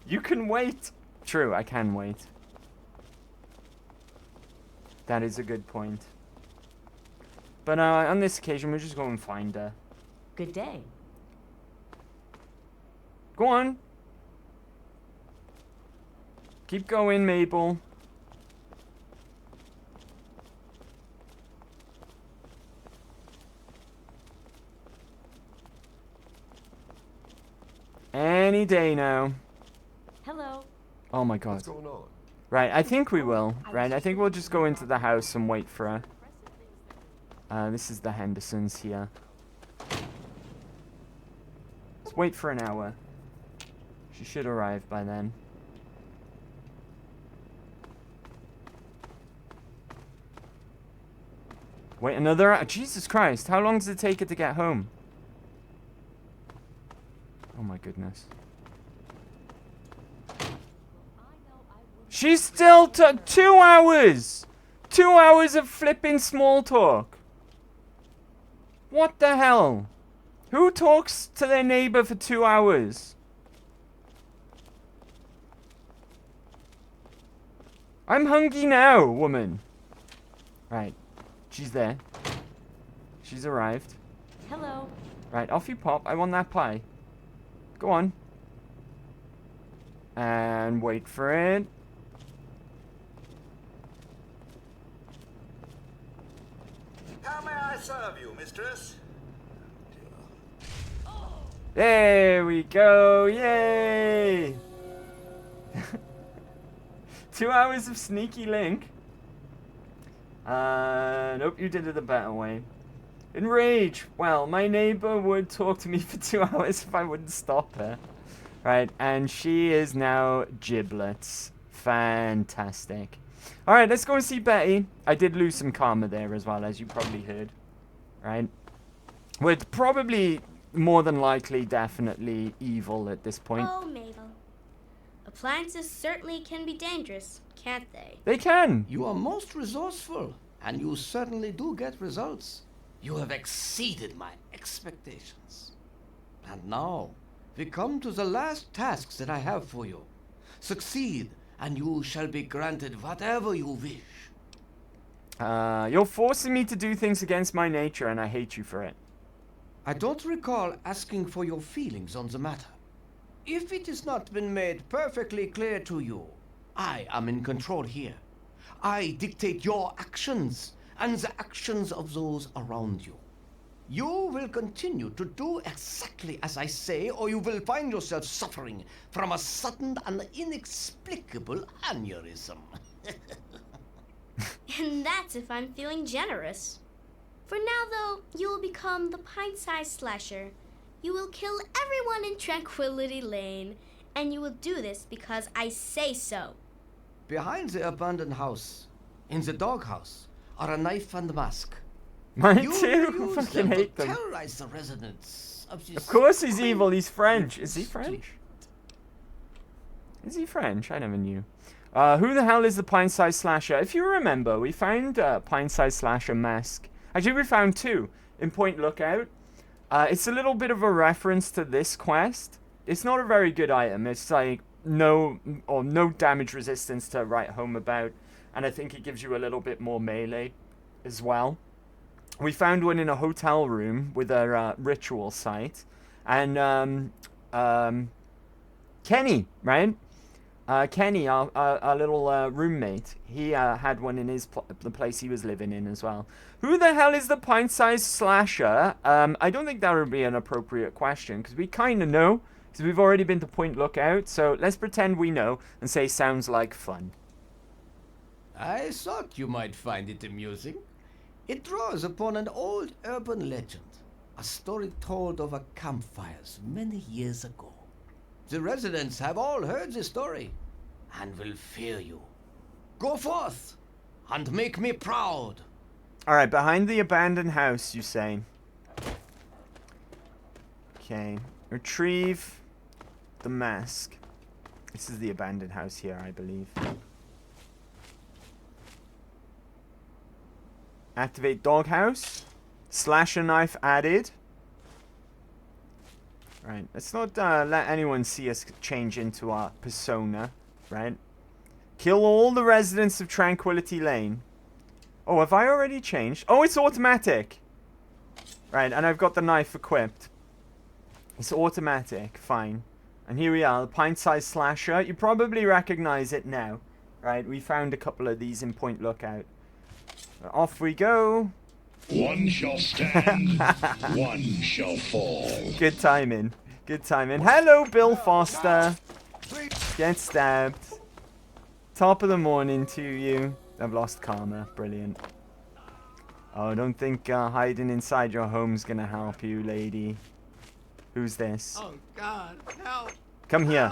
You can wait. True, I can wait. That is a good point. But on this occasion, we'll just go and find her. Good day. Go on. Keep going, Mabel. Any day now. Hello. Oh my god. What's going on? Right, I think we will. Right, I think we'll just go into the house and wait for her. This is the Hendersons here. Let's wait for an hour. She should arrive by then. Wait another hour? Jesus Christ, how long does it take her to get home? Oh my goodness. She's still 2 hours! 2 hours of flipping small talk. What the hell? Who talks to their neighbor for 2 hours? I'm hungry now, woman. Right. She's there. She's arrived. Hello. Right, off you pop. I want that pie. Go on. And wait for it. How may I serve you, mistress? There we go. Yay! 2 hours of sneaky link. Nope, you did it a better way. Enrage. Well, my neighbor would talk to me for 2 hours if I wouldn't stop her. Right, and she is now giblets. Fantastic. Alright, let's go and see Betty. I did lose some karma there as well, as you probably heard. Right? We're probably, more than likely, definitely evil at this point. Oh, Mabel. Appliances certainly can be dangerous, can't they? They can. You are most resourceful, and you certainly do get results. You have exceeded my expectations. And now, we come to the last tasks that I have for you. Succeed, and you shall be granted whatever you wish. You're forcing me to do things against my nature, and I hate you for it. I don't recall asking for your feelings on the matter. If it has not been made perfectly clear to you, I am in control here. I dictate your actions and the actions of those around you. You will continue to do exactly as I say, or you will find yourself suffering from a sudden and inexplicable aneurysm. And that's if I'm feeling generous. For now, though, you will become the pint-sized slasher. You will kill everyone in Tranquility Lane, and you will do this because I say so. Behind the abandoned house, in the doghouse, are a knife and mask. Mine You too. will I use fucking them to hate them. terrorize the residents of this Of course he's evil. He's French. Is he French? Is he French? I never knew. Who the hell is the pint-sized slasher? If you remember, we found a pint-sized slasher mask. Actually, we found two in Point Lookout. It's a little bit of a reference to this quest. It's not a very good item. It's like no damage resistance to write home about. And I think it gives you a little bit more melee as well. We found one in a hotel room with a ritual site. And Kenny, right? Kenny, our little roommate, he had one in his the place he was living in as well. Who the hell is the pint-sized slasher? I don't think that would be an appropriate question, because we kind of know, because we've already been to Point Lookout, so let's pretend we know and say sounds like fun. I thought you might find it amusing. It draws upon an old urban legend, a story told over campfires many years ago. The residents have all heard the story and will fear you. Go forth and make me proud. Alright, behind the abandoned house, you say. Okay. Retrieve the mask. This is the abandoned house here, I believe. Activate doghouse. Slasher knife added. Right, let's not let anyone see us change into our persona, right? Kill all the residents of Tranquility Lane. Oh, have I already changed? Oh, it's automatic. Right, and I've got the knife equipped. It's automatic, fine. And here we are, the pint-sized slasher. You probably recognize it now. Right, we found a couple of these in Point Lookout. Off we go. One shall stand, one shall fall. Good timing. Good timing. Hello, Bill Foster. Get stabbed. Top of the morning to you. I've lost karma. Brilliant. Oh, I don't think hiding inside your home's gonna help you, lady. Who's this? Oh, God, help! Come here.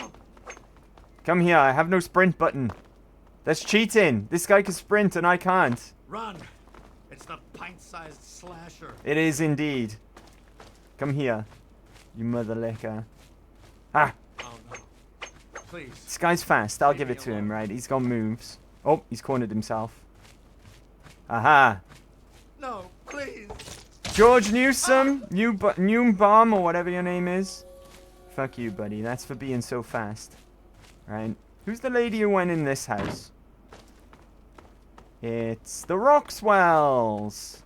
Come here. I have no sprint button. That's cheating. This guy can sprint and I can't. Run! It's the pint-sized slasher. It is indeed. Come here, you mother licker. Ah! Oh, no. Please. This guy's fast. I'll give it to him, right? He's got moves. Oh, he's cornered himself. Aha! No, please. George Newsom, Newbomb, or whatever your name is. Fuck you, buddy. That's for being so fast. Right? Who's the lady who went in this house? It's the Roxwells.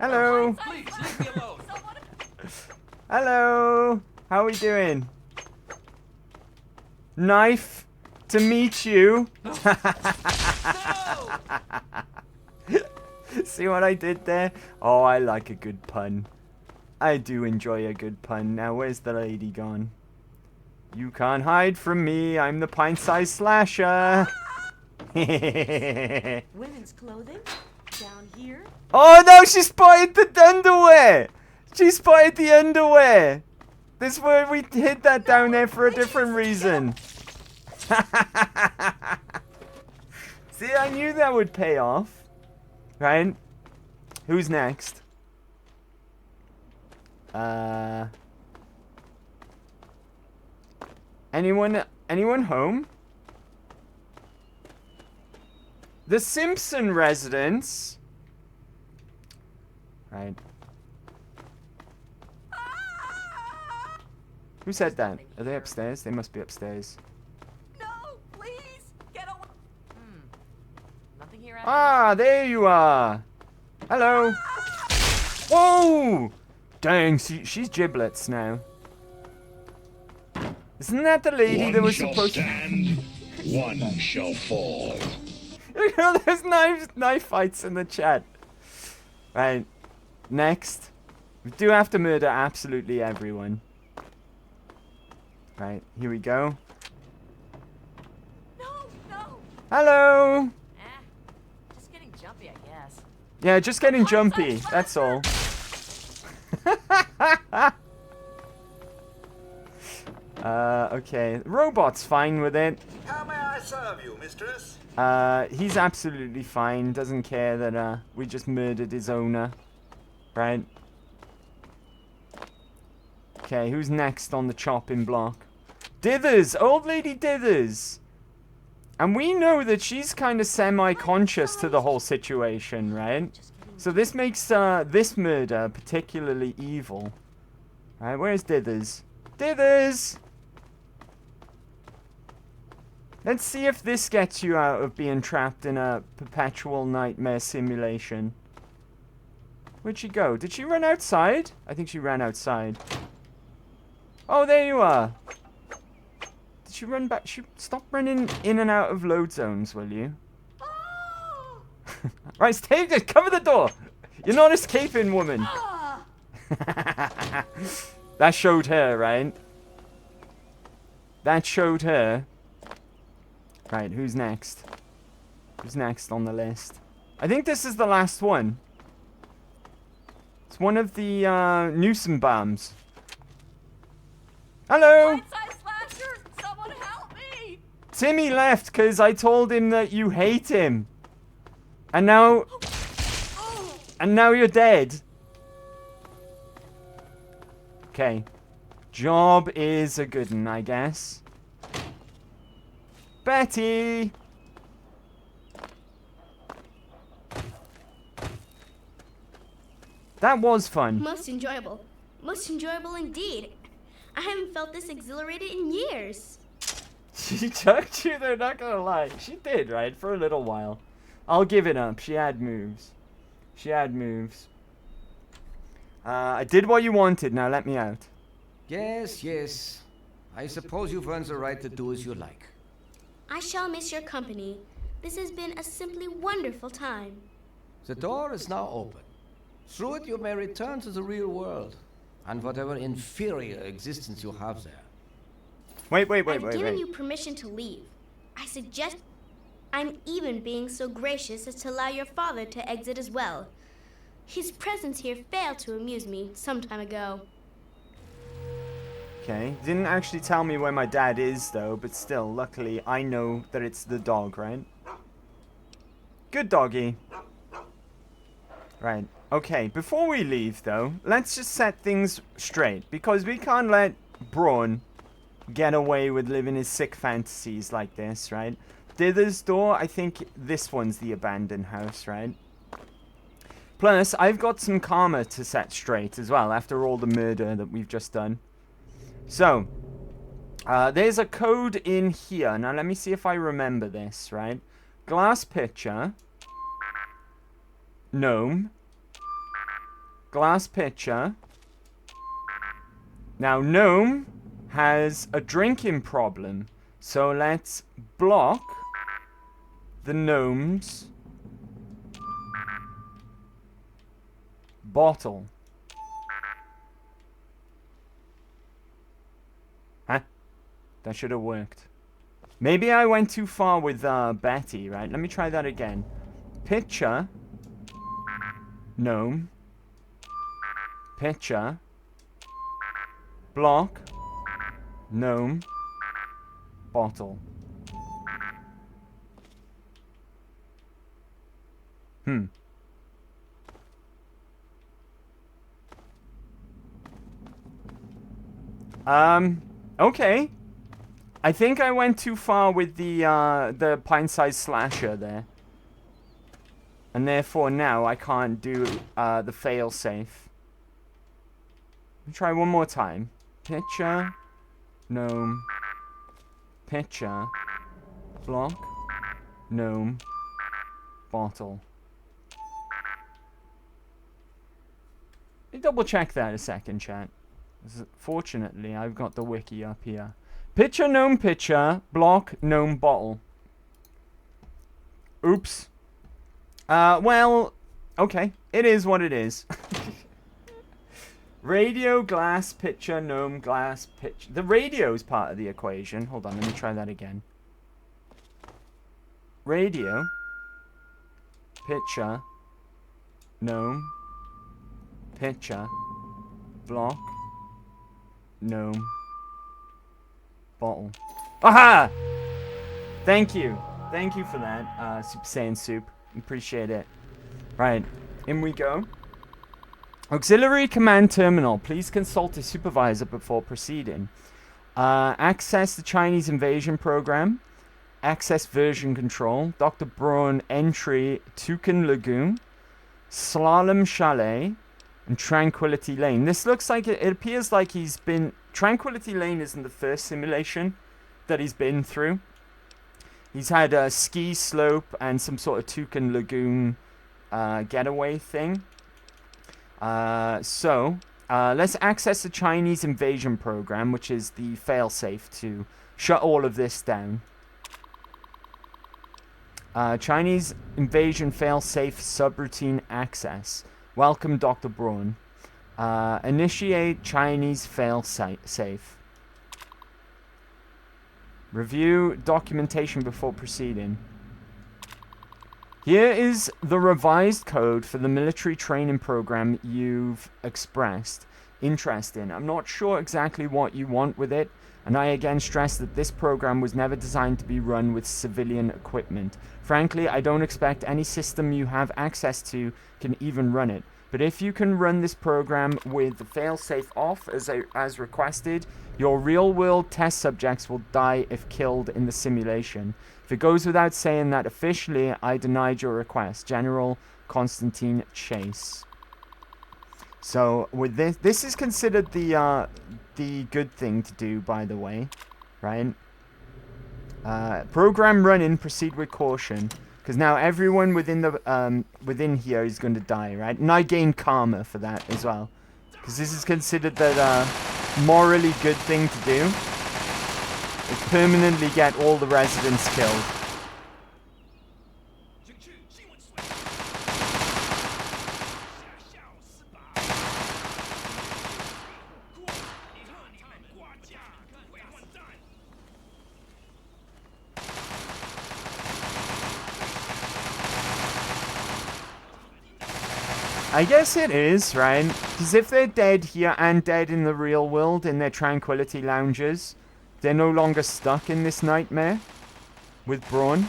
Hello. Please, leave me alone. Hello. How are we doing? Knife to meet you. See what I did there? Oh, I like a good pun. I do enjoy a good pun. Now, where's the lady gone? You can't hide from me. I'm the pint-sized slasher. Women's clothing down here. Oh no, she spotted the underwear. She spotted the underwear. This where we hid that down there for a different reason. See, I knew that would pay off. Right? Who's next? Anyone home? The Simpson residence. Right. Who said that? Are they upstairs? They must be upstairs. No, please get away. Nothing here. Ah, there you are. Hello. Whoa! Dang, she's giblets now. Isn't that the lady that was supposed to... One shall fall. Look at all those knife fights in the chat. Right. Next. We do have to murder absolutely everyone. Right, here we go. No. Hello! Just getting jumpy, I guess. Yeah, just getting jumpy, that's all. Okay. Robot's fine with it. How may I serve you, mistress? He's absolutely fine. Doesn't care that, we just murdered his owner. Right? Okay, who's next on the chopping block? Dithers! Old Lady Dithers! And we know that she's kind of semi-conscious to the whole situation, right? So this makes, this murder particularly evil. Right, where's Dithers? Dithers! Let's see if this gets you out of being trapped in a perpetual nightmare simulation. Where'd she go? Did she run outside? I think she ran outside. Oh, there you are. Did she run back? Stop running in and out of load zones, will you? Right, stay there. Cover the door. You're not escaping, woman. That showed her, right? That showed her. Right, who's next? Who's next on the list? I think this is the last one. It's one of the Newsom bombs. Hello! Someone help me! Timmy left because I told him that you hate him. And now... And now you're dead. Okay. Job is a good one, I guess. Betty! That was fun. Most enjoyable. Most enjoyable indeed. I haven't felt this exhilarated in years. She chucked you, they're not gonna lie. She did, right? For a little while. I'll give it up. She had moves. She had moves. I did what you wanted, now let me out. Yes, yes. I suppose you've earned the right to do as you like. I shall miss your company. This has been a simply wonderful time. The door is now open. Through it you may return to the real world, and whatever inferior existence you have there. Wait. I've given you permission to leave. I suggest I'm even being so gracious as to allow your father to exit as well. His presence here failed to amuse me some time ago. Okay, didn't actually tell me where my dad is though, but still, luckily I know that it's the dog, right? Good doggy. Right, okay, before we leave though, let's just set things straight, because we can't let Braun get away with living his sick fantasies like this, right? Dither's door, I think this one's the abandoned house, right? Plus, I've got some karma to set straight as well, after all the murder that we've just done. So, there's a code in here. Now, let me see if I remember this, right? Glass pitcher. Gnome. Glass pitcher. Now, gnome has a drinking problem. So, let's block the gnome's bottle. Huh? That should have worked. Maybe I went too far with Betty, right? Let me try that again. Pitcher. Gnome. Pitcher. Block. Gnome. Bottle. Okay. I think I went too far with the pint-sized slasher there. And therefore now I can't do the fail-safe. Let me try one more time. Pitcher. Gnome. Pitcher. Block. Gnome. Bottle. Let me double check that a second, chat. Fortunately, I've got the wiki up here. Pitcher, gnome, pitcher, block, gnome, bottle. Oops. Well, okay. It is what it is. Radio, glass, pitcher, gnome, glass, pitcher. The radio is part of the equation. Hold on, let me try that again. Radio, pitcher, gnome, pitcher, block, gnome, bottle. Aha! Thank you. Thank you for that, Super Saiyan Soup. Appreciate it. Right, in we go. Auxiliary Command Terminal. Please consult a supervisor before proceeding. Access the Chinese Invasion Program. Access version control. Dr. Braun entry Toucan Lagoon. Slalom Chalet. And Tranquility Lane. This looks like it appears like he's been... Tranquility Lane isn't the first simulation that he's been through. He's had a ski slope and some sort of Toucan Lagoon getaway thing. So, let's access the Chinese Invasion Program, which is the failsafe to shut all of this down. Chinese Invasion failsafe subroutine access. Welcome, Dr. Braun. Initiate Chinese failsafe. Review documentation before proceeding. Here is the revised code for the military training program you've expressed interest in. I'm not sure exactly what you want with it, and I again stress that this program was never designed to be run with civilian equipment. Frankly, I don't expect any system you have access to can even run it. But if you can run this program with the failsafe off as requested, your real-world test subjects will die if killed in the simulation. If it goes without saying that officially, I denied your request. General Constantine Chase. So with this is considered the good thing to do, by the way, right? Program running, proceed with caution, because now everyone within the within here is going to die, right? And I gain karma for that as well, because this is considered the morally good thing to do. Is permanently get all the residents killed. I guess it is, right? Because if they're dead here and dead in the real world in their tranquility lounges, they're no longer stuck in this nightmare with Braun.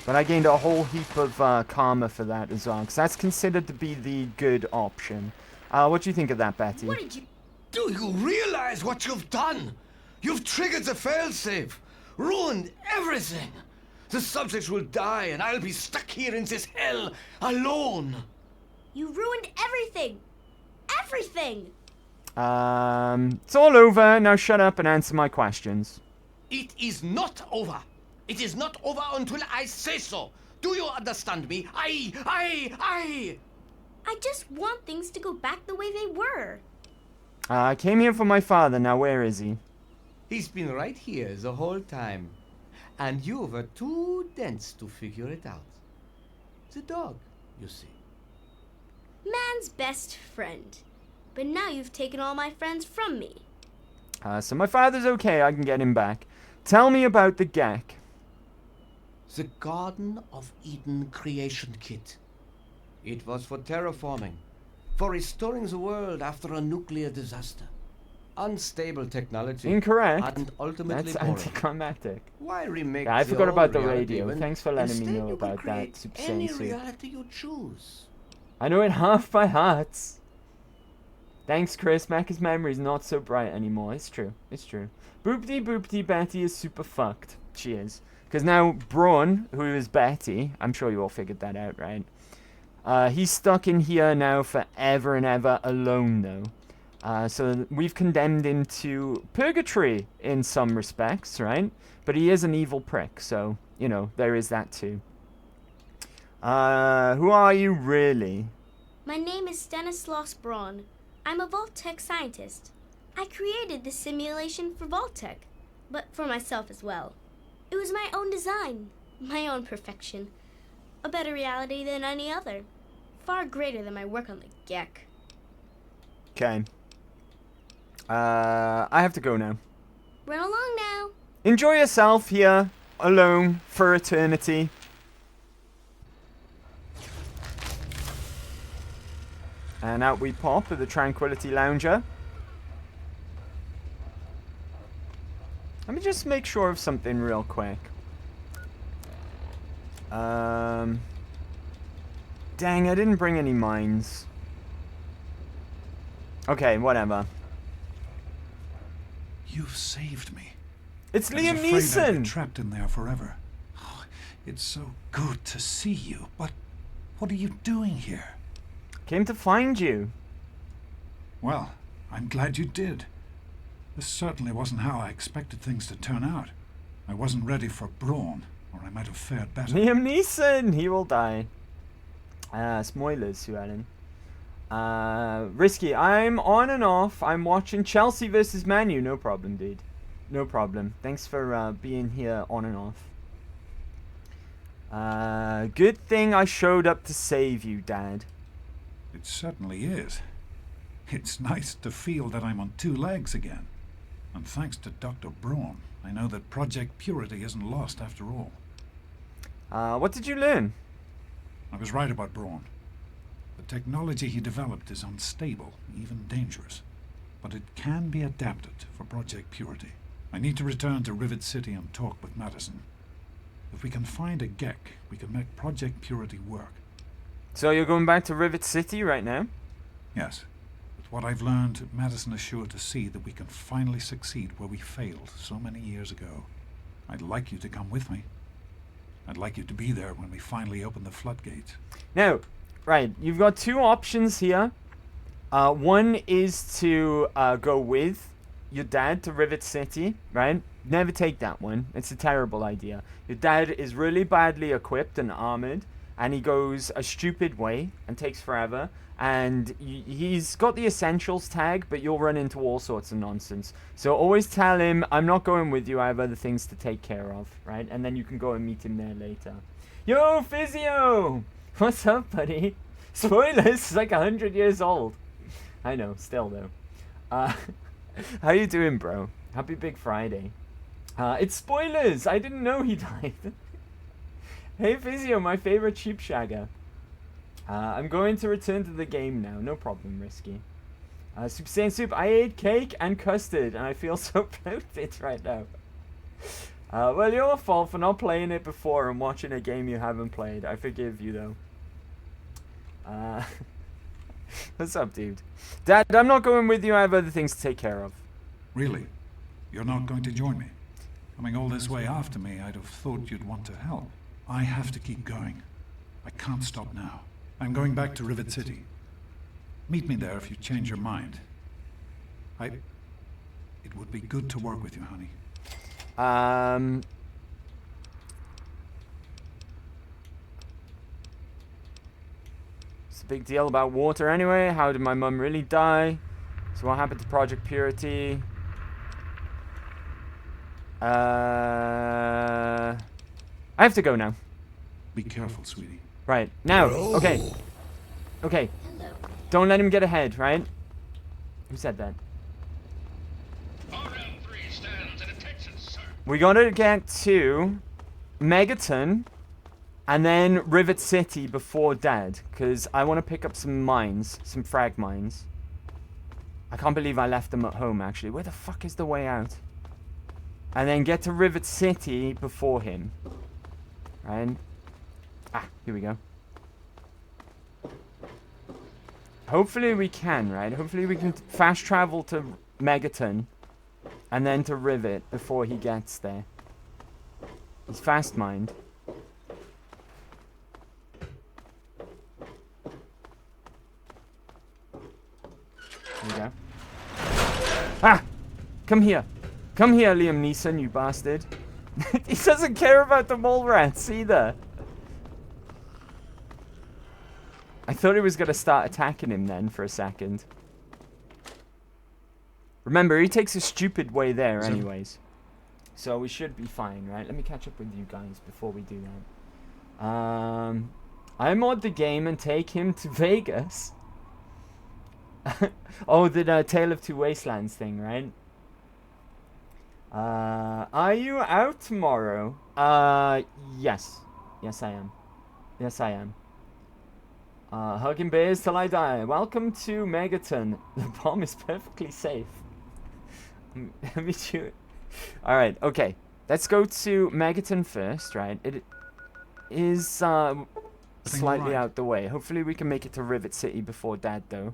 But I gained a whole heap of karma for that as well, because that's considered to be the good option. What do you think of that, Betty? What did you... Do you realize what you've done? You've triggered the failsafe, ruined everything. The subjects will die, and I'll be stuck here in this hell, alone. You ruined everything! Everything! It's all over. Now shut up and answer my questions. It is not over. It is not over until I say so. Do you understand me? I just want things to go back the way they were. I came here for my father. Now where is he? He's been right here the whole time. And you were too dense to figure it out. The dog, you see. Man's best friend. But now you've taken all my friends from me. So my father's okay. I can get him back. Tell me about the Gek. The Garden of Eden creation kit. It was for terraforming, for restoring the world after a nuclear disaster. Unstable technology. Incorrect. And ultimately that's boring. anticlimactic. Why remake yeah, I the forgot about old the reality radio. when Thanks for letting me instead know you could about that, create Super any Sensu. reality you choose. I know it half by heart. Thanks, Chris. Macca's memory's not so bright anymore. It's true. It's true. Boopty Betty is super fucked. She is. Because now Braun, who is Betty, I'm sure you all figured that out, right? He's stuck in here now forever and ever alone, though. So we've condemned him to purgatory in some respects, right? But he is an evil prick, so, you know, there is that too. Who are you really? My name is Stanislaus Braun. I'm a Vault-Tec scientist. I created this simulation for Vault-Tec, but for myself as well. It was my own design, my own perfection. A better reality than any other. Far greater than my work on the Gek. Okay. I have to go now. Run along now. Enjoy yourself here, alone, for eternity. And out we pop with the Tranquility Lounger. Let me just make sure of something real quick. Dang, I didn't bring any mines. Okay, whatever. You've saved me. It's Liam I was afraid I'd Neeson! be trapped in there forever. Oh, it's so good to see you, but what are you doing here? Came to find you. Well, I'm glad you did. This certainly wasn't how I expected things to turn out. I wasn't ready for Braun, or I might have fared better. Liam Neeson! He will die. Spoilers, Sue Ellen. Risky. I'm on and off. I'm watching Chelsea versus Man U. No problem, dude. No problem. Thanks for being here on and off. Good thing I showed up to save you, Dad. It certainly is. It's nice to feel that I'm on two legs again. And thanks to Dr. Braun, I know that Project Purity isn't lost after all. What did you learn? I was right about Braun. The technology he developed is unstable, even dangerous. But it can be adapted for Project Purity. I need to return to Rivet City and talk with Madison. If we can find a Gek, we can make Project Purity work. So you're going back to Rivet City right now? Yes. With what I've learned, Madison is sure to see that we can finally succeed where we failed so many years ago. I'd like you to come with me. I'd like you to be there when we finally open the floodgates. Now, Right, you've got two options here. One is to go with your dad to Rivet City, right? Never take that one. It's a terrible idea. Your dad is really badly equipped and armored, and he goes a stupid way and takes forever. And he's got the essentials tag, but you'll run into all sorts of nonsense. So always tell him, I'm not going with you, I have other things to take care of, right? And then you can go and meet him there later. Yo, Physio! What's up, buddy? Spoilers, it's like 100 years old. I know, still though. How you doing, bro? Happy Big Friday. It's spoilers! I didn't know he died. Hey, Physio, my favorite cheap shagger. I'm going to return to the game now. No problem, Risky. Super Saiyan Soup, I ate cake and custard, and I feel so bloated right now. Well, your fault for not playing it before and watching a game you haven't played. I forgive you, though. What's up, dude? Dad, I'm not going with you. I have other things to take care of. Really? You're not going to join me? Coming all this way after me, I'd have thought you'd want to help. I have to keep going. I can't stop now. I'm going back to Rivet City. Meet me there if you change your mind. It would be good to work with you, honey. It's a big deal about water anyway. How did my mum really die? So what happened to Project Purity? I have to go now. Be careful, sweetie. Right, now. Okay. Okay. Don't let him get ahead, right? Who said that? We gotta get to Megaton and then Rivet City before Dad, because I want to pick up some mines, some frag mines. I can't believe I left them at home, actually. Where the fuck is the way out? And then get to Rivet City before him. Right? Ah, here we go. Hopefully we can, right? Hopefully we can fast travel to Megaton and then to Rivet before he gets there. He's fast mind. Here we go. Ah! Come here. Come here, Liam Neeson, you bastard. He doesn't care about the mole rats either. I thought he was going to start attacking him then for a second. Remember, he takes a stupid way there anyways. So we should be fine, right? Let me catch up with you guys before we do that. I mod the game and take him to Vegas. Oh, the Tale of Two Wastelands thing, right? Are you out tomorrow? Yes. Yes, I am. Yes, I am. Hugging bears till I die. Welcome to Megaton. The bomb is perfectly safe. Let me shoot. Alright, okay. Let's go to Megaton first, right? It is slightly out the way. Hopefully we can make it to Rivet City before Dad, though.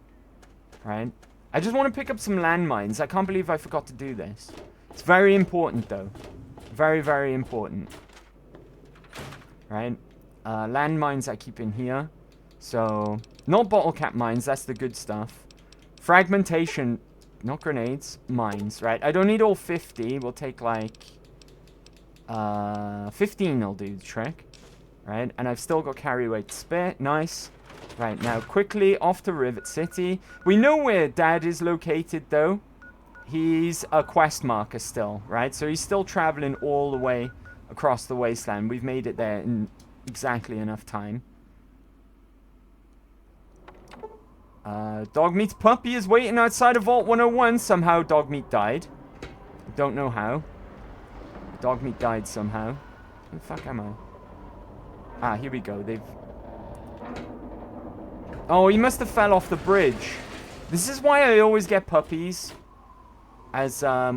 Right? I just want to pick up some landmines. I can't believe I forgot to do this. It's very important, though. Very, very important. Right? Landmines I keep in here. So, not bottle cap mines, that's the good stuff. Fragmentation, not grenades, mines, right? I don't need all 50, we'll take like 15 will do the trick. Right, and I've still got carry weight spare, nice. Right, now quickly off to Rivet City. We know where Dad is located though. He's a quest marker still, right? So he's still traveling all the way across the wasteland. We've made it there in exactly enough time. Dogmeat's puppy is waiting outside of Vault 101. Somehow Dogmeat died. Don't know how. Dogmeat died somehow. Where the fuck am I? Ah, here we go. They've... Oh, he must have fell off the bridge. This is why I always get puppies as a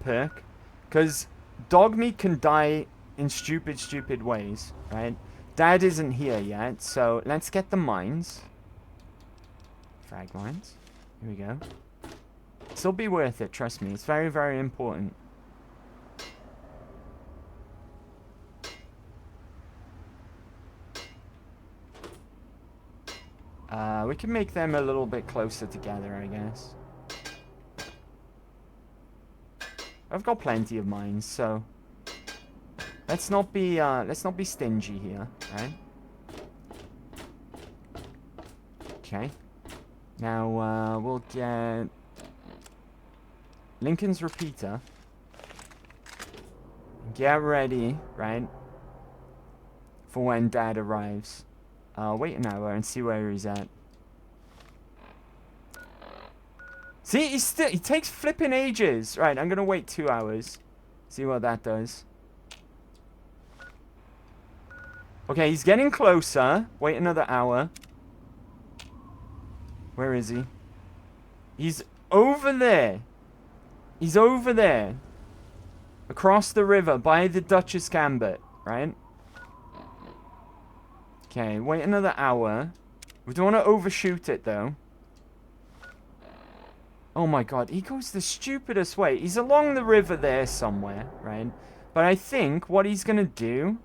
perk. Because Dogmeat can die in stupid ways, right? Dad isn't here yet, so let's get the mines. Frag mines. Here we go. This'll be worth it, trust me. It's very, very important. We can make them a little bit closer together, I guess. I've got plenty of mines, so let's not be stingy here, right? Okay. Now we'll get Lincoln's repeater. Get ready, right? For when Dad arrives. Wait an hour and see where he's at. See, he takes flipping ages. Right, I'm gonna wait 2 hours. See what that does. Okay, he's getting closer. Wait another hour. Where is he? He's over there. He's over there. Across the river by the Duchess Gambit, right? Okay, wait another hour. We don't want to overshoot it, though. Oh my god, he goes the stupidest way. He's along the river there somewhere, right? But I think what he's going to do...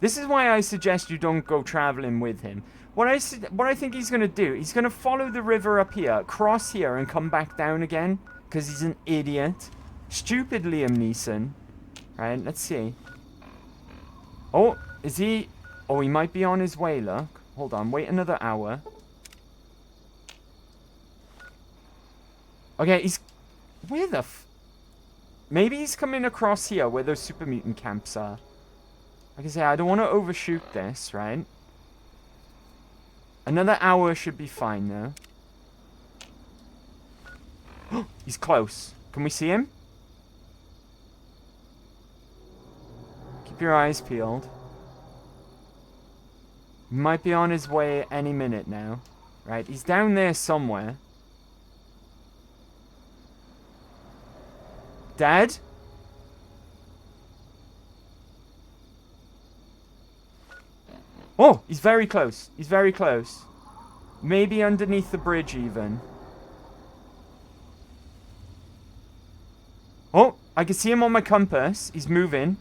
This is why I suggest you don't go traveling with him. What I think he's going to do, he's going to follow the river up here, cross here, and come back down again. Because he's an idiot. Stupid Liam Neeson. Right, let's see. Oh, is he... Oh, he might be on his way, look. Hold on, wait another hour. Okay, he's... Where the Maybe he's coming across here where those super mutant camps are. Like I say, I don't want to overshoot this, right? Another hour should be fine, though. He's close. Can we see him? Keep your eyes peeled. He might be on his way any minute now. Right, he's down there somewhere. Dad? Oh, he's very close. He's very close. Maybe underneath the bridge even. Oh, I can see him on my compass. He's moving.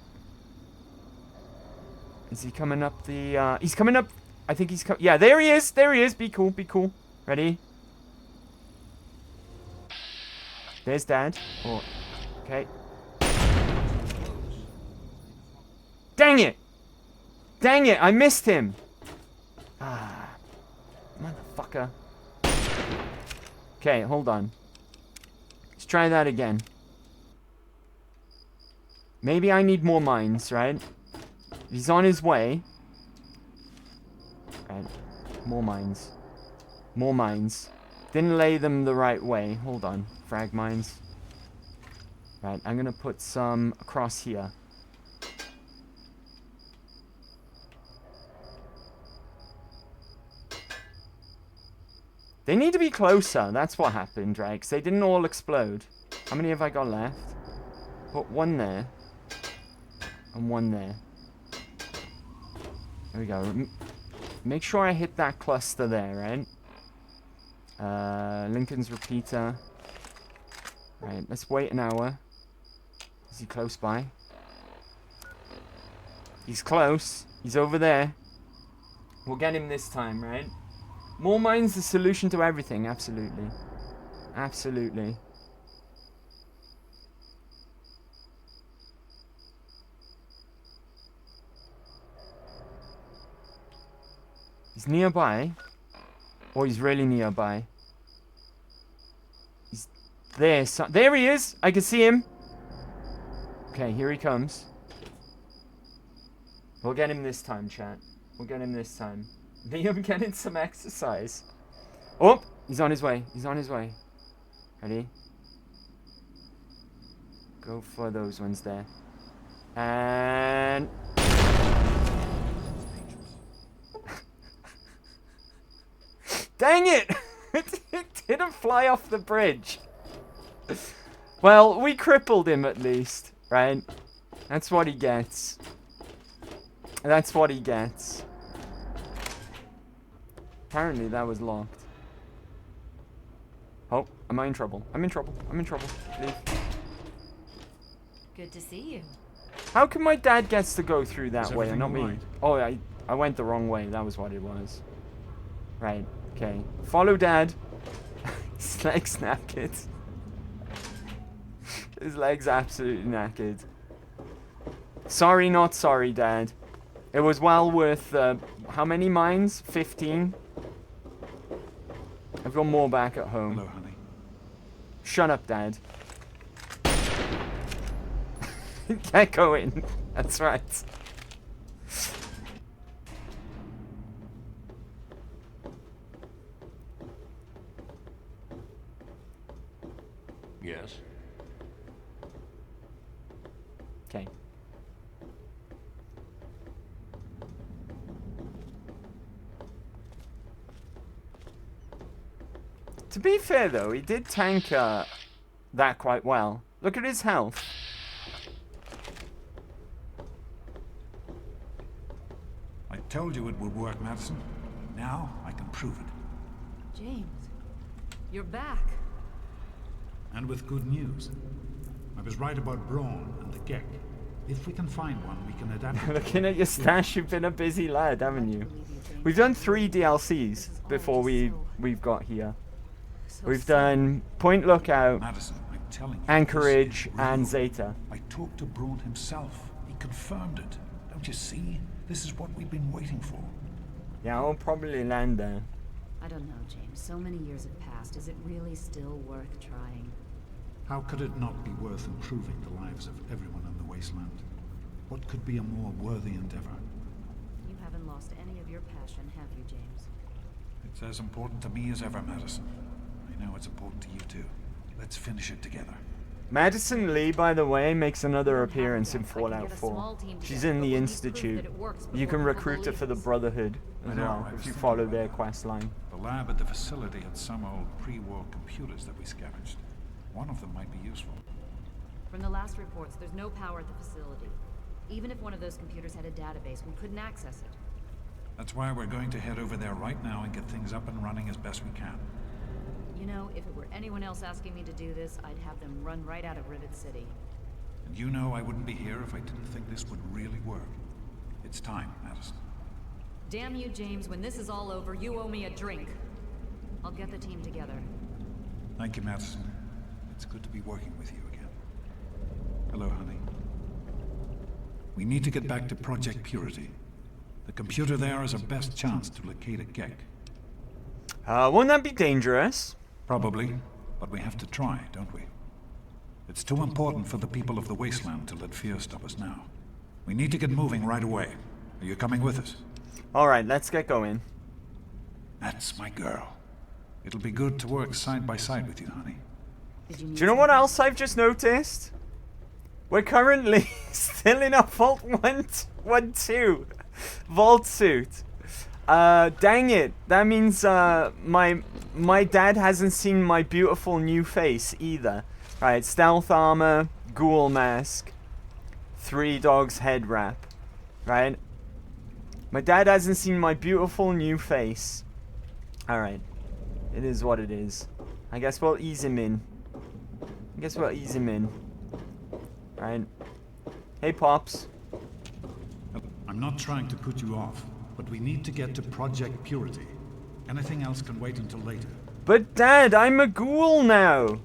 Is he coming up the... he's coming up... I think he's... Yeah, there he is. There he is. Be cool. Be cool. Ready? There's Dad. Oh, okay. Dang it! Dang it, I missed him! Ah, motherfucker. Okay, hold on. Let's try that again. Maybe I need more mines, right? He's on his way. Right, more mines. More mines. Didn't lay them the right way. Hold on, frag mines. Right, I'm gonna put some across here. They need to be closer. That's what happened, right? Because they didn't all explode. How many have I got left? Put one there. And one there. There we go. Make sure I hit that cluster there, right? Lincoln's repeater. Right, let's wait an hour. Is he close by? He's close. He's over there. We'll get him this time, right? More mines the solution to everything, absolutely. Absolutely. He's nearby. Oh, he's really nearby. He's there. There he is! I can see him. Okay, here he comes. We'll get him this time, chat. We'll get him this time. Liam getting some exercise. Oh, he's on his way. He's on his way. Ready? Go for those ones there. And... Dang it! It didn't fly off the bridge. Well, we crippled him at least, right? That's what he gets. That's what he gets. Apparently that was locked. Oh, am I in trouble? I'm in trouble. I'm in trouble. Leave. Good to see you. How come my dad gets to go through that Is way and not me? everything Oh, I went the wrong way. That was what it was. Right. Okay, follow Dad. His leg's knackered. His leg's absolutely knackered. Sorry, not sorry, Dad. It was well worth, how many mines? 15? I've got more back at home. Hello, honey. Shut up, Dad. Get going. That's right. Yes. Okay. To be fair, though, he did tank that quite well. Look at his health. I told you it would work, Madison. Now I can prove it. James, you're back. And with good news. I was right about Braun and the Gek. If we can find one, we can adapt it. Looking at your stash, you've been a busy lad, haven't you? We've done 3 DLCs before we've got here. We've done Point Lookout, Madison, I'm telling you, Anchorage, this is real. and Zeta. I talked to Braun himself. He confirmed it. Don't you see? This is what we've been waiting for. Yeah, I'll probably land there. I don't know, James. So many years have passed. Is it really still worth trying? How could it not be worth improving the lives of everyone in the wasteland? What could be a more worthy endeavor? You haven't lost any of your passion, have you, James? It's as important to me as ever, Madison. I know it's important to you too. Let's finish it together. Madison Lee, by the way, makes another appearance in Fallout 4. She's in the Institute. You can recruit her for the Brotherhood as well, if you follow their quest line. The lab at the facility had some old pre-war computers that we scavenged. One of them might be useful. From the last reports, there's no power at the facility. Even if one of those computers had a database, we couldn't access it. That's why we're going to head over there right now and get things up and running as best we can. You know, if it were anyone else asking me to do this, I'd have them run right out of Rivet City. And you know I wouldn't be here if I didn't think this would really work. It's time, Madison. Damn you, James. When this is all over, you owe me a drink. I'll get the team together. Thank you, Madison. It's good to be working with you again. Hello, honey. We need to get back to Project Purity. The computer there is our best chance to locate a Gek. Won't that be dangerous? Probably, but we have to try, don't we? It's too important for the people of the wasteland to let fear stop us now. We need to get moving right away. Are you coming with us? Alright, let's get going. That's my girl. It'll be good to work side by side with you, honey. Do you know what else I've just noticed? We're currently still in our Vault 1-2 Vault suit. Dang it. That means my dad hasn't seen my beautiful new face either. Right, stealth armor, ghoul mask, 3 dogs head wrap. Right? My dad hasn't seen my beautiful new face. Alright. It is what it is. I guess we'll ease him in. Right. Hey, Pops. I'm not trying to put you off, but we need to get to Project Purity. Anything else can wait until later. But Dad, I'm a ghoul now.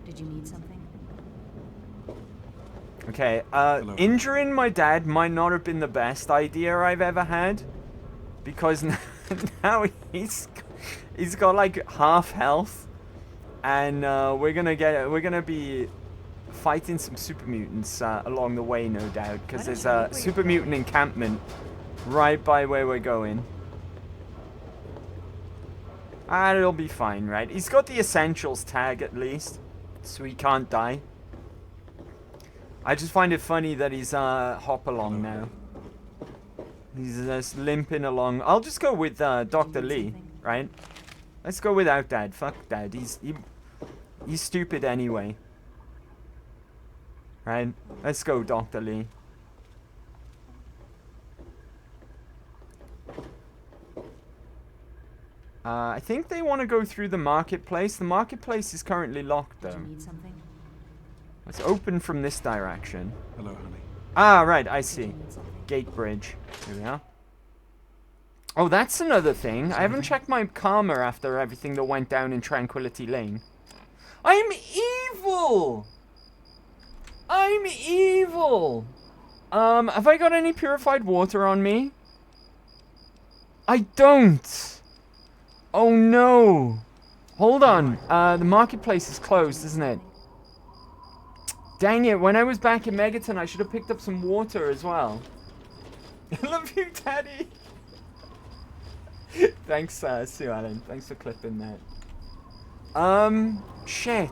Did you need something? Okay, injuring my dad might not have been the best idea I've ever had. Because now he's got like half health. And we're gonna be fighting some super mutants along the way, no doubt, because there's a super mutant encampment right by where we're going. It'll be fine, right? He's got the essentials tag at least, so he can't die. I just find it funny that he's hop along now. He's just limping along. I'll just go with Dr. Lee, right? Let's go without Dad. Fuck Dad. He's stupid anyway. Right? Let's go, Dr. Lee. I think they want to go through the marketplace. The marketplace is currently locked, though. Did you need something? Let's open from this direction. Hello, honey. Ah, right. I see. Gate bridge. Here we are. Oh, that's another thing. I haven't checked my karma after everything that went down in Tranquility Lane. I'm evil! I'm evil! Have I got any purified water on me? I don't! Oh no! Hold on. The marketplace is closed, isn't it? Dang it, when I was back in Megaton, I should have picked up some water as well. I love you, Daddy! Thanks, Sue Allen. Thanks for clipping that. Shit.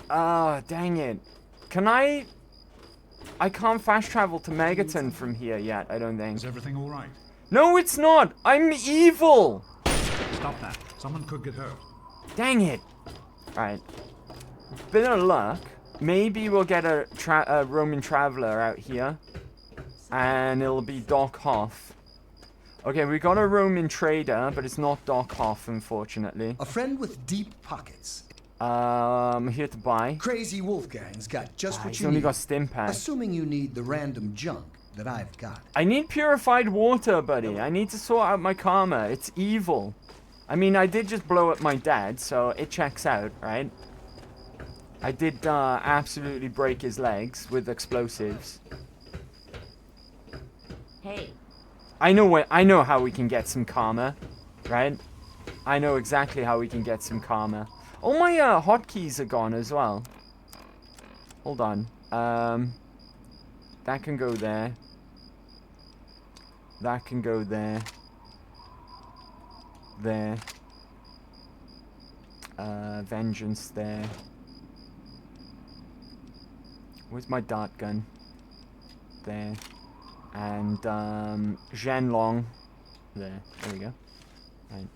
Ah, dang it. Can I can't fast travel to Megaton from here yet, I don't think. Is everything alright? No, it's not! I'm evil! Stop that. Someone could get hurt. Dang it. Alright. Bit of luck. Maybe we'll get a Roman traveler out here. And it'll be Doc Hoff. Okay, we got a Roman trader, but it's not Doc Hoff, unfortunately. A friend with deep pockets. Here to buy. Crazy Wolfgang's got just what he's you only need. got stim pack. Assuming you need the random junk that I've got. I need purified water, buddy. I need to sort out my karma. It's evil. I mean, I did just blow up my dad, so it checks out, right? I did absolutely break his legs with explosives. Hey. I know how we can get some karma, right? I know exactly how we can get some karma. All my hotkeys are gone as well. Hold on. That can go there. That can go there. There. Vengeance there. Where's my dart gun? There. And, Zhenlong. There we go. Right.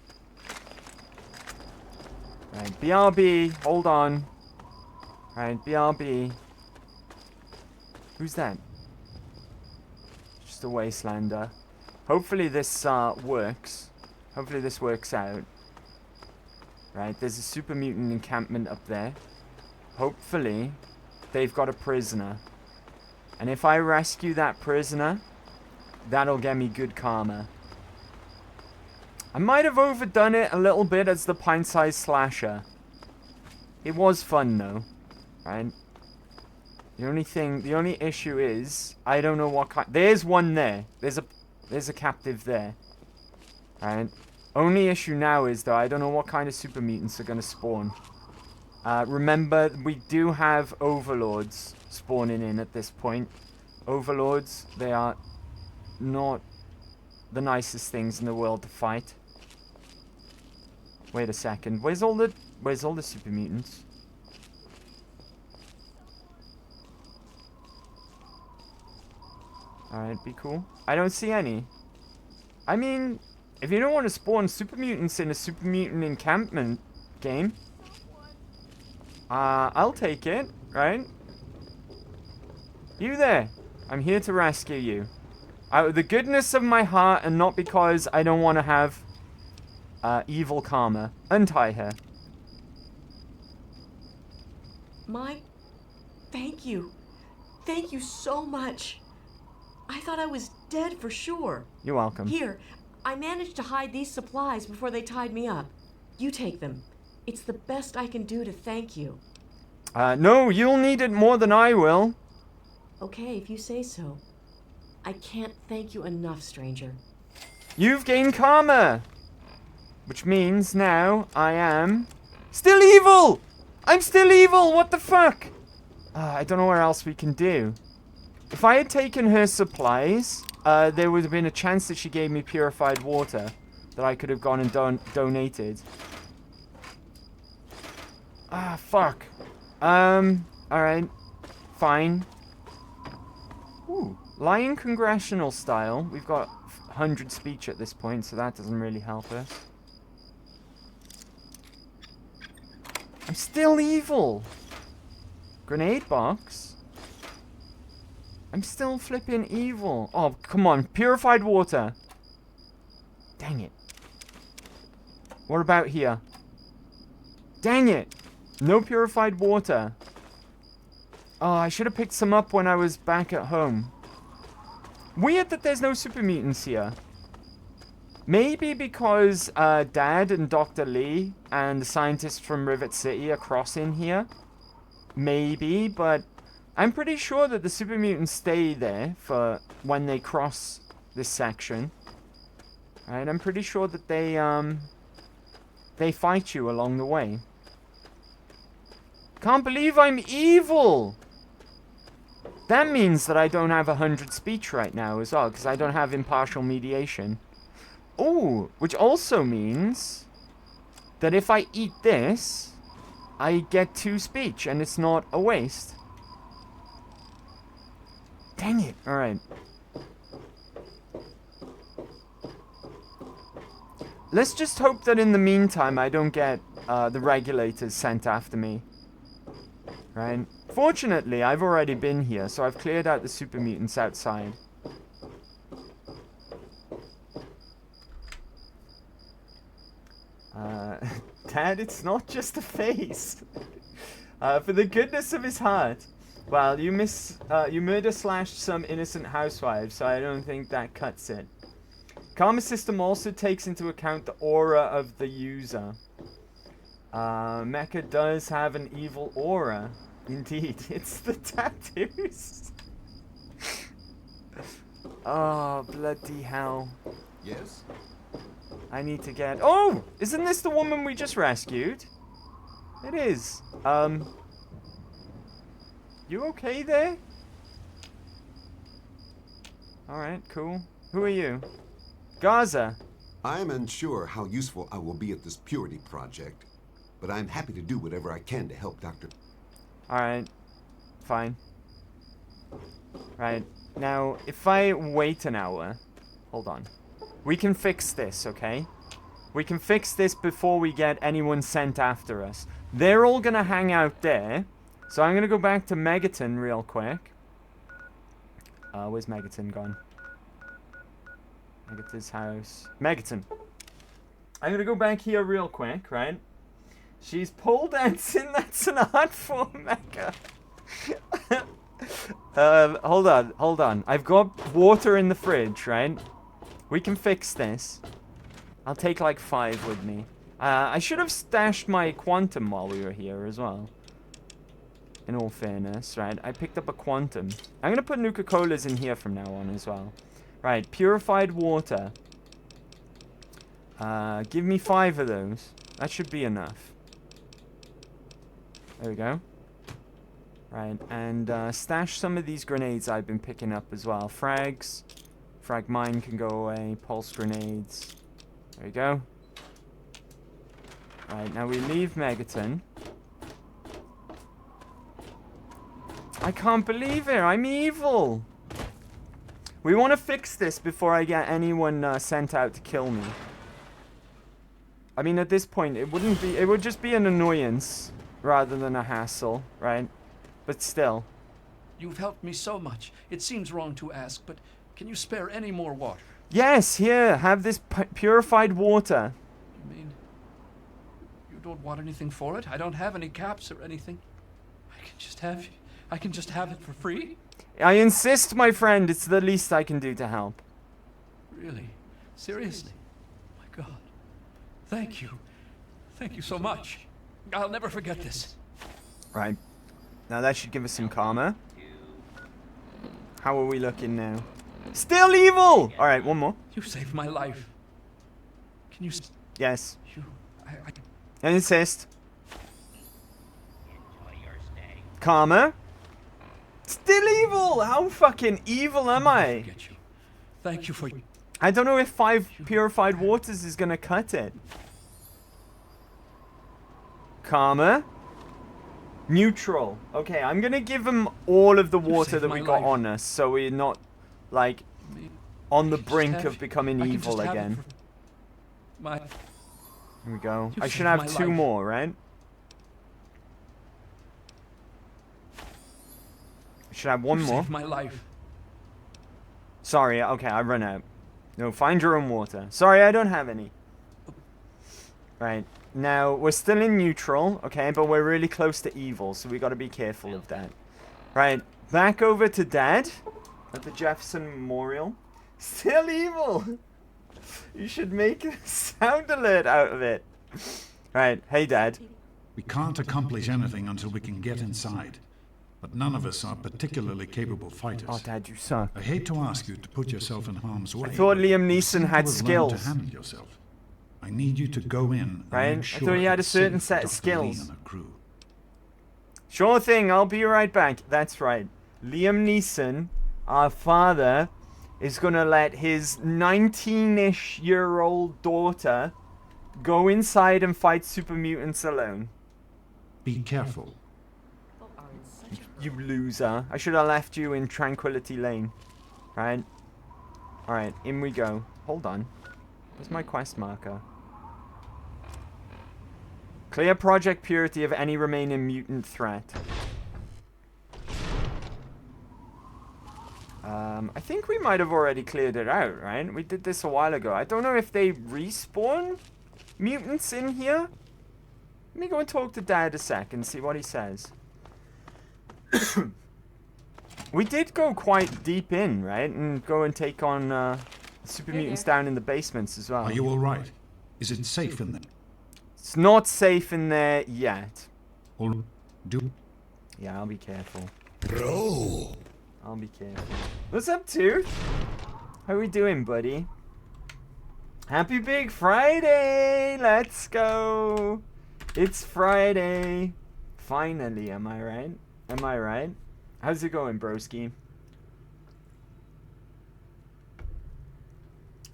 Right, BRB, hold on. Right, BRB. Who's that? Just a wastelander. Hopefully this, works. Hopefully this works out. Right, there's a super mutant encampment up there. Hopefully, they've got a prisoner. And if I rescue that prisoner, that'll get me good karma. I might have overdone it a little bit as the pint-sized slasher. It was fun though, right? The only issue is, I don't know what kind. There's one there. There's a captive there. Right? Only issue now is though, I don't know what kind of super mutants are gonna spawn. Remember, we do have overlords spawning in at this point. Overlords, they are not the nicest things in the world to fight. Wait a second. Where's all the super mutants? Alright, be cool. I don't see any. I mean, if you don't want to spawn super mutants in a super mutant encampment game, I'll take it, right? You there. I'm here to rescue you. Out of the goodness of my heart and not because I don't want to have evil karma. Untie her. Thank you. Thank you so much. I thought I was dead for sure. You're welcome. Here, I managed to hide these supplies before they tied me up. You take them. It's the best I can do to thank you. No, you'll need it more than I will. Okay, if you say so. I can't thank you enough, stranger. You've gained karma! Which means now I am still evil! I'm still evil! What the fuck? I don't know what else we can do. If I had taken her supplies, there would have been a chance that she gave me purified water that I could have gone and donated. Fuck. Alright. Fine. Ooh. Lying congressional style. We've got 100 speech at this point, so that doesn't really help us. I'm still evil. Grenade box. I'm still flipping evil. Oh, come on. Purified water. Dang it. What about here? Dang it. No purified water. Oh, I should have picked some up when I was back at home. Weird that there's no super mutants here. Maybe because Dad and Dr. Lee and the scientists from Rivet City are crossing here. Maybe, but I'm pretty sure that the super mutants stay there for when they cross this section. Right, I'm pretty sure that they fight you along the way. Can't believe I'm evil! That means that I don't have 100 speech right now as well, because I don't have impartial mediation. Ooh, which also means that if I eat this, I get 2 speech, and it's not a waste. Dang it. Alright. Let's just hope that in the meantime I don't get the regulators sent after me. Right? Fortunately, I've already been here, so I've cleared out the super mutants outside. Dad, it's not just a face. For the goodness of his heart. Well, you murder-slashed some innocent housewives, so I don't think that cuts it. Karma system also takes into account the aura of the user. Mecha does have an evil aura. Indeed, it's the tattoos. Oh, bloody hell. Yes? I need to get... Oh! Isn't this the woman we just rescued? It is. You okay there? Alright, cool. Who are you? Gaza. I'm unsure how useful I will be at this purity project, but I'm happy to do whatever I can to help Dr. Alright. Fine. Right. Now, if I wait an hour... Hold on. We can fix this, okay? We can fix this before we get anyone sent after us. They're all gonna hang out there. So I'm gonna go back to Megaton real quick. Where's Megaton gone? Megaton's house. Megaton. I'm gonna go back here real quick, right? She's pole dancing. That's an art form, Mega. Hold on. I've got water in the fridge, right? We can fix this. I'll take like 5 with me. I should have stashed my quantum while we were here as well. In all fairness, right? I picked up a quantum. I'm gonna put Nuka-Colas in here from now on as well. Right, purified water. Give me 5 of those. That should be enough. There we go. Right, and stash some of these grenades I've been picking up as well. Frags. Frag mine can go away. Pulse grenades. There we go. Right, now we leave Megaton. I can't believe it. I'm evil. We want to fix this before I get anyone sent out to kill me. I mean, at this point, it wouldn't be... It would just be an annoyance rather than a hassle, right? But still. You've helped me so much. It seems wrong to ask, but can you spare any more water? Yes, here. Have this purified water. You mean you don't want anything for it? I don't have any caps or anything. I can just have it for free? I insist, my friend. It's the least I can do to help. Really? Seriously? My God. Thank you. Thank you so much. I'll never forget this. Right. Now that should give us some karma. How are we looking now? Still evil! Alright, one more. You saved my life. Can you... Yes. I I insist. Karma. Still evil! How fucking evil am I? Thank you for... I don't know if 5 purified waters is gonna cut it. Karma. Neutral. Okay, I'm gonna give him all of the water that we got on us, so we're not, like, on the brink of becoming evil again. Here we go. I should have 2 more, right? I should have 1 more. My life. Sorry, okay, I run out. No, find your own water. Sorry, I don't have any. Right. Now, we're still in neutral, okay, but we're really close to evil, so we gotta be careful of that. Right, back over to Dad. at the Jefferson Memorial. Still evil. You should make a sound alert out of it. Right, hey Dad. We can't accomplish anything until we can get inside. But none of us are particularly capable fighters. Oh, Dad, you suck. I hate to ask you to put yourself in harm's way. I thought Liam Neeson had to skills. handle yourself. I need you to go in and Right? make sure I thought he had a it's certain safe set for of Dr. skills. Lee and her crew. Sure thing, I'll be right back. That's right. Liam Neeson, our father, is gonna let his 19-ish-year-old daughter go inside and fight super mutants alone. Be careful. You loser. I should have left you in Tranquility Lane. Right? Alright, in we go. Hold on. Where's my quest marker? Clear Project Purity of any remaining mutant threat. I think we might have already cleared it out, right? We did this a while ago. I don't know if they respawn mutants in here. Let me go and talk to Dad a sec and see what he says. We did go quite deep in, right? And go and take on super mutants down in the basements as well. Are you all right? Is it safe in there? It's not safe in there yet. Yeah, I'll be careful. Bro. I'll be careful. What's up, Tooth? How we doing, buddy? Happy Big Friday! Let's go! It's Friday. Finally, am I right? Am I right? How's it going, broski?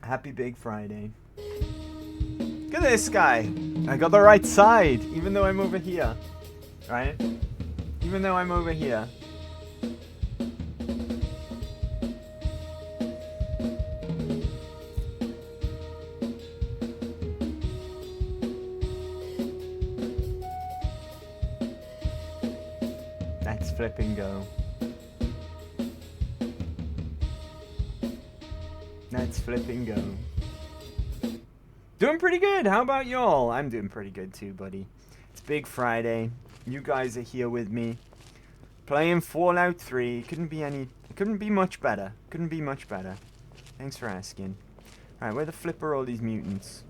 Happy Big Friday. Look at this guy. I got the right side, even though I'm over here. Right? Even though I'm over here. Let's flip and go. Let's flip and go. Doing pretty good. How about y'all? I'm doing pretty good too, buddy. It's Big Friday. You guys are here with me. Playing Fallout 3. Couldn't be much better. Couldn't be much better. Thanks for asking. Alright, where the flip are all these mutants?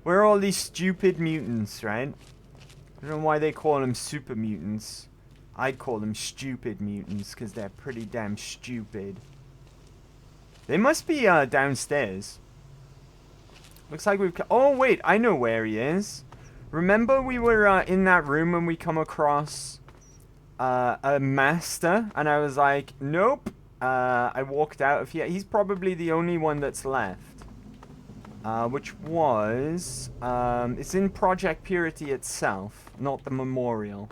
Where are all these stupid mutants, right? I don't know why they call them super mutants. I'd call them stupid mutants because they're pretty damn stupid. They must be downstairs. Looks like we've... Oh, wait. I know where he is. Remember we were in that room when we come across a master? And I was like, nope. I walked out of here. He's probably the only one that's left. Which was... it's in Project Purity itself, not the memorial.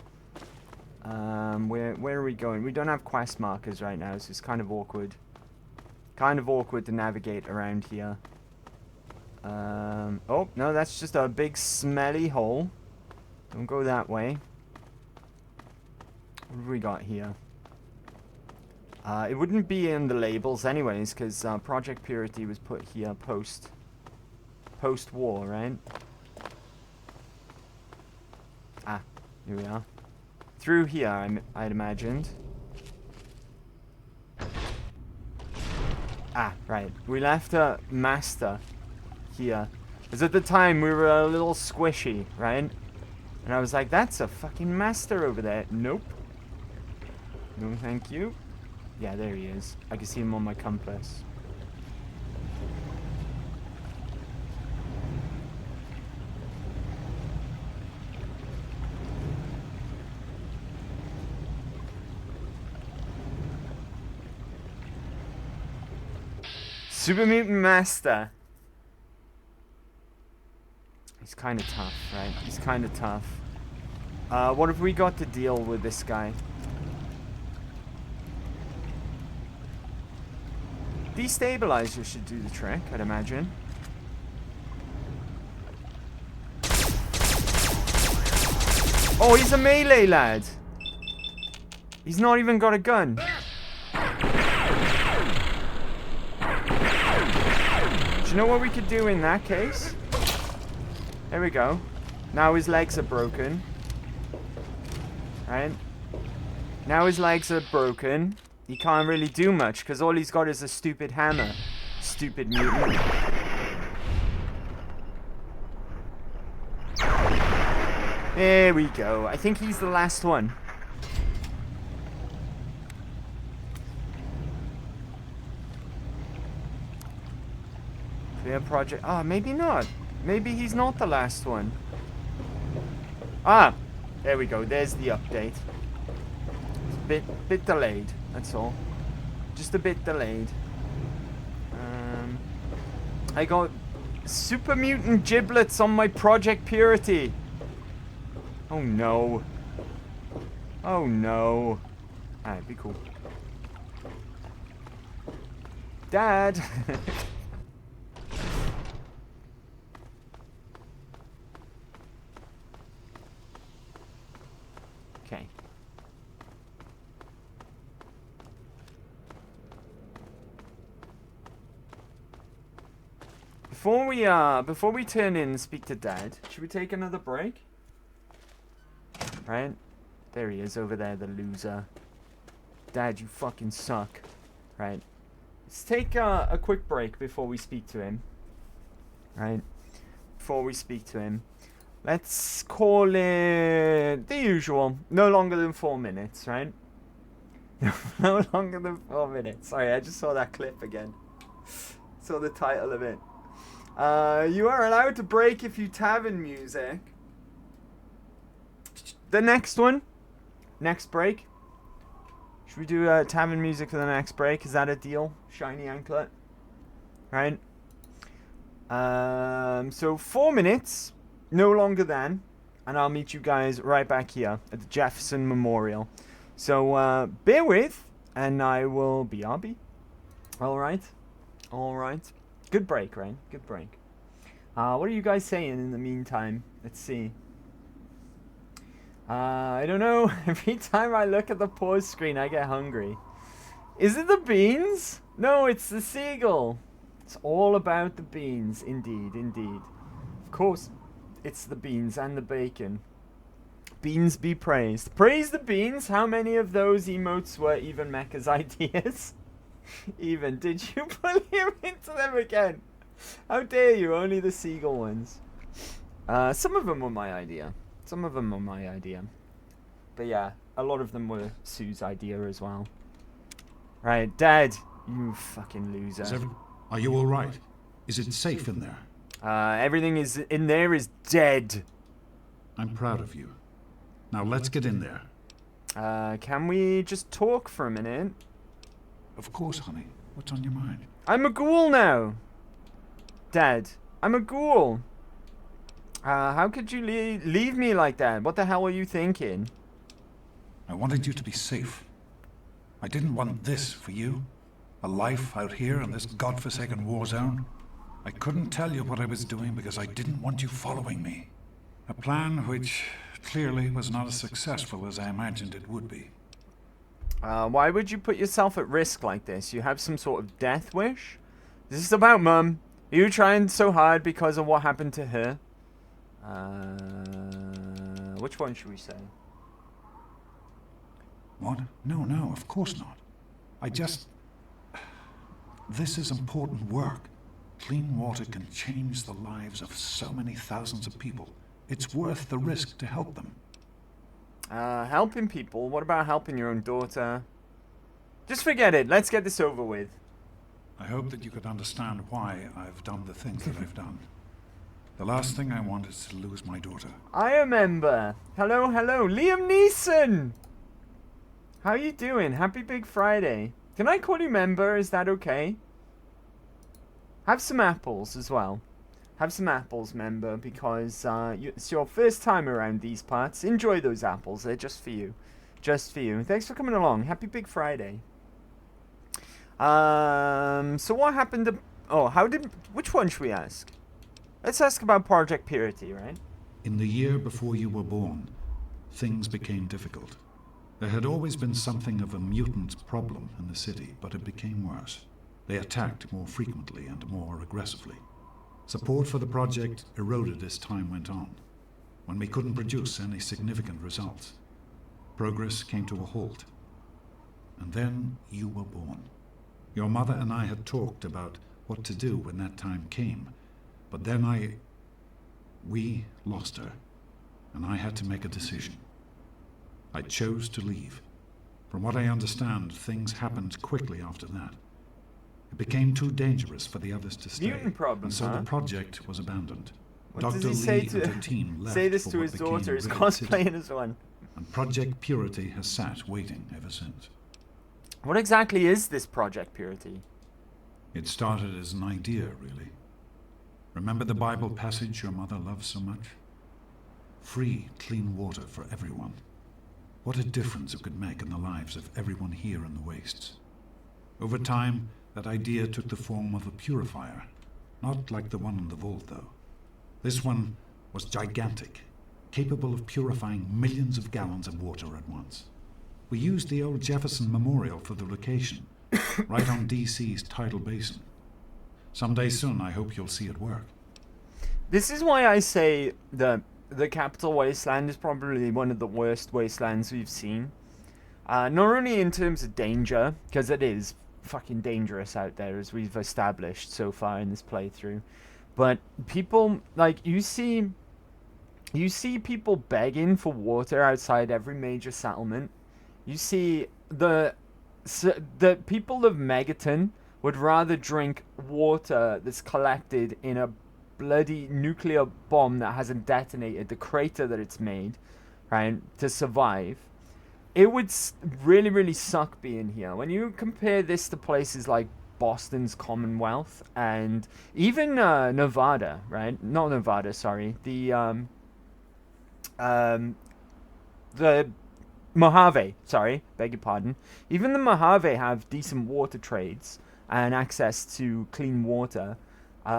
Where are we going? We don't have quest markers right now, so it's kind of awkward. Kind of awkward to navigate around here. Oh, no, that's just a big smelly hole. Don't go that way. What have we got here? It wouldn't be in the labels anyways, because Project Purity was put here post-war, right? Ah, here we are. Through here, I'd imagined. Ah, right. We left a master here. Because at the time, we were a little squishy, right? And I was like, that's a fucking master over there. Nope. No, thank you. Yeah, there he is. I can see him on my compass. Super Mutant Master. He's kind of tough, right? He's kind of tough. What have we got to deal with this guy? Destabilizer should do the trick, I'd imagine. Oh, he's a melee lad. He's not even got a gun. Do you know what we could do in that case? There we go. Now his legs are broken. Right? Now his legs are broken. he can't really do much because all he's got is a stupid hammer. Stupid mutant. There we go. I think he's the last one. Clear project. Ah, maybe not. Maybe he's not the last one. Ah, there we go. There's the update. It's a bit delayed. That's all. Just a bit delayed. I got super mutant giblets on my Project Purity. Oh no. Oh no. Alright, be cool. Dad. Okay. Before we turn in and speak to Dad, should we take another break? Right? There he is over there, the loser. Dad, you fucking suck. Right. Let's take a quick break before we speak to him. Right? Before we speak to him. Let's call it the usual. No longer than 4 minutes, right? No longer than 4 minutes. Sorry, I just saw that clip again. Saw the title of it. You are allowed to break if you tavern music. The next one. Next break. Should we do tavern music for the next break? Is that a deal? Shiny anklet. Right. So 4 minutes. No longer than. And I'll meet you guys right back here at the Jefferson Memorial. So bear with. And I will BRB. Alright. Alright. Good break, right? Good break. What are you guys saying in the meantime? Let's see. I don't know. Every time I look at the pause screen, I get hungry. Is it the beans? No, it's the seagull. It's all about the beans. Indeed, indeed. Of course, it's the beans and the bacon. Beans be praised. Praise the beans. How many of those emotes were even Mecha's ideas? Even. Did you pull him into them again? How dare you? Only the seagull ones. Some of them were my idea. Some of them were my idea. But yeah, a lot of them were Sue's idea as well. Right, Dad. You fucking loser. Are you alright? Is it safe in there? Everything is in there is dead. I'm proud of you. Now let's get in there. Can we just talk for a minute? Of course, honey. What's on your mind? I'm a ghoul now. Dad, I'm a ghoul. How could you leave me like that? What the hell are you thinking? I wanted you to be safe. I didn't want this for you. A life out here in this godforsaken war zone. I couldn't tell you what I was doing because I didn't want you following me. A plan which clearly was not as successful as I imagined it would be. Why would you put yourself at risk like this? You have some sort of death wish? This is about Mum. Are you trying so hard because of what happened to her? Which one should we say? What? No, of course not. This is important work. Clean water can change the lives of so many thousands of people. It's worth the risk to help them. Helping people? What about helping your own daughter? Just forget it. Let's get this over with. I hope that you could understand why I've done the things that I've done. The last thing I want is to lose my daughter. I remember. Hello. Liam Neeson! How you doing? Happy Big Friday. Can I call you member? Is that okay? Have some apples as well. Have some apples, member, because it's your first time around these parts. Enjoy those apples. They're just for you. Just for you. Thanks for coming along. Happy Big Friday. So what happened to... Oh, which one should we ask? Let's ask about Project Purity, right? In the year before you were born, things became difficult. There had always been something of a mutant problem in the city, but it became worse. They attacked more frequently and more aggressively. Support for the project eroded as time went on. When we couldn't produce any significant results, progress came to a halt. And then you were born. Your mother and I had talked about what to do when that time came. But then we lost her, and I had to make a decision. I chose to leave. From what I understand, things happened quickly after that. It became too dangerous for the others to stay, Mutant problem, and so huh? the project was abandoned. What Dr. does he Lee say and to her team left say this for to what his became daughter? He's Rivet City, cosplaying as one. and Project Purity has sat waiting ever since. What exactly is this Project Purity? It started as an idea, really. Remember the Bible passage your mother loves so much? Free, clean water for everyone. What a difference it could make in the lives of everyone here in the wastes. Over time, that idea took the form of a purifier. Not like the one in the vault, though. This one was gigantic, capable of purifying millions of gallons of water at once. We used the old Jefferson Memorial for the location, right on DC's tidal basin. Someday soon, I hope you'll see it work. This is why I say the Capital Wasteland is probably one of the worst wastelands we've seen. Not only in terms of danger, because it is fucking dangerous out there, as we've established so far in this playthrough, but people, like, you see people begging for water outside every major settlement. You see the people of Megaton would rather drink water that's collected in a bloody nuclear bomb that hasn't detonated, the crater that it's made, right, to survive. It would really, really suck being here. When you compare this to places like Boston's Commonwealth and even Nevada, right? Not Nevada, sorry. The Mojave, sorry, beg your pardon. Even the Mojave have decent water trades and access to clean water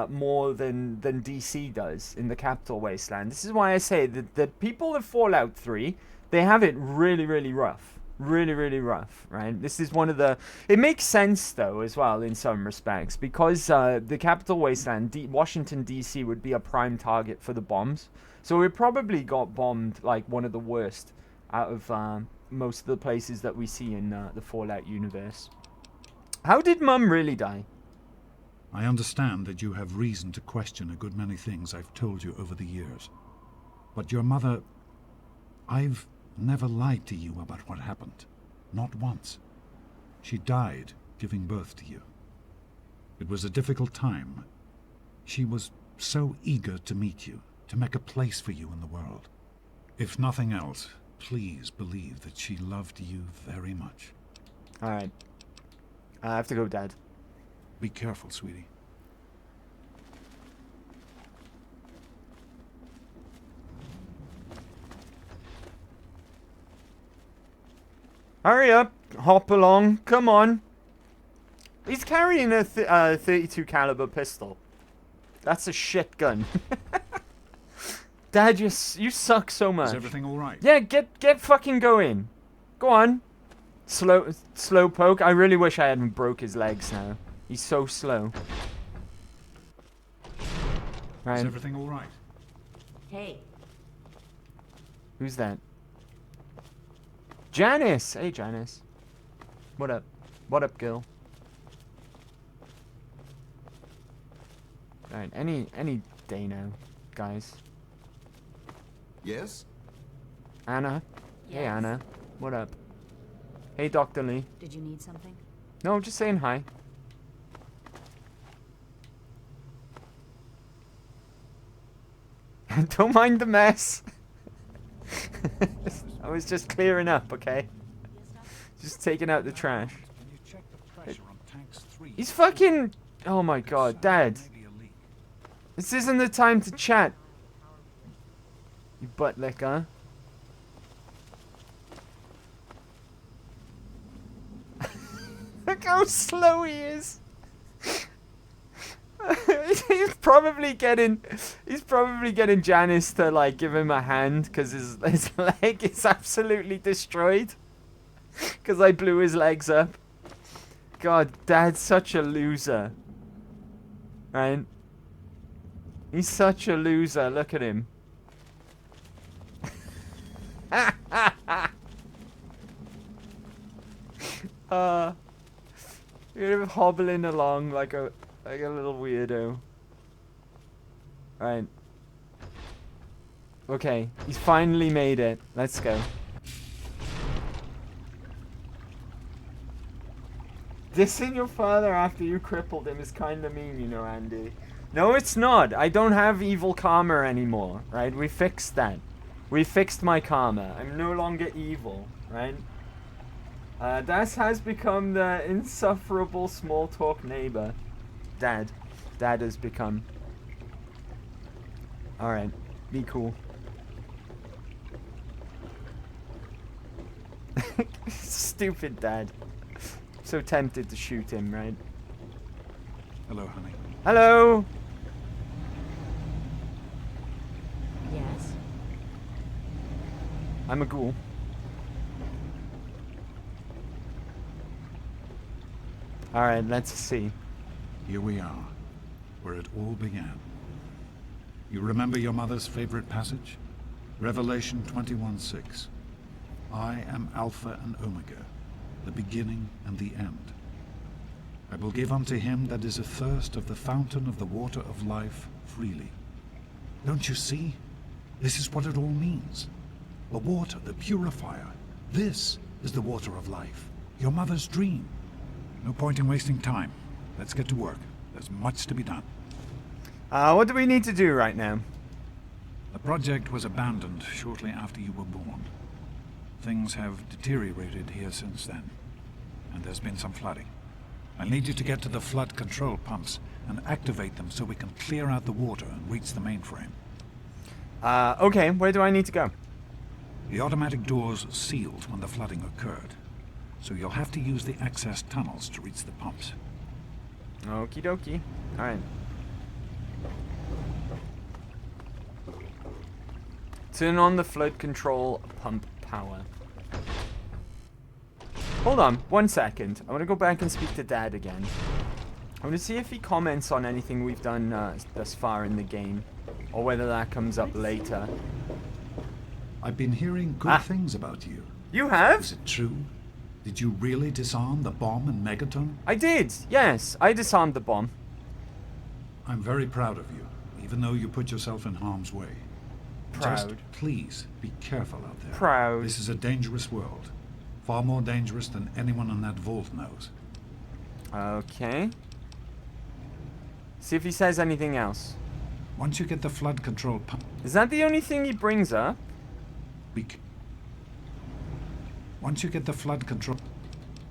more than DC does in the Capital Wasteland. This is why I say that the people of Fallout 3, they have it really, really rough. Really, really rough, right? This is one of the... It makes sense, though, as well, in some respects, because the Capital Wasteland, Washington, D.C. would be a prime target for the bombs. So it probably got bombed like one of the worst out of most of the places that we see in the Fallout universe. How did Mum really die? I understand that you have reason to question a good many things I've told you over the years. But your mother... I've never lied to you about what happened. Not once. She died giving birth to you. It was a difficult time. She was so eager to meet you, to make a place for you in the world. If nothing else, please believe that she loved you very much. Alright. I have to go, Dad. Be careful, sweetie. Hurry up. Hop along. Come on. He's carrying a 32 caliber pistol. That's a shit gun. Dad, you suck so much. Is everything all right? Yeah, get fucking going. Go on. Slow poke. I really wish I hadn't broke his legs now. He's so slow. Right. Is everything all right? Hey. Who's that? Janice! Hey, Janice. What up? What up, girl? Alright, any day now, guys. Yes? Anna? Hey, Yes. Anna. What up? Hey, Dr. Lee. Did you need something? No, just saying hi. Don't mind the mess. I was just clearing up, okay? Just taking out the trash. He's fucking... Oh my god, Dad. This isn't the time to chat. You butt licker. Look how slow he is. He's probably getting Janice to like give him a hand because his leg is absolutely destroyed because I blew his legs up. God, Dad's such a loser, right? He's such a loser. Look at him. You're hobbling along like a little weirdo. Right. Okay, he's finally made it. Let's go. Dissing your father after you crippled him is kind of mean, you know, Andy. No, it's not. I don't have evil karma anymore, right? We fixed that. We fixed my karma. I'm no longer evil, right? Das has become the insufferable small talk neighbor. Dad. Dad has become. Alright, be cool. Stupid dad. So tempted to shoot him, right? Hello, honey. Hello! Yes? I'm a ghoul. Alright, let's see. Here we are, where it all began. You remember your mother's favorite passage? Revelation 21:6. I am Alpha and Omega, the beginning and the end. I will give unto him that is athirst of the fountain of the water of life freely. Don't you see? This is what it all means. The water, the purifier. This is the water of life. Your mother's dream. No point in wasting time. Let's get to work. There's much to be done. What do we need to do right now? The project was abandoned shortly after you were born. Things have deteriorated here since then, and there's been some flooding. I need you to get to the flood control pumps and activate them so we can clear out the water and reach the mainframe. Okay, where do I need to go? The automatic doors sealed when the flooding occurred, so you'll have to use the access tunnels to reach the pumps. Okie dokie. Alright. Turn on the flood control pump power. Hold on, 1 second. I want to go back and speak to Dad again. I want to see if he comments on anything we've done thus far in the game, or whether that comes up later. I've been hearing good things about you. You have? Is it true? Did you really disarm the bomb in Megaton? I did, yes. I disarmed the bomb. I'm very proud of you, even though you put yourself in harm's way. Proud. Just please be careful out there. Proud. This is a dangerous world. Far more dangerous than anyone in that vault knows. Okay. See if he says anything else. Once you get the flood control pump... Is that the only thing he brings up? Once you get the flood control...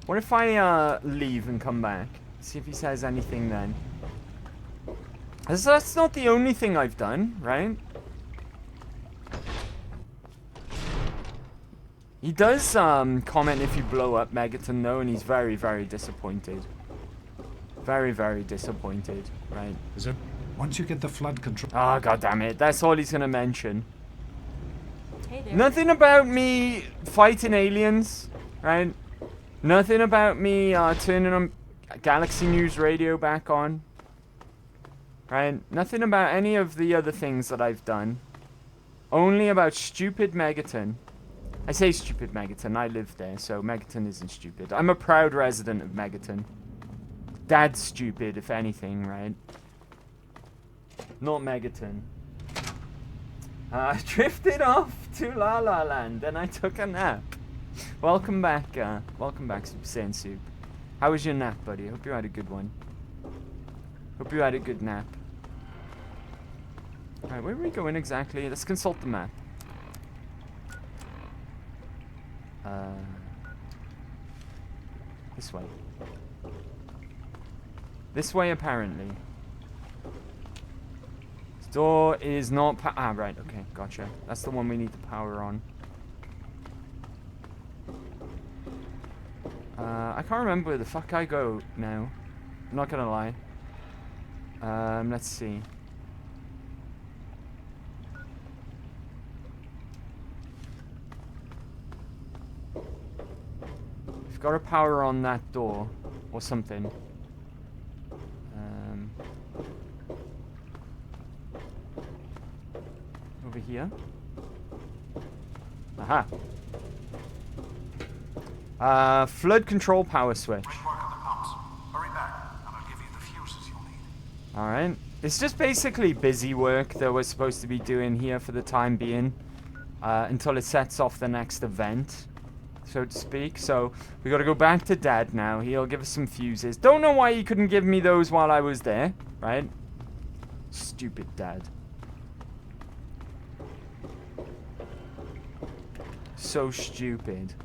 What if I leave and come back? See if he says anything then. That's not the only thing I've done, right? He does comment if you blow up Megaton though, and he's very, very disappointed. Very, very disappointed, right? Is it? Once you get the flood control... Oh, god damn it. That's all he's gonna mention. Hey there. Nothing about me fighting aliens, right? Nothing about me turning on Galaxy News Radio back on. Right? Nothing about any of the other things that I've done. Only about stupid Megaton. I say stupid Megaton, I live there, so Megaton isn't stupid. I'm a proud resident of Megaton. Dad's stupid, if anything, right? Not Megaton. I drifted off to La La Land and I took a nap. Welcome back, Super Saiyan Soup. How was your nap, buddy? Hope you had a good one. Hope you had a good nap. Alright, where are we going exactly? Let's consult the map. This way. This way, apparently. This door is not right, okay, gotcha. That's the one we need the power on. I can't remember where the fuck I go now. I'm not gonna lie. Let's see. We've got to power on that door or something. Over here. Aha. Flood control power switch. Hurry back, and I'll give you the fuses you'll need. Alright. It's just basically busy work that we're supposed to be doing here for the time being. Until it sets off the next event, so to speak. So, we gotta go back to Dad now. He'll give us some fuses. Don't know why he couldn't give me those while I was there, right? Stupid Dad. So stupid.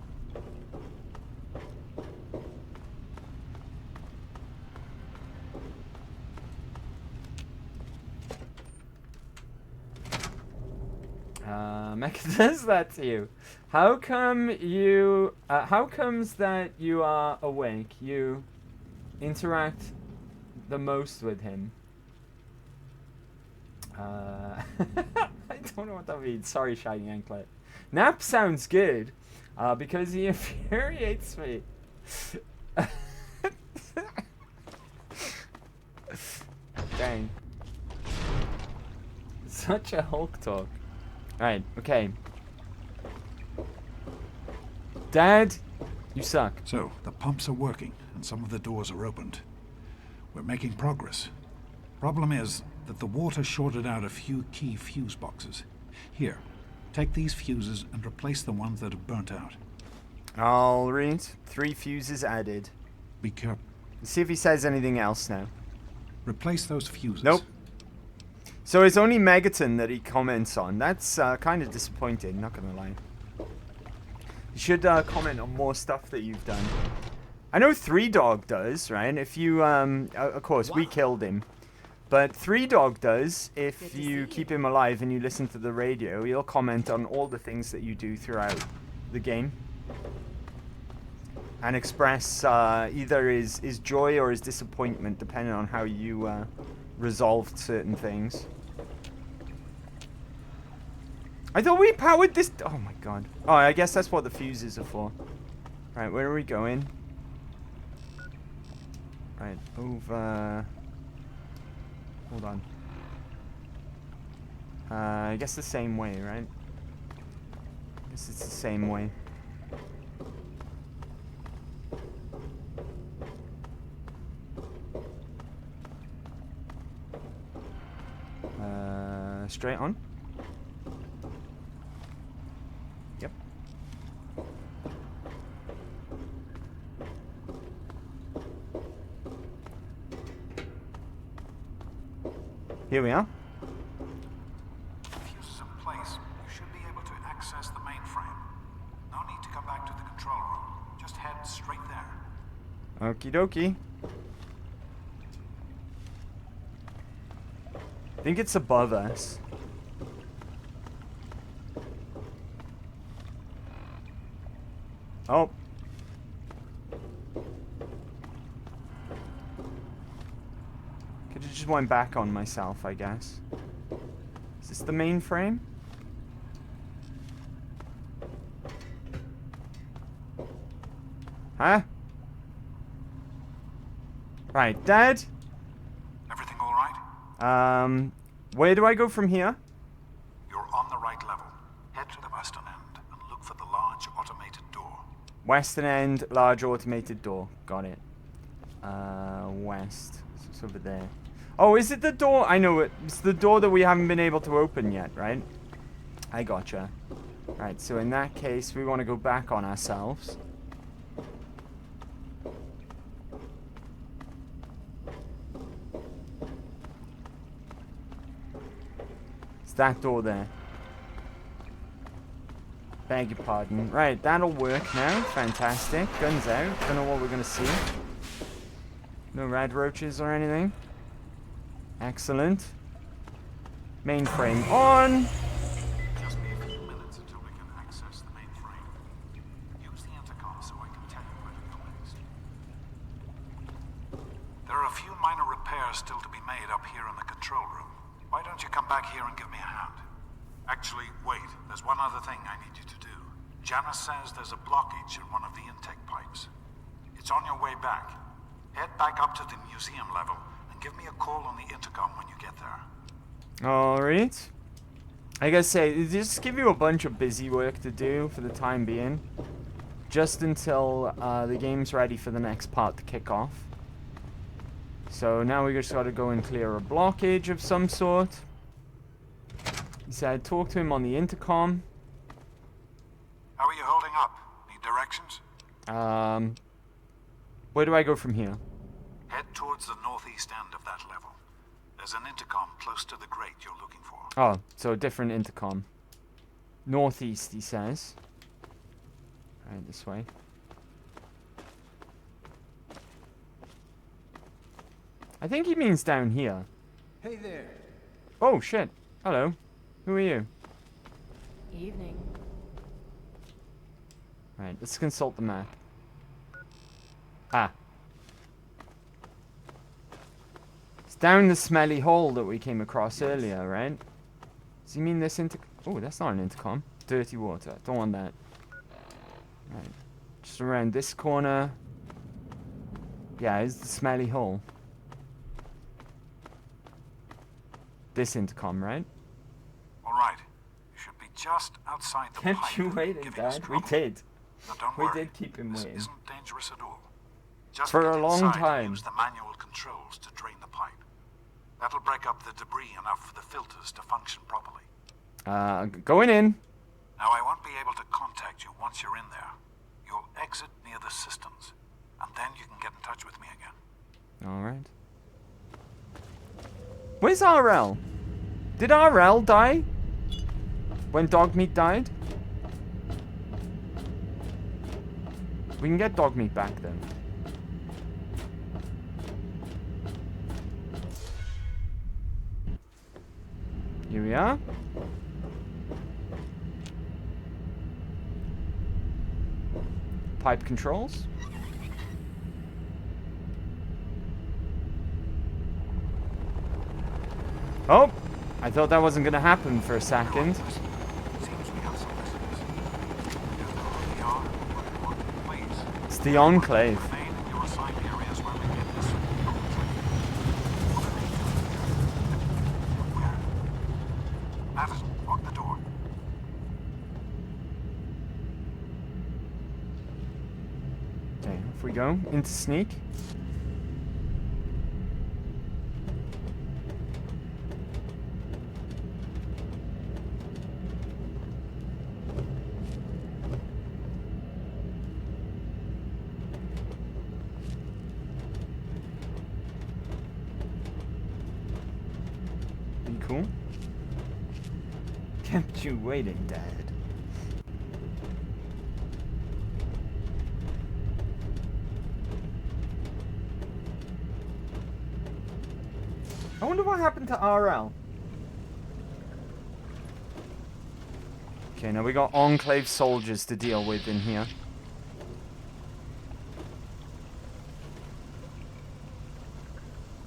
Mecha does that to you. How come you, how comes that you are awake? You interact the most with him. I don't know what that means. Sorry, Shiny Anklet. Nap sounds good, because he infuriates me. Dang. Such a Hulk talk. Alright, okay. Dad, you suck. So, the pumps are working, and some of the doors are opened. We're making progress. Problem is that the water shorted out a few key fuse boxes. Here, take these fuses and replace the ones that have burnt out. All right. 3 fuses added. Be careful. Let's see if he says anything else now. Replace those fuses. Nope. So it's only Megaton that he comments on. That's kind of disappointing, not gonna lie. You should comment on more stuff that you've done. I know 3 Dog does, right? If you, of course, we killed him. But 3 Dog does, if you keep him alive and you listen to the radio, he'll comment on all the things that you do throughout the game. And express either his joy or his disappointment, depending on how you resolved certain things. I thought we powered this. Oh my god. Oh, I guess that's what the fuses are for. Right, where are we going? Right, over. Hold on. I guess the same way, right? I guess it's the same way. Straight on. Yep. Here we are. Fuses in place. You should be able to access the mainframe. No need to come back to the control room. Just head straight there. Okie dokie. I think it's above us. Oh. Could have just went back on myself, I guess. Is this the mainframe? Huh? Right, Dad? Everything all right? Where do I go from here? You're on the right level. Head to the western end and look for the large automated door. Western end, large automated door. Got it. West. So it's over there. Oh, is it the door? I know it. It's the door that we haven't been able to open yet, right? I gotcha. Right, so in that case, we want to go back on ourselves. That door there. Beg your pardon. Right, that'll work now. Fantastic. Guns out. Don't know what we're gonna see. No rad roaches or anything. Excellent. Mainframe on. Just be a few minutes until we can access the mainframe. Use the intercom so I can tell you where to go next. There are a few minor repairs still to be made up here in the control room. Why don't you come back here and give me a hand? Actually, wait. There's one other thing I need you to do. Janice says there's a blockage in one of the intake pipes. It's on your way back. Head back up to the museum level and give me a call on the intercom when you get there. Alright. I gotta say, just give you a bunch of busy work to do for the time being. just until the game's ready for the next part to kick off. So now we just got to go and clear a blockage of some sort. He said talk to him on the intercom. How are you holding up? Need directions? Where do I go from here? Head towards the northeast end of that level. There's an intercom close to the grate you're looking for. Oh, so a different intercom. Northeast, he says. Right, this way. I think he means down here. Hey there. Oh, shit. Hello. Who are you? Evening. Right, let's consult the map. Ah. It's down the smelly hole that we came across earlier, right? Does he mean this Oh, that's not an intercom. Dirty water. Don't want that. Right. Just around this corner. Yeah, it's the smelly hole. This intercom, right? All right. You should be just outside the Kept pipe. you waiting, Dad. We did. Now don't We worry. did keep him This waiting. isn't dangerous at all. Just For get a long inside and time. use the manual controls to drain the pipe. That'll break up the debris enough for the filters to function properly. Going in. Now I won't be able to contact you once you're in there. You'll exit near the cisterns, and then you can get in touch with me again. Alright. Where's RL? Did RL die? When Dogmeat died? We can get Dogmeat back then. Here we are. Pipe controls. Oh! I thought that wasn't gonna happen for a second. It's the Enclave. Madison, lock the door. Okay, off we go. Into sneak. Be cool. Kept you waiting, Dad. I wonder what happened to RL. Okay, now we got Enclave soldiers to deal with in here.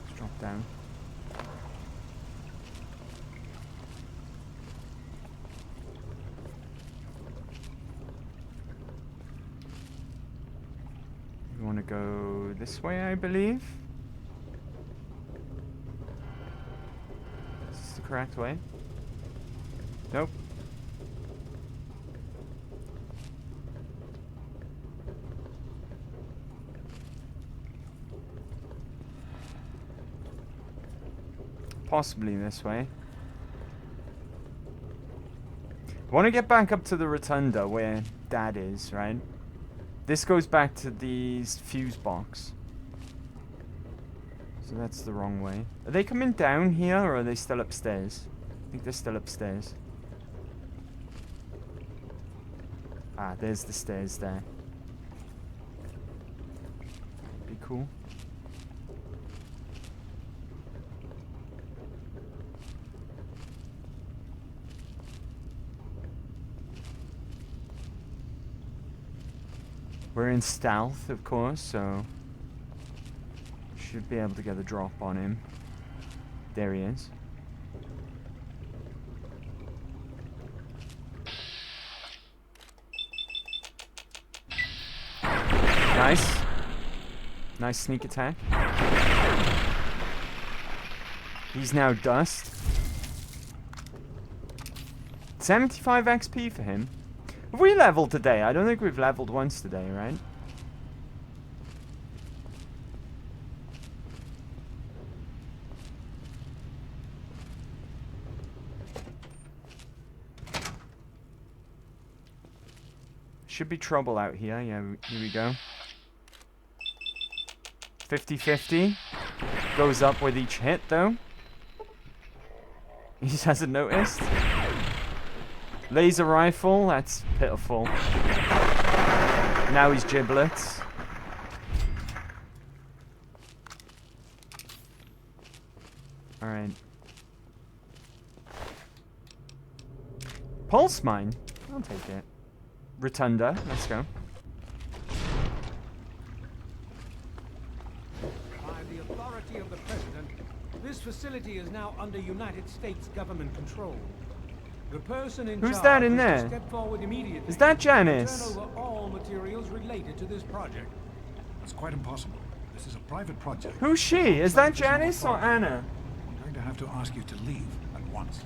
Let's drop down. We want to go this way, I believe. Is this the correct way? Nope. Possibly this way. I want to get back up to the rotunda where Dad is, right? This goes back to the fuse box. So that's the wrong way. Are they coming down here or are they still upstairs? I think they're still upstairs. Ah, there's the stairs there. Be cool. We're in stealth, of course, so should be able to get a drop on him. There he is. Nice. Nice sneak attack. He's now dust. 75 XP for him. Have we leveled today? I don't think we've leveled once today, right? Should be trouble out here. Yeah, here we go. 50-50. Goes up with each hit, though. He just hasn't noticed. Laser rifle, that's pitiful. Now he's giblets. Alright. Pulse mine? I'll take it. Rotunda, let's go. By the authority of the President, this facility is now under United States government control. The person in Who's charge that in is to there? step forward immediately Is that and Janice? turn over all materials related to this project. That's quite impossible. This is a private project. Who's she? Is that Janice or Anna? I'm going to have to ask you to leave at once.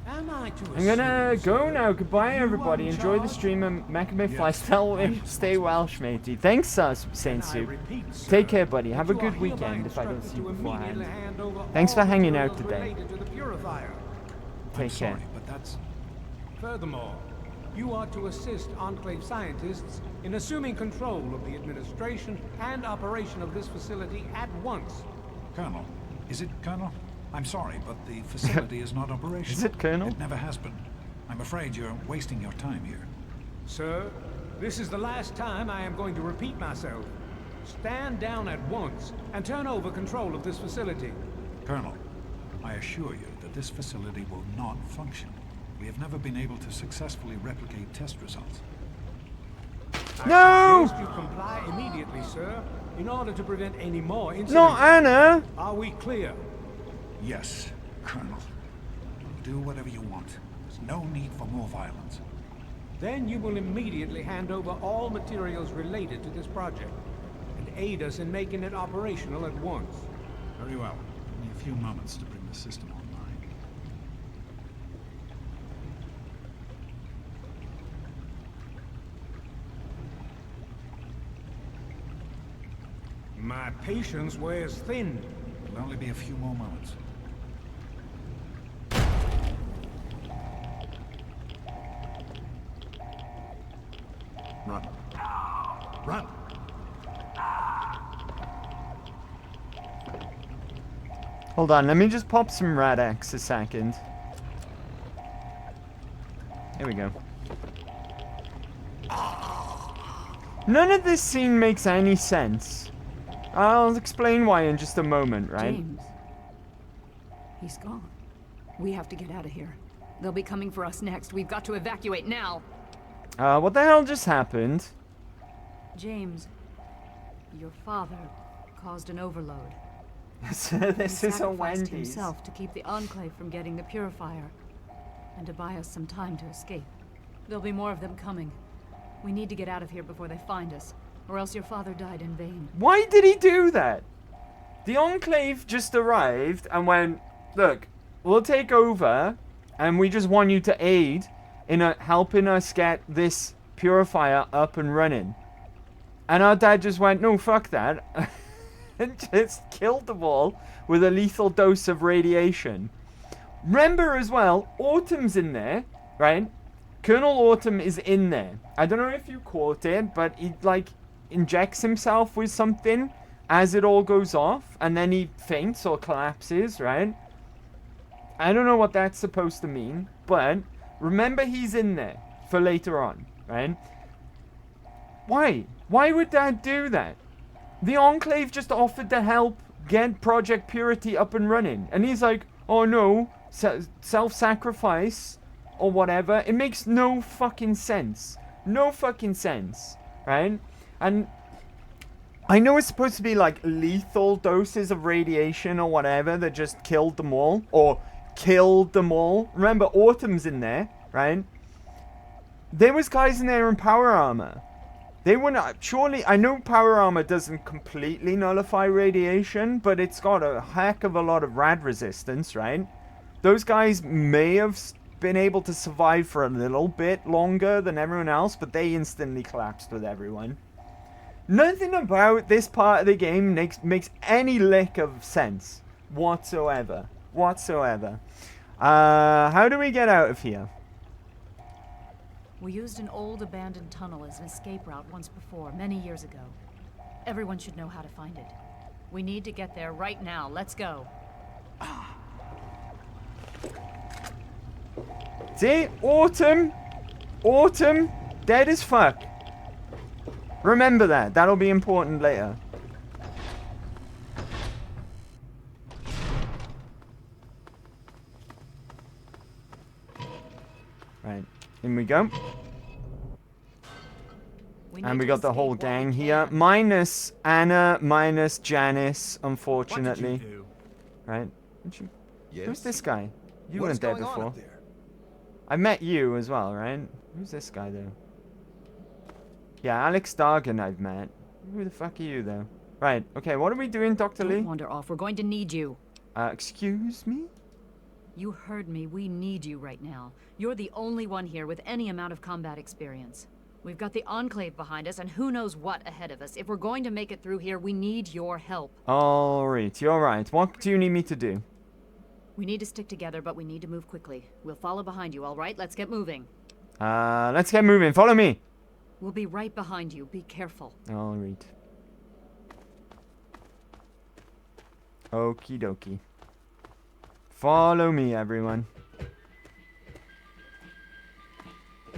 Am I to I'm gonna assume, go sir, now. Goodbye, you everybody. are in Enjoy the charge? stream and Macamay Fly. Yes. Stay Welsh, matey. Thanks, Sensu. repeat, sir, Take care, buddy. Have a that you good are hereby weekend if I don't see you instructed to beforehand. immediately hand over Thanks for all hanging out materials today. related to the purifier. Take care. Sorry, but that's... Furthermore, you are to assist Enclave scientists in assuming control of the administration and operation of this facility at once. Colonel? Is it Colonel? I'm sorry, but the facility is not operational. Is it Colonel? It never has been. I'm afraid you're wasting your time here. Sir, this is the last time I am going to repeat myself. Stand down at once and turn over control of this facility. Colonel, I assure you that this facility will not function. We have never been able to successfully replicate test results. No! I suggest you comply immediately, sir, in order to prevent any more incidents. Not Anna! Are we clear? Yes, Colonel. Do whatever you want. There's no need for more violence. Then you will immediately hand over all materials related to this project and aid us in making it operational at once. Very well. Give me a few moments to bring the system online. My patience wears thin. It'll only be a few more moments. Run. Run. Hold on, let me just pop some Rad-X a second. Here we go. None of this scene makes any sense. I'll explain why in just a moment, right? James. He's gone. We have to get out of here. They'll be coming for us next. We've got to evacuate now. What the hell just happened? James, your father caused an overload. This He is a sacrificed Wendy's. himself to keep the Enclave from getting the purifier, and to buy us some time to escape. There'll be more of them coming. We need to get out of here before they find us, or else your father died in vain. Why did he do that? The Enclave just arrived and went, look, we'll take over, and we just want you to aid in helping us get this purifier up and running. And our dad just went, no, fuck that. And just killed them all with a lethal dose of radiation. Remember as well, Autumn's in there, right? Colonel Autumn is in there. I don't know if you caught it, but he, like, injects himself with something as it all goes off, and then he faints or collapses, right? I don't know what that's supposed to mean, but remember he's in there for later on, right? Why? Why would Dad do that? The Enclave just offered to help get Project Purity up and running, and he's like, oh no, self-sacrifice or whatever. It makes no fucking sense. No fucking sense, right? And I know it's supposed to be like lethal doses of radiation or whatever that just killed them all, or killed them all. Remember, Autumn's in there, right? There was guys in there in power armor. They wouldn't, surely, I know power armor doesn't completely nullify radiation, but it's got a heck of a lot of rad resistance, right? Those guys may have been able to survive for a little bit longer than everyone else, but they instantly collapsed with everyone. Nothing about this part of the game makes any lick of sense whatsoever. How do we get out of here? We used an old abandoned tunnel as an escape route once before, many years ago. Everyone should know how to find it. We need to get there right now. Let's go. See? Autumn, dead as fuck. Remember that. That'll be important later. Right. In we go. And we got the whole gang here. Minus Anna, minus Janice, unfortunately. What did you do? Right. Yes? Who's this guy? You What's weren't there going on before. up there? I met you as well, right? Who's this guy, though? Yeah, Alex Dargan I've met. Who the fuck are you, though? Right, okay, what are we doing, Dr. Lee? Don't wander off. We're going to need you. Excuse me? You heard me. We need you right now. You're the only one here with any amount of combat experience. We've got the Enclave behind us, and who knows what ahead of us. If we're going to make it through here, we need your help. Alright, you're right. What do you need me to do? We need to stick together, but we need to move quickly. We'll follow behind you, all right? Let's get moving. Let's get moving. Follow me. We'll be right behind you. Be careful. Alright. Okie dokie. Follow me, everyone.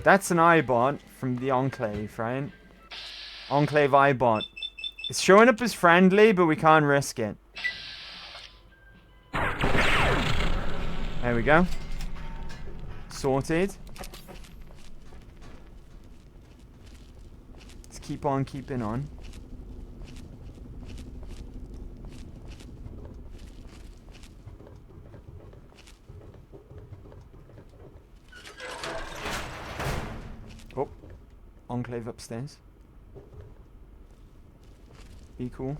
That's an iBot from the Enclave, right? Enclave iBot. It's showing up as friendly, but we can't risk it. There we go. Sorted. Let's keep on keeping on. Oh, Enclave upstairs. Be cool.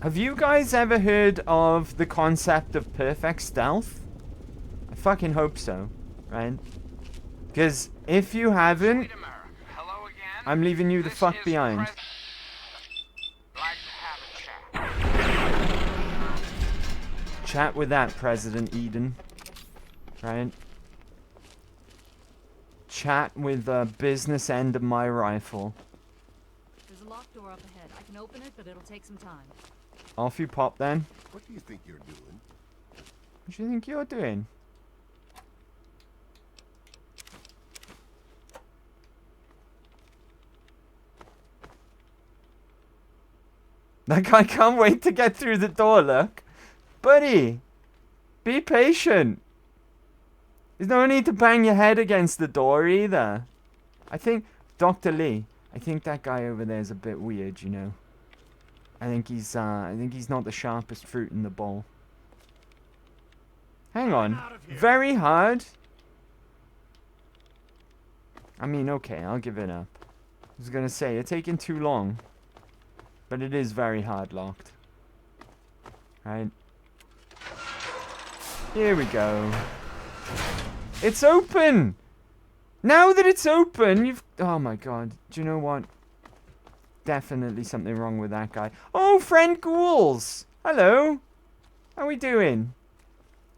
Have you guys ever heard of the concept of perfect stealth? I fucking hope so, right? Because if you haven't, I'm leaving you the fuck behind. Chat with that, President Eden. Right? Chat with the business end of my rifle. There's a locked door up ahead. I can open it, but it'll take some time. Off you pop then. What do you think you're doing? What do you think you're doing? That guy can't wait to get through the door, look. Buddy, be patient. There's no need to bang your head against the door either. I think, Dr. Lee, I think that guy over there is a bit weird, you know. I think he's not the sharpest fruit in the bowl. Hang on. Very hard. I mean, okay, I'll give it up. I was gonna say, you're taking too long. But it is very hard locked. Right. Here we go. It's open! Now that it's open, you've... Oh my god. Do you know what? Definitely something wrong with that guy. Oh, friend Ghouls! Hello! How we doing?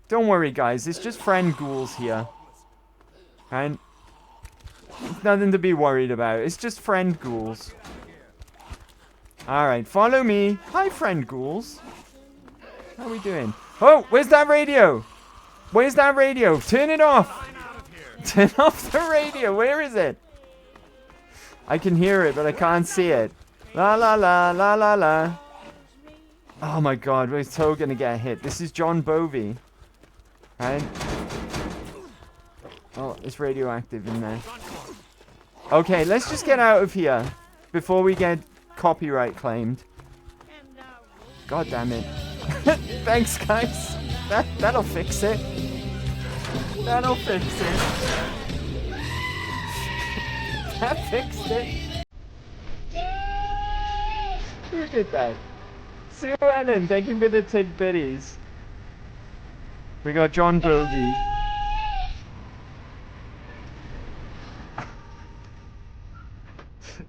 Don't worry, guys. It's just friend Ghouls here. And nothing to be worried about. It's just friend Ghouls. Alright, follow me. Hi, friend Ghouls. How we doing? Oh, where's that radio? Where's that radio? Turn it off. Turn off the radio. Where is it? I can hear it, but I can't see it. La la la la la la. Oh my god, we're so gonna get hit. This is John Bovey. Right? Oh, it's radioactive in there. Okay, let's just get out of here before we get copyright claimed. God damn it. Thanks, guys. That'll fix it. That'll fix it. That fixed it. Who did that? Sue Ellen, thank you for the tidbitties. We got John Bovey.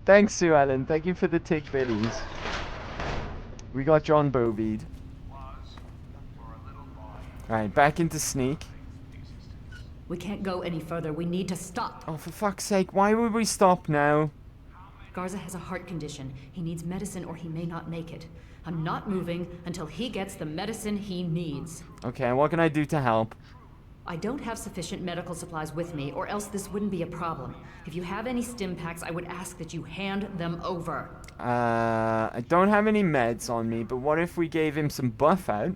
Thanks, Sue Ellen. Thank you for the tick biddies. We got John Boveyed. Alright, back into sneak. We can't go any further. We need to stop. Oh, for fuck's sake, why would we stop now? Garza has a heart condition. He needs medicine or he may not make it. I'm not moving until he gets the medicine he needs. Okay, what can I do to help? I don't have sufficient medical supplies with me, or else this wouldn't be a problem. If you have any stim packs, I would ask that you hand them over. I don't have any meds on me, but what if we gave him some buff out?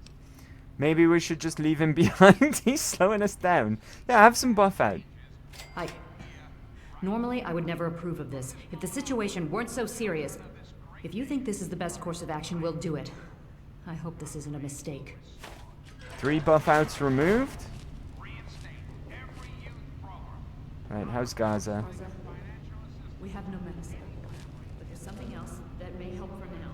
Maybe we should just leave him behind. He's slowing us down. Yeah, have some buff out. Normally, I would never approve of this. If the situation weren't so serious, if you think this is the best course of action, we'll do it. I hope this isn't a mistake. 3 buff outs removed. Right, how's Gaza? We have no medicine, but there's something else that may help for now.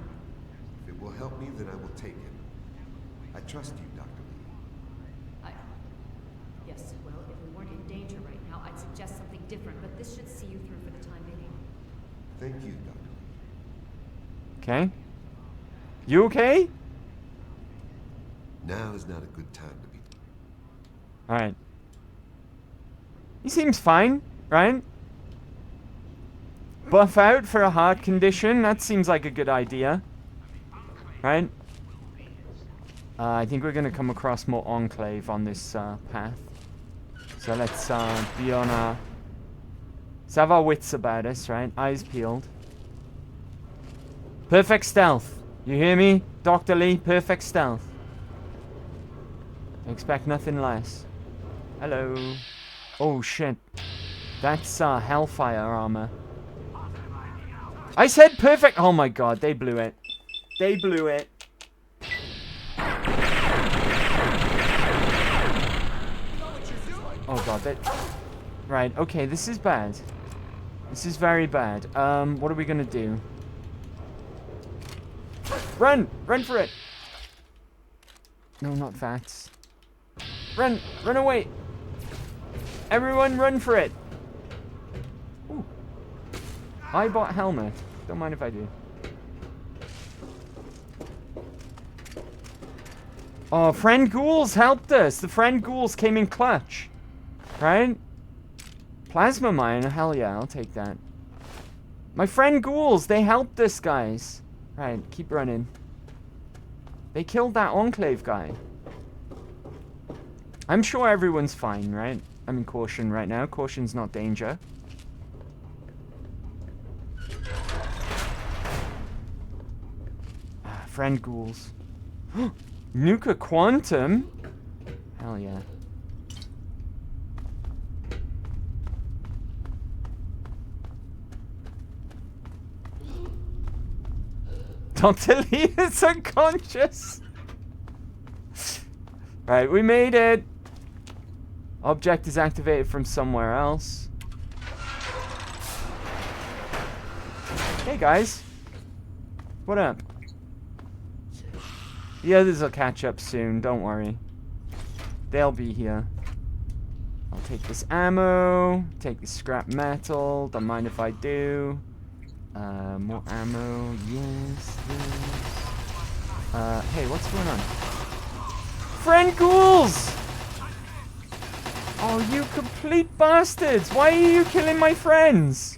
If it will help me, then I will take it. I trust you, Dr. Lee. Yes, well, if we weren't in danger right now, I'd suggest something different, but this should see you through for the time being. Thank you, Dr. Lee. Okay. You okay? Now is not a good time to be. Alright. He seems fine, right? Buff out for a heart condition. That seems like a good idea. Right? I think we're going to come across more Enclave on this path. So let's be on our... Let's have our wits about us, right? Eyes peeled. Perfect stealth. You hear me? Dr. Lee, perfect stealth. Expect nothing less. Hello. Oh shit. That's Hellfire armor. I said perfect. Oh my god, they blew it. They blew it. Oh god, that... Right, okay, this is bad. This is very bad. What are we gonna do? Run! Run for it! No, not Vats. Run! Run away! Everyone run for it! Ooh. I bought helmet. Don't mind if I do. Oh, friend ghouls helped us! The friend ghouls came in clutch. Right? Plasma mine, hell yeah, I'll take that. My friend ghouls, they helped us, guys. Right, keep running. They killed that Enclave guy. I'm sure everyone's fine, right? I'm in caution right now. Caution's not danger. Friend ghouls. Nuka Quantum? Hell yeah. Dr. Lee is unconscious. Right, we made it. Object is activated from somewhere else. Hey guys. What up? The others will catch up soon, don't worry. They'll be here. I'll take this ammo, take the scrap metal, don't mind if I do. More ammo, yes, yes. Hey, what's going on? Friend ghouls! Oh, you complete bastards! Why are you killing my friends?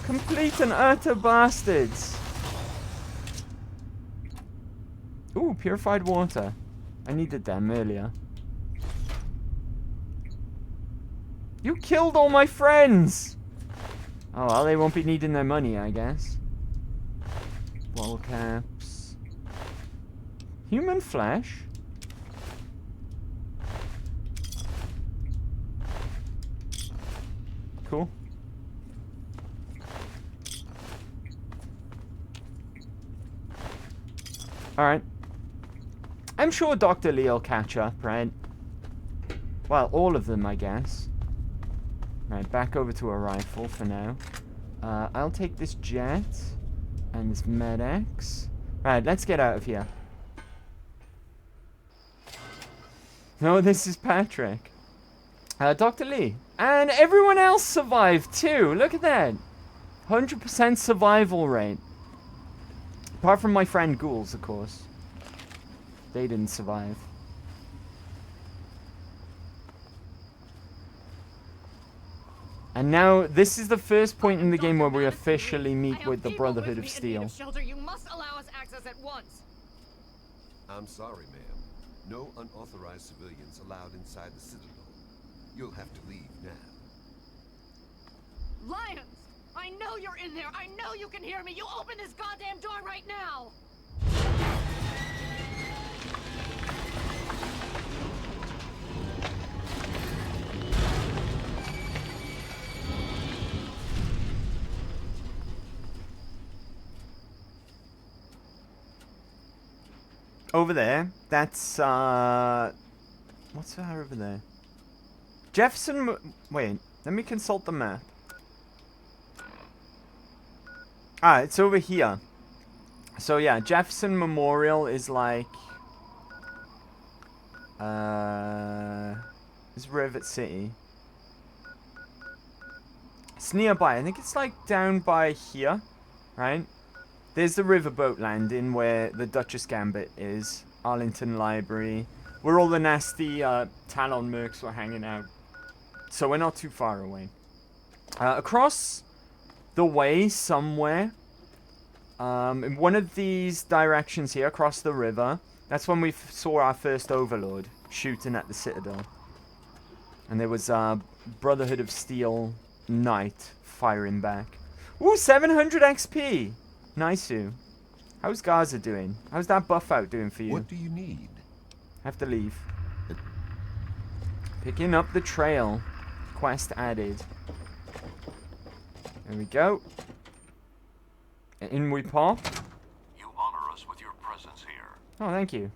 Complete and utter bastards. Ooh, purified water. I needed them earlier. You killed all my friends! Oh, well, they won't be needing their money, I guess. Wall caps. Human flesh? Cool. Alright. I'm sure Dr. Lee will catch up, right? Well, all of them, I guess. Right, back over to a rifle for now. I'll take this jet and this med-X. Alright, let's get out of here. No, this is Patrick. Dr. Lee. And everyone else survived too. Look at that. 100% survival rate. Apart from my friend Ghouls, of course. They didn't survive. And now, this is the first point in the game where we officially meet with the Brotherhood of Steel. Shelter, you must allow us access at once. I'm sorry, ma'am. No unauthorized civilians allowed inside the Citadel. You'll have to leave now. Lions! I know you're in there! I know you can hear me! You open this goddamn door right now! Over there, that's, what's that over there? Jefferson, wait, let me consult the map. Ah, it's over here. So yeah, Jefferson Memorial is like, it's Rivet City. It's nearby, I think it's like down by here, right? There's the riverboat landing where the Duchess Gambit is. Arlington Library. Where all the nasty Talon mercs were hanging out. So we're not too far away. Across the way somewhere. In one of these directions here, across the river. That's when we saw our first Overlord shooting at the Citadel. And there was Brotherhood of Steel Knight firing back. Ooh, 700 XP! Nice, you. How's Gaza doing? How's that buff out doing for you? What do you need? Have to leave. Picking up the trail. Quest added. There we go. In we pop. You honor us with your presence here. Oh, thank you.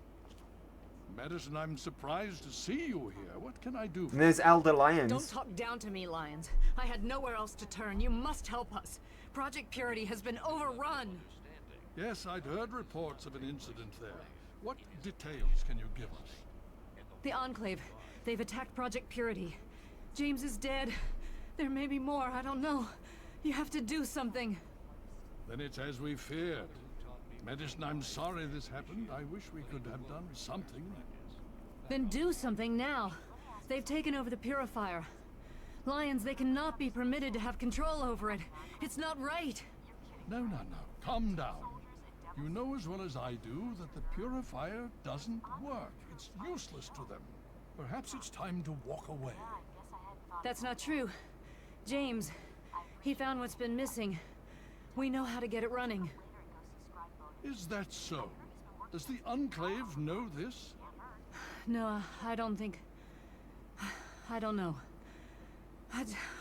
Madison, I'm surprised to see you here. What can I do for And there's Elder Lions. Don't talk down to me, Lions. I had nowhere else to turn. You must help us. Project Purity has been overrun. Yes, I'd heard reports of an incident there. What details can you give us? The Enclave. They've attacked Project Purity. James is dead. There may be more. I don't know. You have to do something. Then it's as we feared. Madison, I'm sorry this happened. I wish we could have done something. Then do something now. They've taken over the Purifier. Lions, they cannot be permitted to have control over it. It's not right. No. Calm down. You know as well as I do that the Purifier doesn't work. It's useless to them. Perhaps it's time to walk away. That's not true. James, he found what's been missing. We know how to get it running. Is that so? Does the Enclave know this? No, I don't think... I don't know.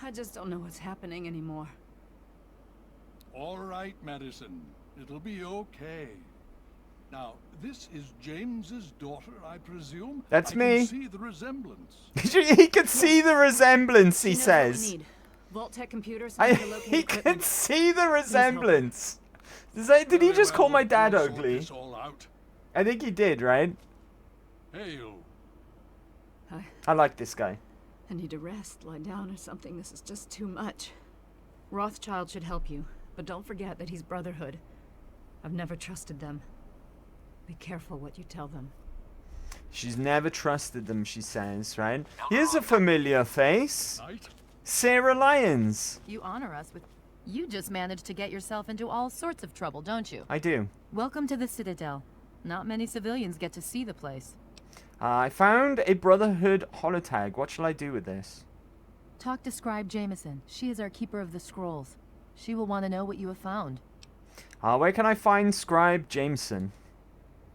I just don't know what's happening anymore. All right, Madison. It'll be okay. Now, this is James's daughter, I presume? That's me. I can see the resemblance. He can see the resemblance, he says. Vault-Tec computers. He can see the resemblance. Did he just call my dad ugly? I think he did, right? Hey, you. I like this guy. I need to rest, lie down or something. This is just too much. Rothschild should help you, but don't forget that he's Brotherhood. I've never trusted them. Be careful what you tell them. She's never trusted them, she says, right? Here's a familiar face. Sarah Lyons. You honor us with... You just managed to get yourself into all sorts of trouble, don't you? I do. Welcome to the Citadel. Not many civilians get to see the place. I found a Brotherhood holotag. What shall I do with this? Talk to Scribe Jameson. She is our keeper of the scrolls. She will want to know what you have found. Where can I find Scribe Jameson?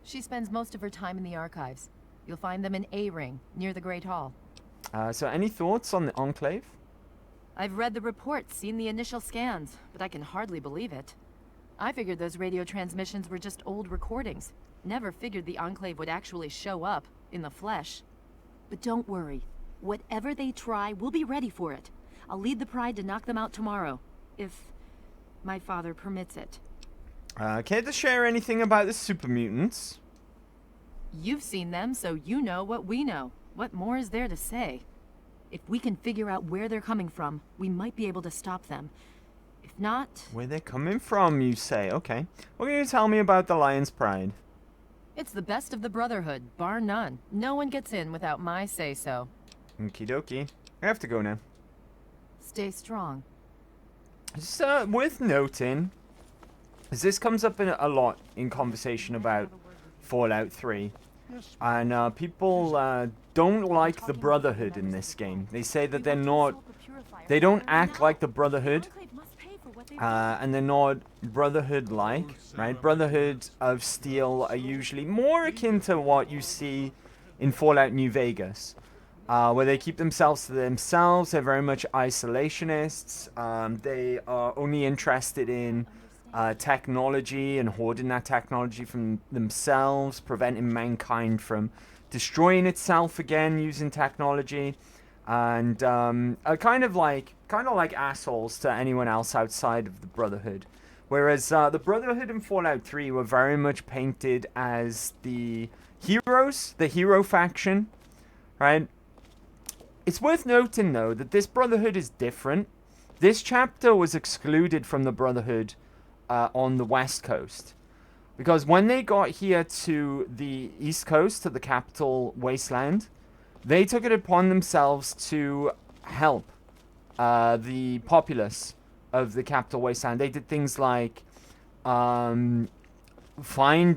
She spends most of her time in the archives. You'll find them in A-Ring, near the Great Hall. So any thoughts on the Enclave? I've read the reports, seen the initial scans, but I can hardly believe it. I figured those radio transmissions were just old recordings. Never figured the Enclave would actually show up, in the flesh. But don't worry. Whatever they try, we'll be ready for it. I'll lead the Pride to knock them out tomorrow, if my father permits it. Care to share anything about the super mutants? You've seen them, so you know what we know. What more is there to say? If we can figure out where they're coming from, we might be able to stop them. If not... Where they're coming from, you say? Okay. What can you tell me about the Lion's Pride? It's the best of the Brotherhood, bar none. No one gets in without my say-so. Okie dokie. I have to go now. Stay strong. It's worth noting, as this comes up a lot in conversation about Fallout 3, and people don't like the Brotherhood in this game. They say that they don't act like the Brotherhood, and they're not Brotherhood-like, right? Brotherhood of Steel are usually more akin to what you see in Fallout New Vegas, where they keep themselves to themselves. They're very much isolationists. They are only interested in technology and hoarding that technology from themselves, preventing mankind from destroying itself again using technology, and are kind of like assholes to anyone else outside of the Brotherhood. Whereas the Brotherhood in Fallout 3 were very much painted as the heroes, the hero faction, right? It's worth noting, though, that this Brotherhood is different. This chapter was excluded from the Brotherhood on the West Coast, because when they got here to the East Coast, to the capital Wasteland, they took it upon themselves to help the populace of the capital Wasteland. They did things like find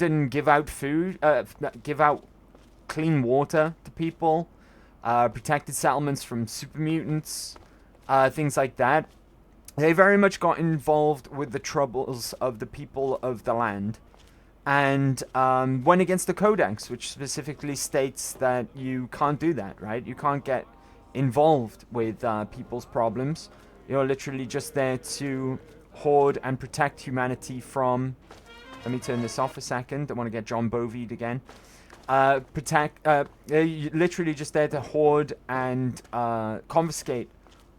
and give out food, give out clean water to people, protected settlements from super mutants, things like that. They very much got involved with the troubles of the people of the land, and went against the Codex, which specifically states that you can't do that, right? You can't get involved with people's problems. You're literally just there to hoard and protect humanity from... Let me turn this off a second. I want to get John Bovied again. You're literally just there to hoard and confiscate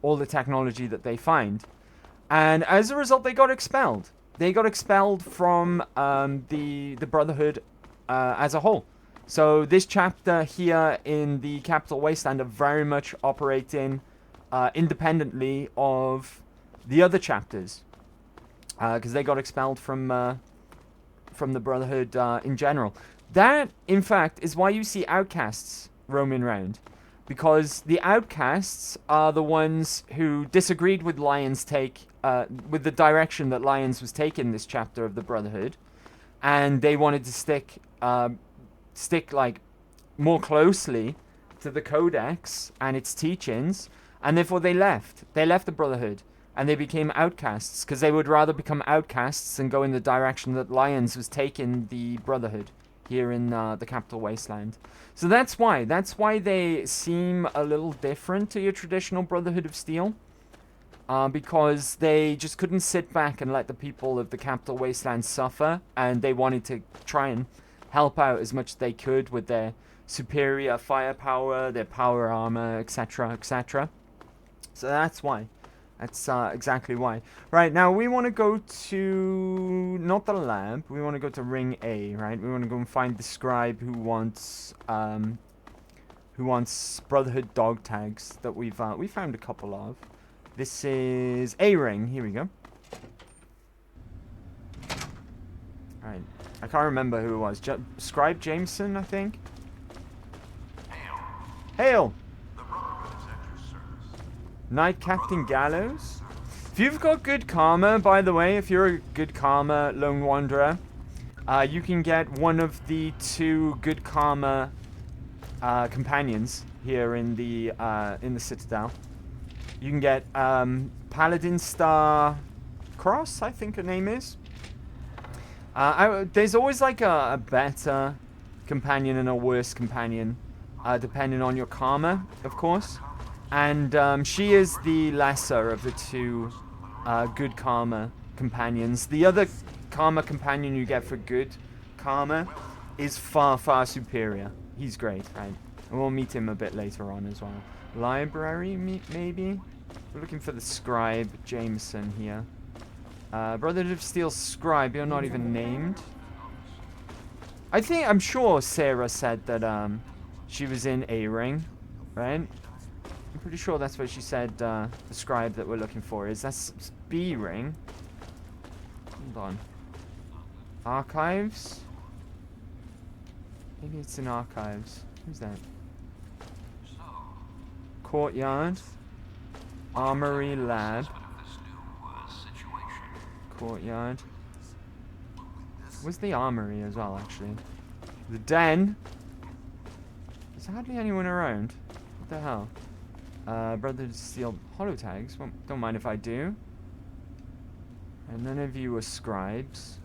all the technology that they find. And as a result, they got expelled. They got expelled from the Brotherhood as a whole. So this chapter here in the Capital Wasteland are very much operating independently of the other chapters, because they got expelled from the Brotherhood in general. That, in fact, is why you see outcasts roaming around, because the outcasts are the ones who disagreed with Lyon's take, with the direction that Lyons was taking this chapter of the Brotherhood, and they wanted to stick like more closely to the Codex and its teachings, and therefore they left the Brotherhood and they became outcasts, because they would rather become outcasts and go in the direction that Lyons was taking the Brotherhood here in the Capital Wasteland. So that's why they seem a little different to your traditional Brotherhood of Steel, because they just couldn't sit back and let the people of the Capital Wasteland suffer, and they wanted to try and help out as much as they could with their superior firepower, their power armor, etc., etc. So that's why. That's exactly why. Right, now we want to go to... not the lab. We want to go to Ring A, right? We want to go and find the scribe who wants Brotherhood dog tags that we found a couple of. This is A Ring. Here we go. Alright. I can't remember who it was. Scribe Jameson, I think? Hail! Knight Captain Gallows? If you've got good karma, by the way, if you're a good karma lone wanderer, you can get one of the 2 good karma companions here in the Citadel. You can get Paladin Star Cross, I think her name is. There's always like a better companion and a worse companion, depending on your karma, of course. And she is the lesser of the 2 good karma companions. The other karma companion you get for good karma is far, far superior. He's great, right? And we'll meet him a bit later on as well. Library, maybe? We're looking for the scribe Jameson here. Brotherhood of Steel Scribe, you're not even named. I'm sure Sarah said that she was in A-Ring, right? I'm pretty sure that's what she said the scribe that we're looking for is. That's B-Ring. Hold on. Archives? Maybe it's in Archives. Who's that? Courtyard. Armory Lab. Courtyard. Where's the armory as well, actually? The den. There's hardly anyone around. What the hell? Brotherhood of Steel holo tags. Well, don't mind if I do. And none of you are scribes.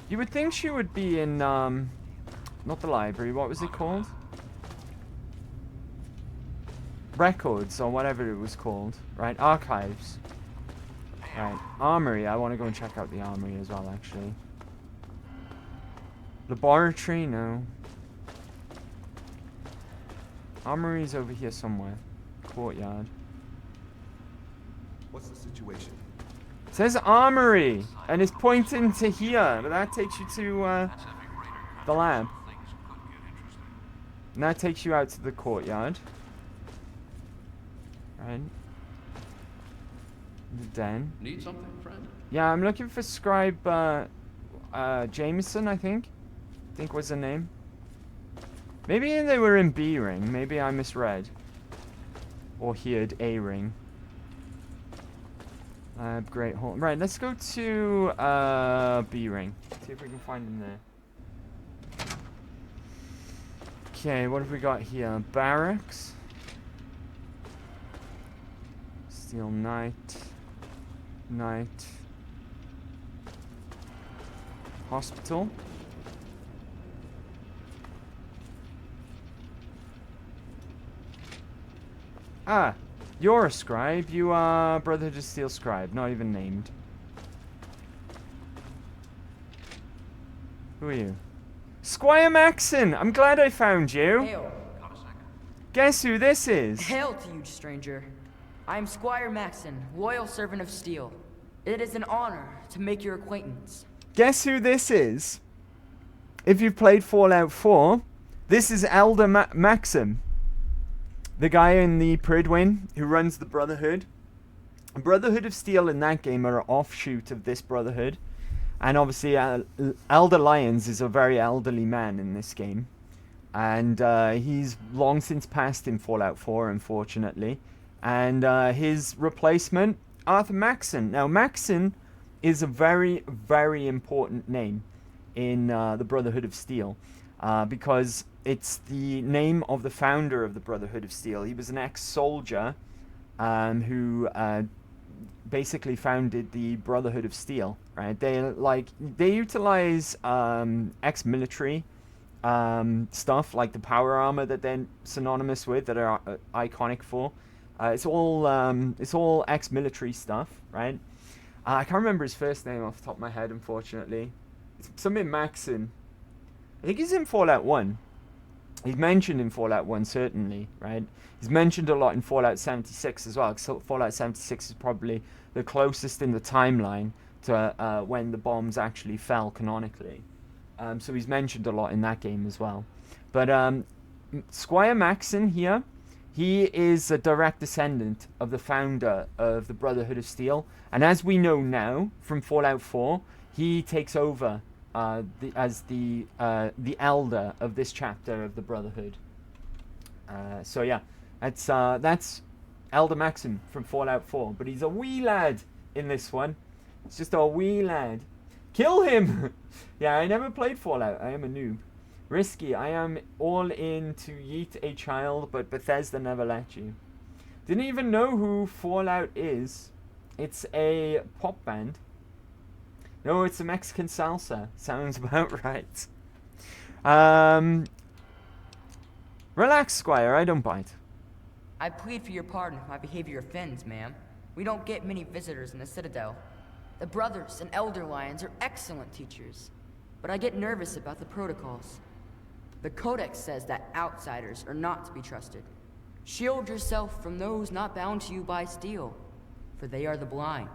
You would think she would be in, not the library, what was it called? Records, or whatever it was called. Right, archives. Right, armory, I want to go and check out the armory as well, actually. Laboratory, no. Armory's over here somewhere. Courtyard. What's the situation? It says armory, and it's pointing to here, but that takes you to the lab. And that takes you out to the courtyard. Right. The den. Need something, friend? Yeah, I'm looking for Scribe Jameson, I think was the name. Maybe they were in B-Ring. Maybe I misread. Or heard A-Ring. Great. Right, let's go to B-Ring. See if we can find him there. Okay, what have we got here? Barracks. Steel Knight. Knight. Hospital. Ah, you're a scribe. You are Brotherhood of Steel Scribe, not even named. Who are you? Squire Maxon! I'm glad I found you. Hail. Guess who this is? Hail to you, stranger. I am Squire Maxon, loyal servant of steel. It is an honor to make your acquaintance. Guess who this is? If you've played Fallout 4, this is Elder Maxim. The guy in the Pridwin who runs the Brotherhood. Brotherhood of Steel in that game are an offshoot of this Brotherhood. And obviously Elder Lyons is a very elderly man in this game. And he's long since passed in Fallout 4, unfortunately. And his replacement, Arthur Maxon. Now, Maxon is a very, very important name in the Brotherhood of Steel. Because it's the name of the founder of the Brotherhood of Steel. He was an ex-soldier who basically founded the Brotherhood of Steel. Right? They utilize ex-military stuff like the power armor that they're synonymous with, that are iconic for. It's all ex-military stuff, right? I can't remember his first name off the top of my head, unfortunately. It's something Maxon. I think he's in Fallout 1. He's mentioned in Fallout 1, certainly, right? He's mentioned a lot in Fallout 76 as well, because Fallout 76 is probably the closest in the timeline to when the bombs actually fell canonically. So he's mentioned a lot in that game as well. But Squire Maxon here, he is a direct descendant of the founder of the Brotherhood of Steel. And as we know now from Fallout 4, he takes over as the elder of this chapter of the Brotherhood. So yeah, that's Elder Maxim from Fallout 4. But he's a wee lad in this one. It's just a wee lad. Kill him! Yeah, I never played Fallout. I am a noob. Risky. I am all in to yeet a child, but Bethesda never let you. Didn't even know who Fallout is. It's a pop band. No, it's a Mexican salsa. Sounds about right. Relax, Squire. I don't bite. I plead for your pardon if my behavior offends, ma'am. We don't get many visitors in the Citadel. The Brothers and Elder Lions are excellent teachers, but I get nervous about the protocols. The Codex says that outsiders are not to be trusted. Shield yourself from those not bound to you by steel, for they are the blind.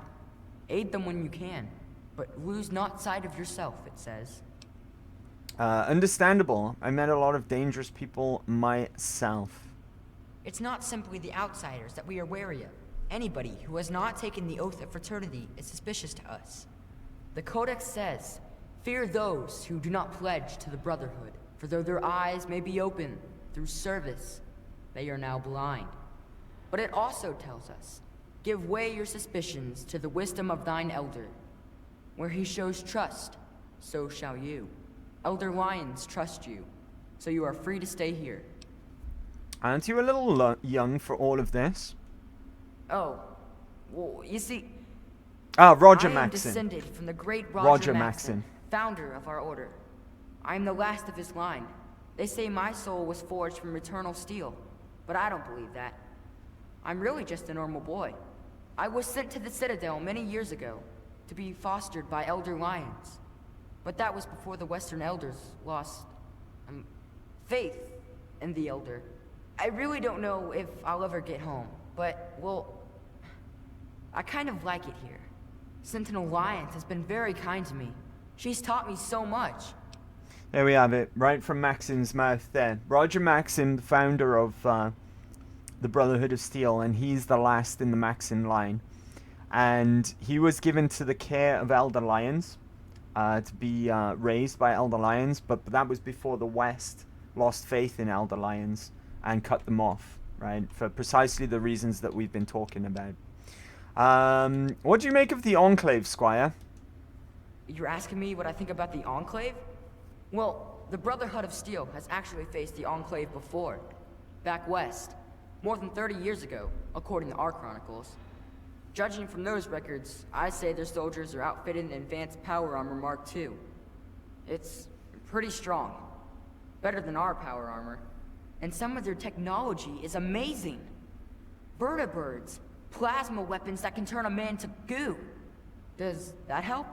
Aid them when you can, but lose not sight of yourself, it says. Understandable. I met a lot of dangerous people myself. It's not simply the outsiders that we are wary of. Anybody who has not taken the oath of fraternity is suspicious to us. The Codex says, fear those who do not pledge to the Brotherhood, for though their eyes may be open through service, they are now blind. But it also tells us, give way your suspicions to the wisdom of thine elder. Where he shows trust, so shall you. Elder Lions trust you, so you are free to stay here. Aren't you a little young for all of this? Oh, well, you see... Roger I am Maxon. descended from the great Roger Maxon, founder of our order. I am the last of his line. They say my soul was forged from eternal steel, but I don't believe that. I'm really just a normal boy. I was sent to the Citadel many years ago to be fostered by Elder Lions. But that was before the Western Elders lost faith in the Elder. I really don't know if I'll ever get home, but, well, I kind of like it here. Sentinel Lions has been very kind to me. She's taught me so much. There we have it, right from Maxon's mouth there. Roger Maxon, the founder of the Brotherhood of Steel, and he's the last in the Maxon line. And he was given to the care of Elder Lions, to be raised by Elder Lions, but that was before the West lost faith in Elder Lions and cut them off, right, for precisely the reasons that we've been talking about. What do you make of the Enclave, Squire? You're asking me what I think about the Enclave? Well, the Brotherhood of Steel has actually faced the Enclave before, back west, more than 30 years ago, according to our chronicles. Judging from those records, I say their soldiers are outfitted in advanced power armor Mark II. It's pretty strong, better than our power armor, and some of their technology is amazing. Vertibirds, plasma weapons that can turn a man to goo. Does that help?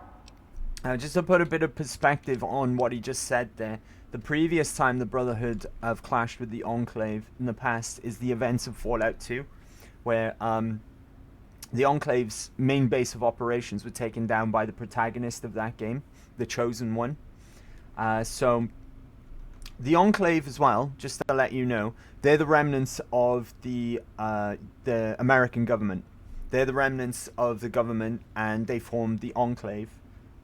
Just to put a bit of perspective on what he just said there, the previous time the Brotherhood have clashed with the Enclave in the past is the events of Fallout 2, where the Enclave's main base of operations were taken down by the protagonist of that game, the Chosen One. So the Enclave as well, just to let you know, they're the remnants of the American government. They're the remnants of the government, and they formed the Enclave.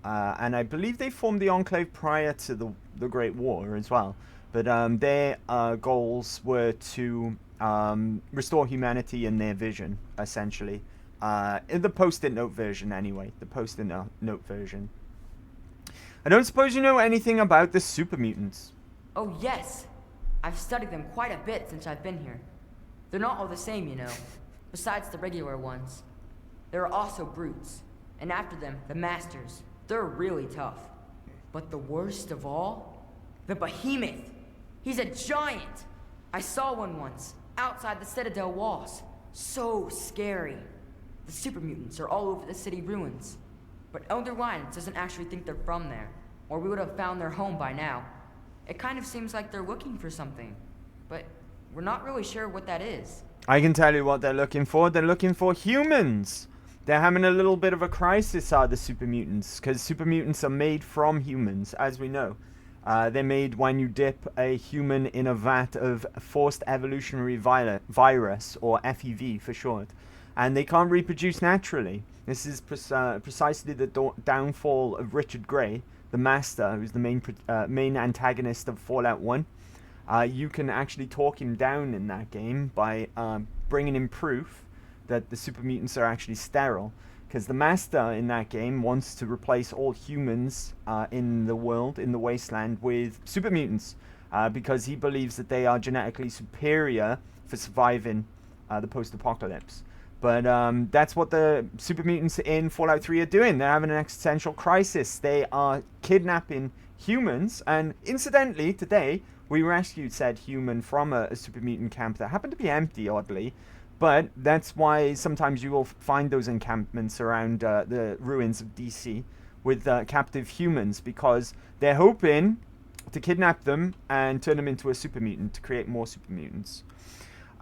And I believe they formed the Enclave prior to the Great War as well. But their goals were to restore humanity in their vision, essentially. In the post-it note version, anyway. The post-it note version. I don't suppose you know anything about the super mutants. Oh, yes. I've studied them quite a bit since I've been here. They're not all the same, you know. Besides the regular ones. There are also brutes. And after them, the masters. They're really tough. But the worst of all? The behemoth. He's a giant. I saw one once, outside the Citadel walls. So scary. The super mutants are all over the city ruins. But Elder Lions doesn't actually think they're from there, or we would have found their home by now. It kind of seems like they're looking for something, but we're not really sure what that is. I can tell you what they're looking for. They're looking for humans. They're having a little bit of a crisis, the super mutants, because super mutants are made from humans, as we know. They're made when you dip a human in a vat of forced evolutionary virus, or FEV for short. And they can't reproduce naturally. This is precisely the downfall of Richard Grey, the Master, who's the main antagonist of Fallout 1. You can actually talk him down in that game by bringing in proof that the super mutants are actually sterile. Because the Master in that game wants to replace all humans in the world, in the wasteland, with super mutants. Because he believes that they are genetically superior for surviving the post-apocalypse. But that's what the super mutants in Fallout 3 are doing. They're having an existential crisis. They are kidnapping humans. And incidentally, today, we rescued said human from a super mutant camp that happened to be empty, oddly. But that's why sometimes you will find those encampments around the ruins of DC with captive humans. Because they're hoping to kidnap them and turn them into a super mutant to create more super mutants.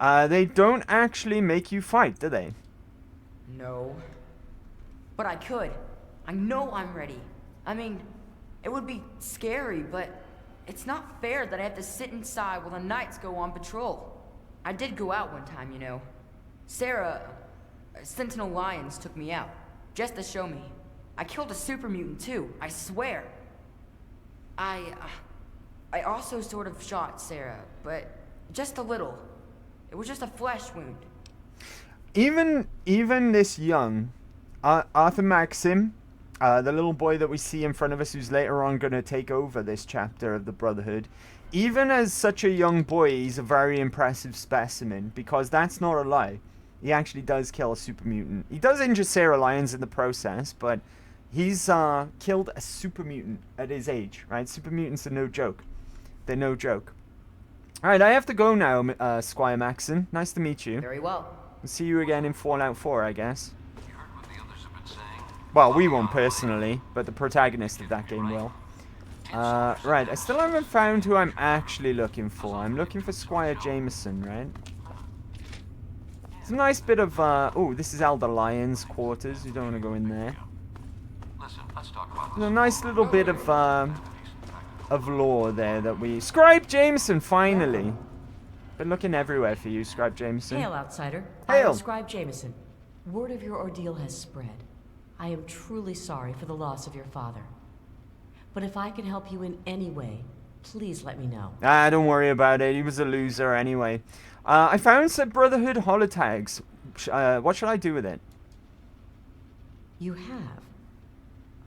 They don't actually make you fight, do they? No. But I could. I know I'm ready. I mean, it would be scary, but it's not fair that I have to sit inside while the knights go on patrol. I did go out one time, you know. Sarah, Sentinel Lions took me out, just to show me. I killed a super mutant too, I swear. I also sort of shot Sarah, but just a little. It was just a flesh wound. Even this young, Arthur Maxim, the little boy that we see in front of us who's later on going to take over this chapter of the Brotherhood, even as such a young boy, he's a very impressive specimen, because that's not a lie. He actually does kill a super mutant. He does injure Sarah Lyons in the process, but he's killed a super mutant at his age, right? Super mutants are no joke. They're no joke. Alright, I have to go now, Squire Maxim. Nice to meet you. Very well. We'll see you again in Fallout 4, I guess. Well, we won't personally, but the protagonist of that game will. Right, I still haven't found who I'm actually looking for. I'm looking for Squire Jameson, right? It's a nice bit of, oh, this is Elder Lyon's quarters. You don't want to go in there. There's a nice little bit of lore there that we... Scribe Jameson, finally! Been looking everywhere for you, Scribe Jameson. Hail, outsider. Hail. I am Scribe Jameson. Word of your ordeal has spread. I am truly sorry for the loss of your father. But if I can help you in any way, please let me know. Don't worry about it. He was a loser anyway. I found some Brotherhood holotags. What should I do with it? You have?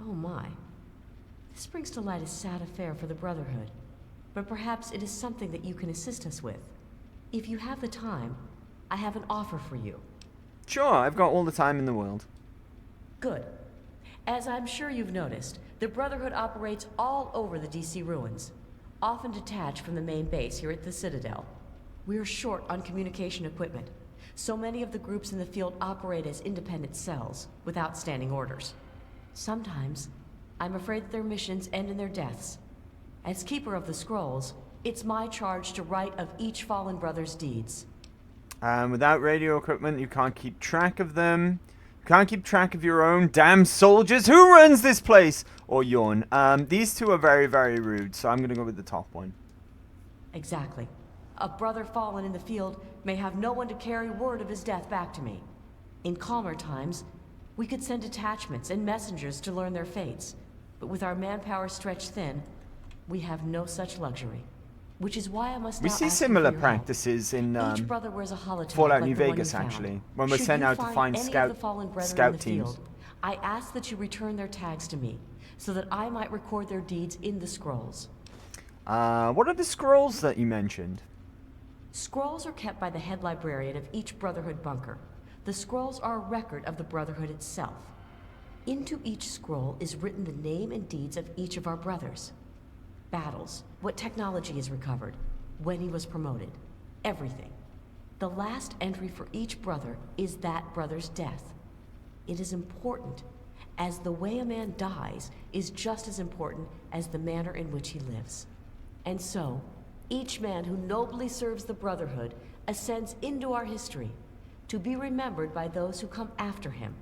Oh my. This brings to light a sad affair for the Brotherhood. But perhaps it is something that you can assist us with. If you have the time, I have an offer for you. Sure, I've got all the time in the world. Good. As I'm sure you've noticed, the Brotherhood operates all over the DC ruins, often detached from the main base here at the Citadel. We're short on communication equipment, so many of the groups in the field operate as independent cells, without standing orders. Sometimes, I'm afraid that their missions end in their deaths. As Keeper of the Scrolls, it's my charge to write of each fallen brother's deeds. Without radio equipment, you can't keep track of them. You can't keep track of your own damn soldiers. Who runs this place? Or yawn. These two are very, very rude, so I'm going to go with the top one. Exactly. A brother fallen in the field may have no one to carry word of his death back to me. In calmer times, we could send detachments and messengers to learn their fates. But with our manpower stretched thin, we have no such luxury. Which is why I must We now see ask similar you for your practices in Each brother wears a holotag Fallout like New the one Vegas, you found. actually, when we're Should sent you out to find any scout of the fallen brethren in scout the teams. field, I ask that you return their tags to me, so that I might record their deeds in the scrolls. What are the scrolls that you mentioned? Scrolls are kept by the head librarian of each Brotherhood bunker. The scrolls are a record of the Brotherhood itself. Into each scroll is written the name and deeds of each of our brothers. Battles, what technology is recovered, when he was promoted, everything. The last entry for each brother is that brother's death. It is important, as the way a man dies is just as important as the manner in which he lives. And so, each man who nobly serves the Brotherhood ascends into our history, to be remembered by those who come after him.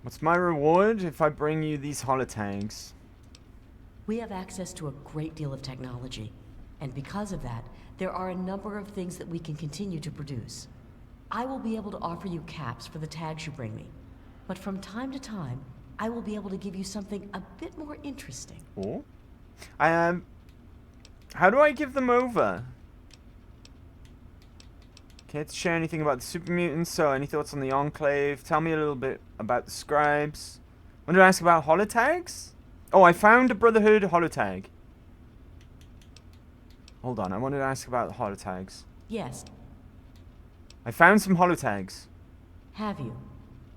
What's my reward if I bring you these holotags? We have access to a great deal of technology, and because of that, there are a number of things that we can continue to produce. I will be able to offer you caps for the tags you bring me, but from time to time, I will be able to give you something a bit more interesting. Oh? How do I give them over? Can't share anything about the super mutants, so any thoughts on the Enclave? Tell me a little bit about the scribes. Want to ask about holotags? Oh, I found a Brotherhood holotag. Hold on, I wanted to ask about the holotags. Yes. I found some holotags. Have you?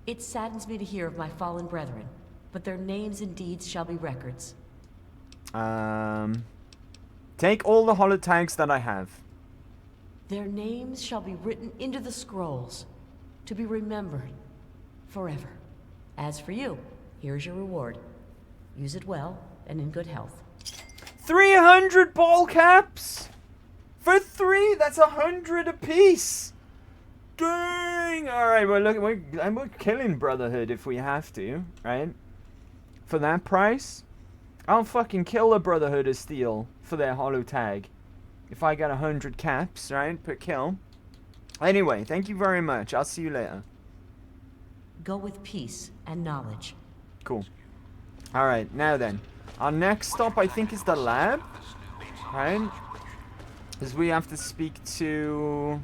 It saddens me to hear of my fallen brethren, but their names and deeds shall be records. Take all the holotags that I have. Their names shall be written into the scrolls, to be remembered forever. As for you, here's your reward. Use it well and in good health. 300 ball caps! For 3, that's 100 apiece! Dang! Alright, well, look, we're killing Brotherhood if we have to, right? For that price, I'll fucking kill a Brotherhood of Steel for their holo tag. If I get 100 caps, right, per kill. Anyway, thank you very much. I'll see you later. Go with peace and knowledge. Cool. Alright, now then. Our next stop, I think, is the lab. Right? Because we have to speak to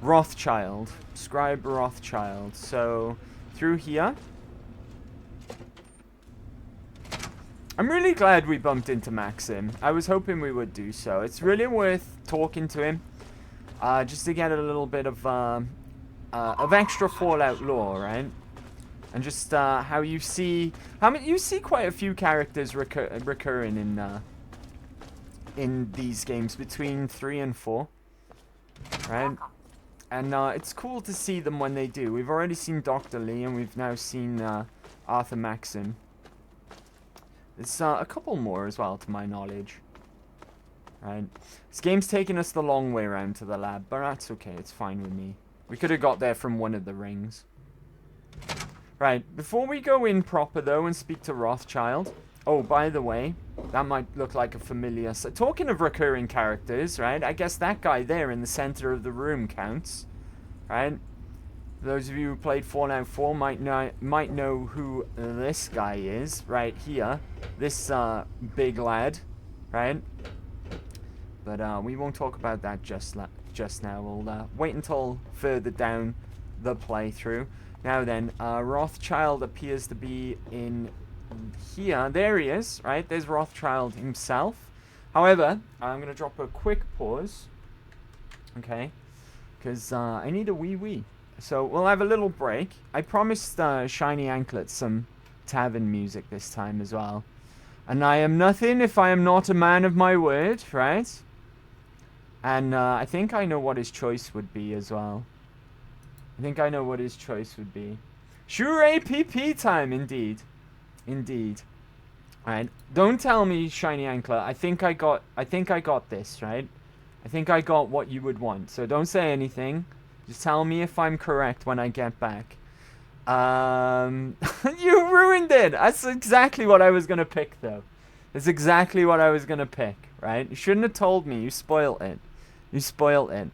Rothschild. Scribe Rothschild. So, through here. I'm really glad we bumped into Maxim. I was hoping we would do so. It's really worth talking to him. Just to get a little bit of extra Fallout lore, right? And just how you see... you see quite a few characters recurring in these games between 3 and 4. Right? And it's cool to see them when they do. We've already seen Dr. Lee, and we've now seen Arthur Maxim. There's a couple more as well, to my knowledge. Right. This game's taking us the long way around to the lab, but that's okay. It's fine with me. We could have got there from one of the rings. Right. Before we go in proper, though, and speak to Rothschild. Oh, by the way, that might look like a familiar... Talking of recurring characters, right? I guess that guy there in the center of the room counts. Right? Those of you who played Fallout 4 might know who this guy is, right here. This big lad, right? But we won't talk about that just now. We'll wait until further down the playthrough. Now then, Rothschild appears to be in here. There he is, right? There's Rothschild himself. However, I'm going to drop a quick pause. Okay? Because I need a wee-wee. So we'll have a little break. I promised Shiny Anklet some tavern music this time as well. And I am nothing if I am not a man of my word, right? And I think I know what his choice would be as well. I think I know what his choice would be. Sure APP time, indeed. Indeed. Alright. Don't tell me, Shiny Anklet. I think I got this, right? I think I got what you would want. So don't say anything. Just tell me if I'm correct when I get back. You ruined it! That's exactly what I was going to pick, though. That's exactly what I was going to pick, right? You shouldn't have told me. You spoiled it. You spoiled it.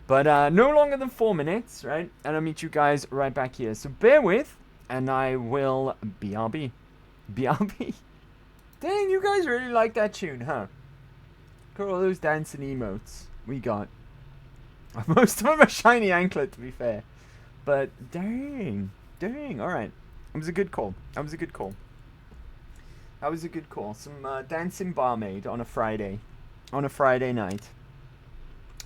But no longer than 4 minutes, right? And I'll meet you guys right back here. So bear with, and I will BRB. BRB. Dang, you guys really like that tune, huh? Look at all those dancing emotes we got. Most of them are Shiny Anklet, to be fair. But, dang. Dang, alright. That was a good call. That was a good call. That was a good call. Some dancing barmaid on a Friday. On a Friday night.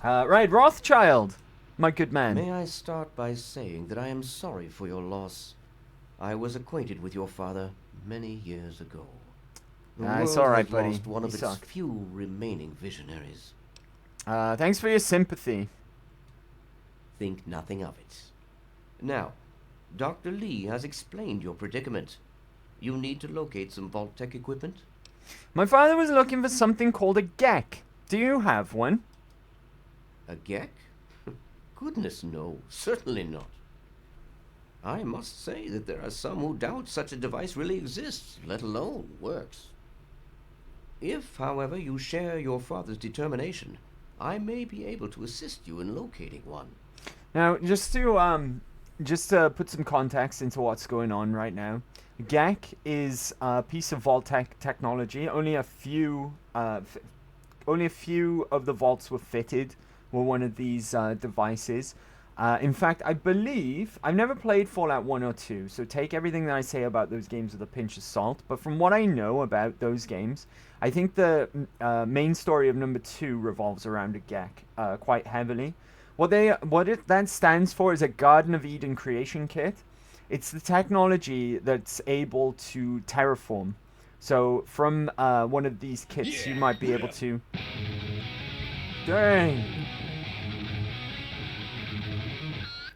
Right, Rothschild. My good man. May I start by saying that I am sorry for your loss. I was acquainted with your father many years ago. The it's world alright, has buddy. lost one of You its suck. few remaining visionaries. Thanks for your sympathy. Think nothing of it. Now, Dr. Lee has explained your predicament. You need to locate some Vault Tech equipment. My father was looking for something called a GEC. Do you have one? A GEC? Goodness no, certainly not. I must say that there are some who doubt such a device really exists, let alone works. If, however, you share your father's determination, I may be able to assist you in locating one. Now, just to put some context into what's going on right now, GEC is a piece of Vault Tech technology. Only a few of the vaults were fitted with one of these devices. In fact, I believe I've never played Fallout 1 or 2, so take everything that I say about those games with a pinch of salt. But from what I know about those games, I think the main story of number 2 revolves around a GEC quite heavily. What that stands for is a Garden of Eden creation kit. It's the technology that's able to terraform. So from one of these kits, you might be able to... Dang!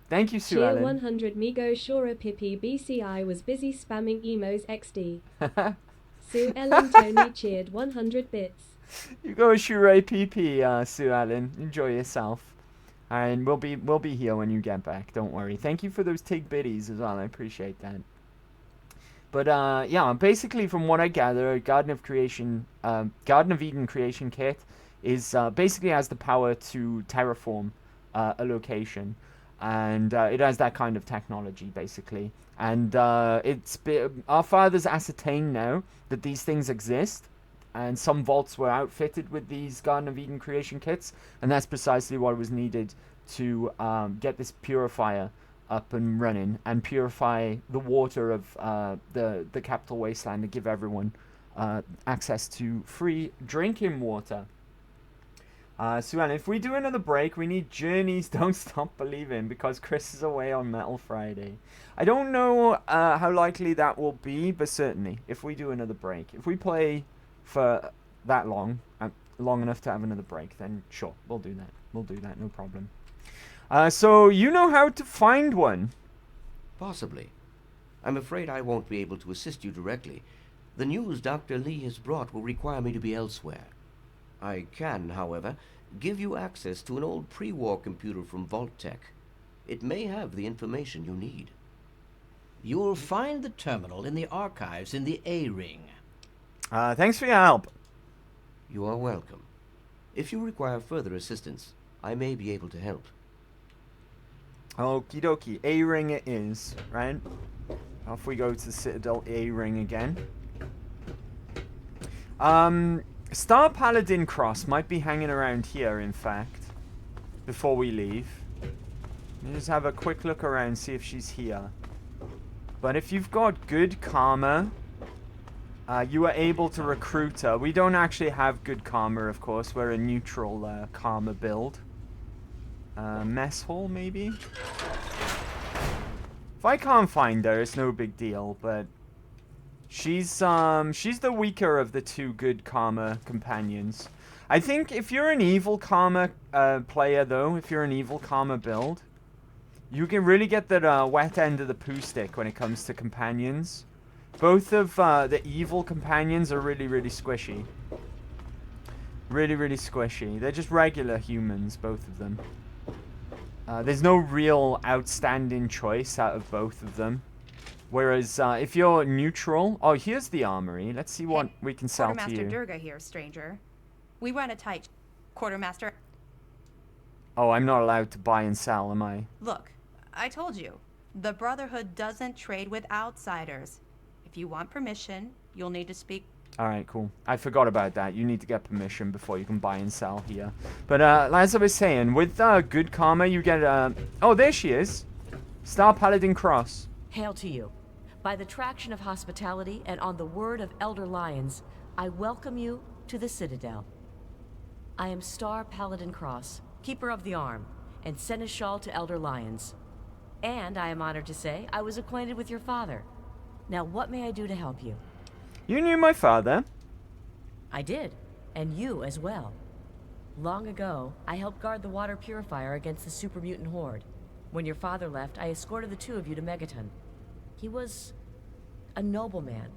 Thank you, Sue Cheer Ellen. 100 Migo Shora Pippi BCI was busy spamming emos XD. Sue Ellen Tony cheered 100 bits. You go Shure PP, Sue Ellen. Enjoy yourself. And we'll be here when you get back. Don't worry. Thank you for those tig biddies as well. I appreciate that. But yeah, basically from what I gather, Garden of Eden creation kit is basically has the power to terraform a location, and it has that kind of technology basically. And our fathers ascertain now that these things exist. And some vaults were outfitted with these Garden of Eden creation kits, and that's precisely what was needed to get this purifier up and running and purify the water of the capital wasteland to give everyone access to free drinking water. Suan, if we do another break, we need Journeys Don't Stop Believing because Chris is away on Metal Friday. I don't know how likely that will be, but certainly if we do another break, if we play for that long enough to have another break, then sure, we'll do that, no problem. So you know how to find one? Possibly. I'm afraid I won't be able to assist you directly. The news Dr. Lee has brought will require me to be elsewhere. I can, however, give you access to an old pre-war computer from Vault-Tec. It may have the information you need. You'll find the terminal in the archives in the A-Ring. Thanks for your help. You are welcome. If you require further assistance, I may be able to help. Okie dokie. A-Ring it is, right? Off we go to the Citadel A-Ring again. Star Paladin Cross might be hanging around here, in fact, before we leave. Let me just have a quick look around, see if she's here. But if you've got good karma, you are able to recruit her. We don't actually have good karma, of course. We're a neutral karma build. Mess hall, maybe? If I can't find her, it's no big deal, but she's the weaker of the two good karma companions. I think if you're an evil karma player, though, if you're an evil karma build, you can really get that wet end of the poo stick when it comes to companions. Both of the evil companions are really, really squishy. Really, really squishy. They're just regular humans, both of them. There's no real outstanding choice out of both of them. Whereas if you're neutral... Oh, here's the armory. Let's see what we can sell to you. Quartermaster Durga here, stranger. We run a tight... Quartermaster... Oh, I'm not allowed to buy and sell, am I? Look, I told you. The Brotherhood doesn't trade with outsiders. If you want permission, you'll need to speak... Alright, cool. I forgot about that. You need to get permission before you can buy and sell here. But as I was saying, with good karma, you get... Oh, there she is. Star Paladin Cross. Hail to you. By the traction of hospitality and on the word of Elder Lyons, I welcome you to the Citadel. I am Star Paladin Cross, Keeper of the Arm, and Seneschal to Elder Lyons. And I am honored to say I was acquainted with your father. Now, what may I do to help you? You knew my father. I did, and you as well. Long ago, I helped guard the water purifier against the super mutant horde. When your father left, I escorted the two of you to Megaton. He was a nobleman.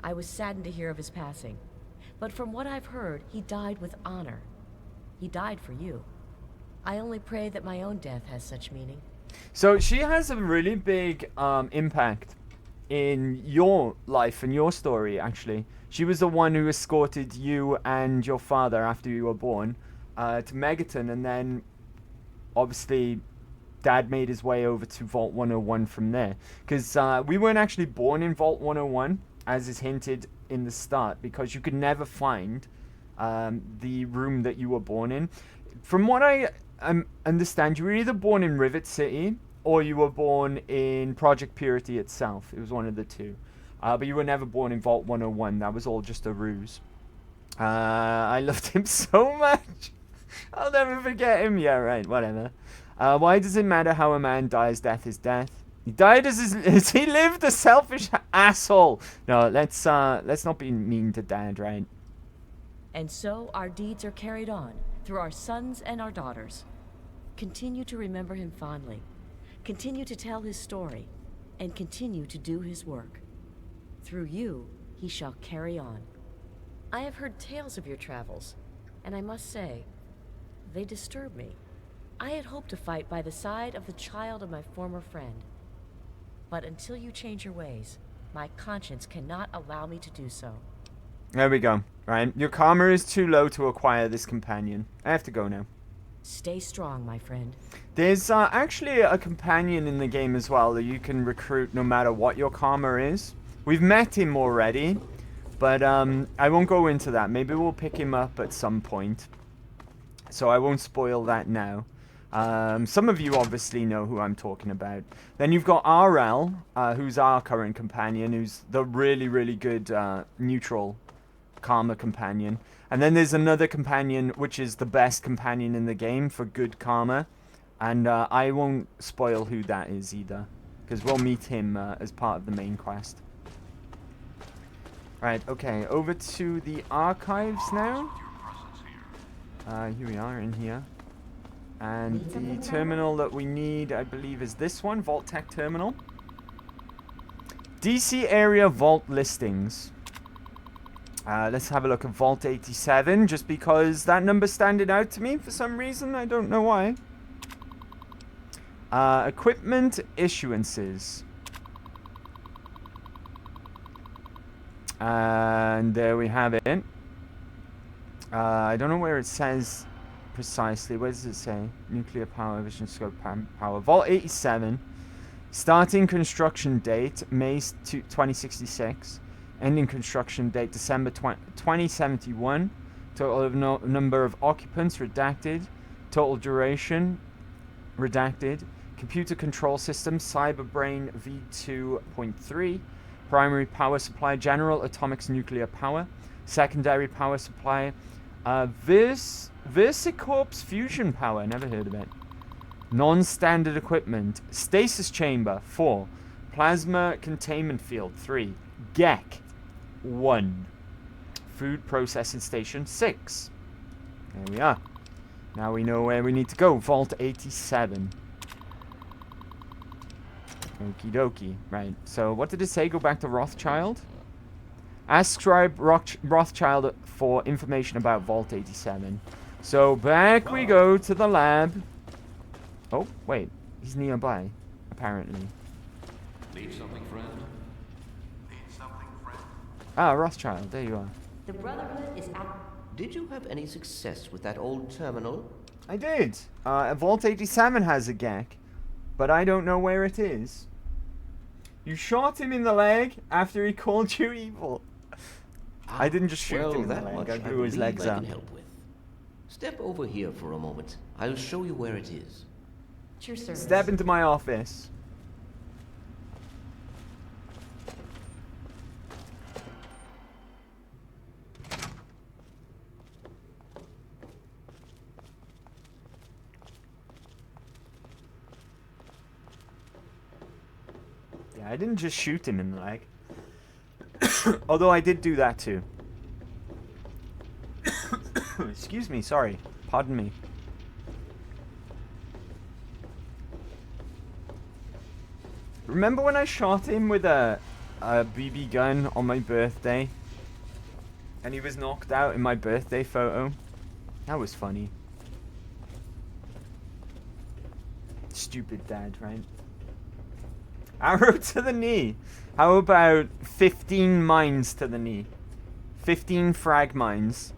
I was saddened to hear of his passing. But from what I've heard, he died with honor. He died for you. I only pray that my own death has such meaning. So she has a really big impact in your life and your story, actually. She was the one who escorted you and your father after you were born to Megaton, and then obviously Dad made his way over to Vault 101 from there. Because we weren't actually born in Vault 101, as is hinted in the start, because you could never find the room that you were born in. From what I understand, you were either born in Rivet City, or you were born in Project Purity itself. It was one of the two. But you were never born in Vault 101. That was all just a ruse. I loved him so much. I'll never forget him. Yeah, right, whatever. Why does it matter how a man dies? Death is death. He died as he lived, a selfish asshole. No, let's not be mean to Dad, right? And so our deeds are carried on through our sons and our daughters. Continue to remember him fondly. Continue to tell his story, and continue to do his work. Through you, he shall carry on. I have heard tales of your travels, and I must say, they disturb me. I had hoped to fight by the side of the child of my former friend. But until you change your ways, my conscience cannot allow me to do so. There we go. Right, your karma is too low to acquire this companion. I have to go now. Stay strong, my friend. There's actually a companion in the game as well that you can recruit no matter what your karma is. We've met him already, but I won't go into that. Maybe we'll pick him up at some point. So I won't spoil that now. Some of you obviously know who I'm talking about. Then you've got RL, who's our current companion, who's the really, really good neutral karma companion. And then there's another companion, which is the best companion in the game for good karma. And I won't spoil who that is either, because we'll meet him as part of the main quest. Right, okay, over to the archives now. Here we are in here. And the terminal that we need, I believe, is this one, Vault Tech Terminal. DC area vault listings. Let's have a look at Vault 87, just because that number standing out to me for some reason. I don't know why. Equipment issuances. And there we have it. I don't know where it says precisely. Where does it say? Nuclear power, vision scope power. Vault 87. Starting construction date, May 2066. Ending construction date, December 2071. Total of number of occupants, redacted. Total duration, redacted. Computer control system, Cyberbrain V2.3. Primary power supply, General Atomics nuclear power. Secondary power supply, Versicorp's fusion power. Never heard of it. Non-standard equipment, Stasis chamber, 4. Plasma containment field, 3. GEC, 1. Food processing station, 6. There we are. Now we know where we need to go. Vault 87. Okie dokie. Right. So what did it say? Go back to Rothschild. Ask Scribe Rothschild for information about Vault 87. So back we go to the lab. Oh, wait. He's nearby, apparently. Need something, friend? Need something, friend? Ah, Rothschild. There you are. The Brotherhood is out. Did you have any success with that old terminal? I did. Vault 87 has a GEC, but I don't know where it is. You shot him in the leg after he called you evil. I didn't just shoot him in the leg. I blew his legs up. Help with. Step over here for a moment. I'll show you where it is. Your service. Step into my office. Yeah, I didn't just shoot him in the leg. Although I did do that too. Excuse me, sorry. Pardon me. Remember when I shot him with a BB gun on my birthday? And he was knocked out in my birthday photo? That was funny. Stupid dad, right? Arrow to the knee. How about 15 mines to the knee? 15 frag mines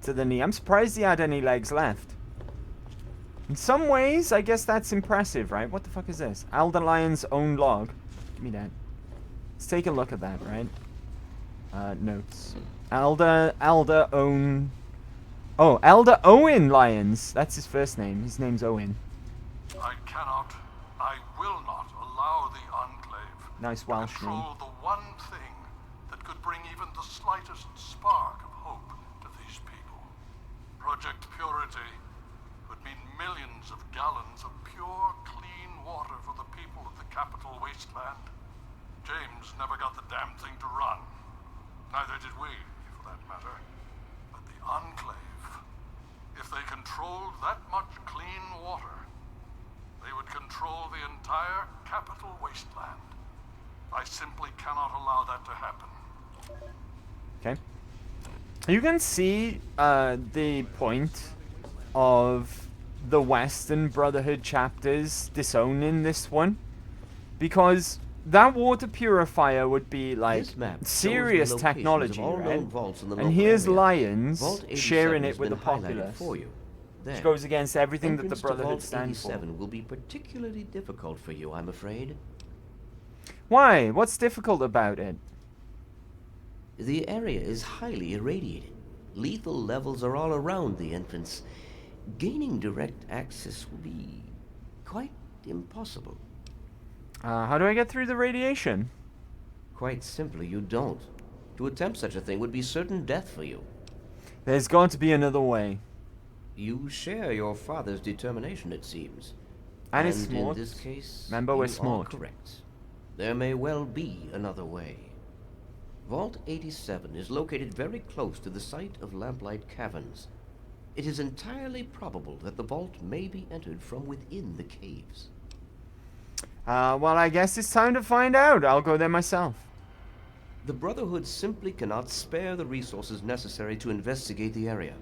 to the knee. I'm surprised he had any legs left. In some ways, I guess that's impressive, right? What the fuck is this? Elder Lion's own log. Give me that. Let's take a look at that, right? Notes. Elder Owen Lyons. That's his first name. His name's Owen. I will not allow the Enclave Nice Welsh to control the one thing that could bring even the slightest spark of hope to these people. Project Purity would mean millions of gallons of pure, clean water for the people of the capital wasteland. James never got the damn thing to run. Neither did we, for that matter. But the Enclave, if they controlled that much clean water, they would control the entire capital wasteland. I simply cannot allow that to Okay. You can see the point of the Western Brotherhood chapters disowning this one, because that water purifier would be like serious technology, right? And here's Lions sharing it with the populace, which goes against everything that the Brotherhood stands for. Will be particularly difficult for you, I'm afraid. Why? What's difficult about it? The area is highly irradiated. Lethal levels are all around the entrance. Gaining direct access will be quite impossible. How do I get through the radiation? Quite simply, you don't. To attempt such a thing would be certain death for you. There's got to be another way. You share your father's determination, it seems. And it's smart. In this case, remember, we're you smart. Are correct. There may well be another way. Vault 87 is located very close to the site of Lamplight Caverns. It is entirely probable that the vault may be entered from within the caves. Well, I guess it's time to find out. I'll go there myself. The Brotherhood simply cannot spare the resources necessary to investigate the area.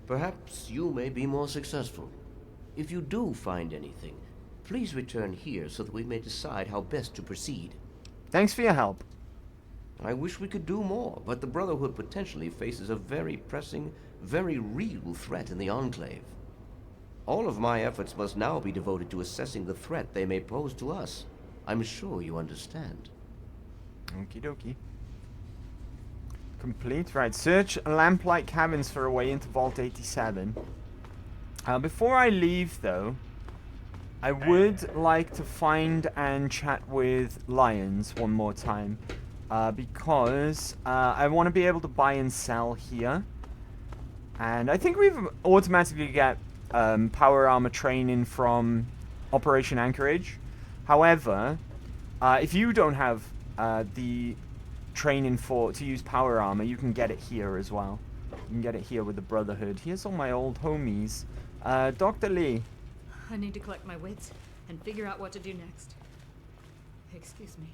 Perhaps you may be more successful. If you do find anything, please return here so that we may decide how best to proceed. Thanks for your help. I wish we could do more, but the Brotherhood potentially faces a very pressing, very real threat in the Enclave. All of my efforts must now be devoted to assessing the threat they may pose to us. I'm sure you understand. Okie dokie. Complete. Right, search Lamplight Caverns for a way into Vault 87. Before I leave, though, I would like to find and chat with Lions one more time. Because I want to be able to buy and sell here. And I think we've automatically get power armor training from Operation Anchorage. However, if you don't have the training to use power armor, you can get it here as well. You can get it here with the Brotherhood. Here's all my old homies. Dr. Lee. I need to collect my wits and figure out what to do next. Excuse me.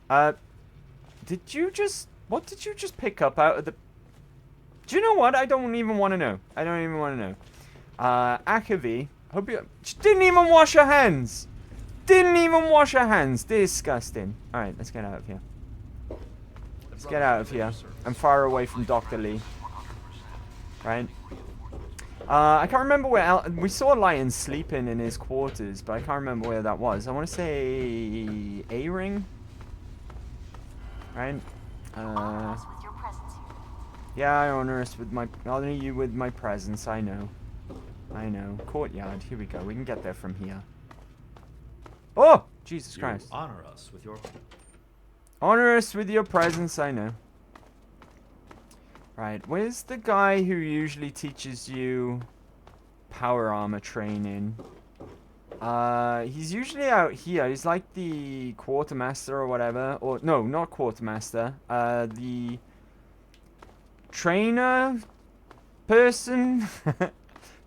What did you just pick up out of the... Do you know what? I don't even want to know. I don't even want to know. Akavi, hope you... She didn't even wash her hands! Didn't even wash her hands! Disgusting. Alright, let's get out of here. Let's get out of here. I'm far away from Dr. Lee. Right? I can't remember where... we saw Lion sleeping in his quarters, but I can't remember where that was. I want to say... A-ring? Right? Yeah, I honor you with my presence, I know. I know. Courtyard, here we go. We can get there from here. Oh! Jesus Christ. Honor us with your... Honor us with your presence, I know. Right, where's the guy who usually teaches you power armor training? He's usually out here. He's like the quartermaster or whatever. Or, no, not quartermaster. The trainer person?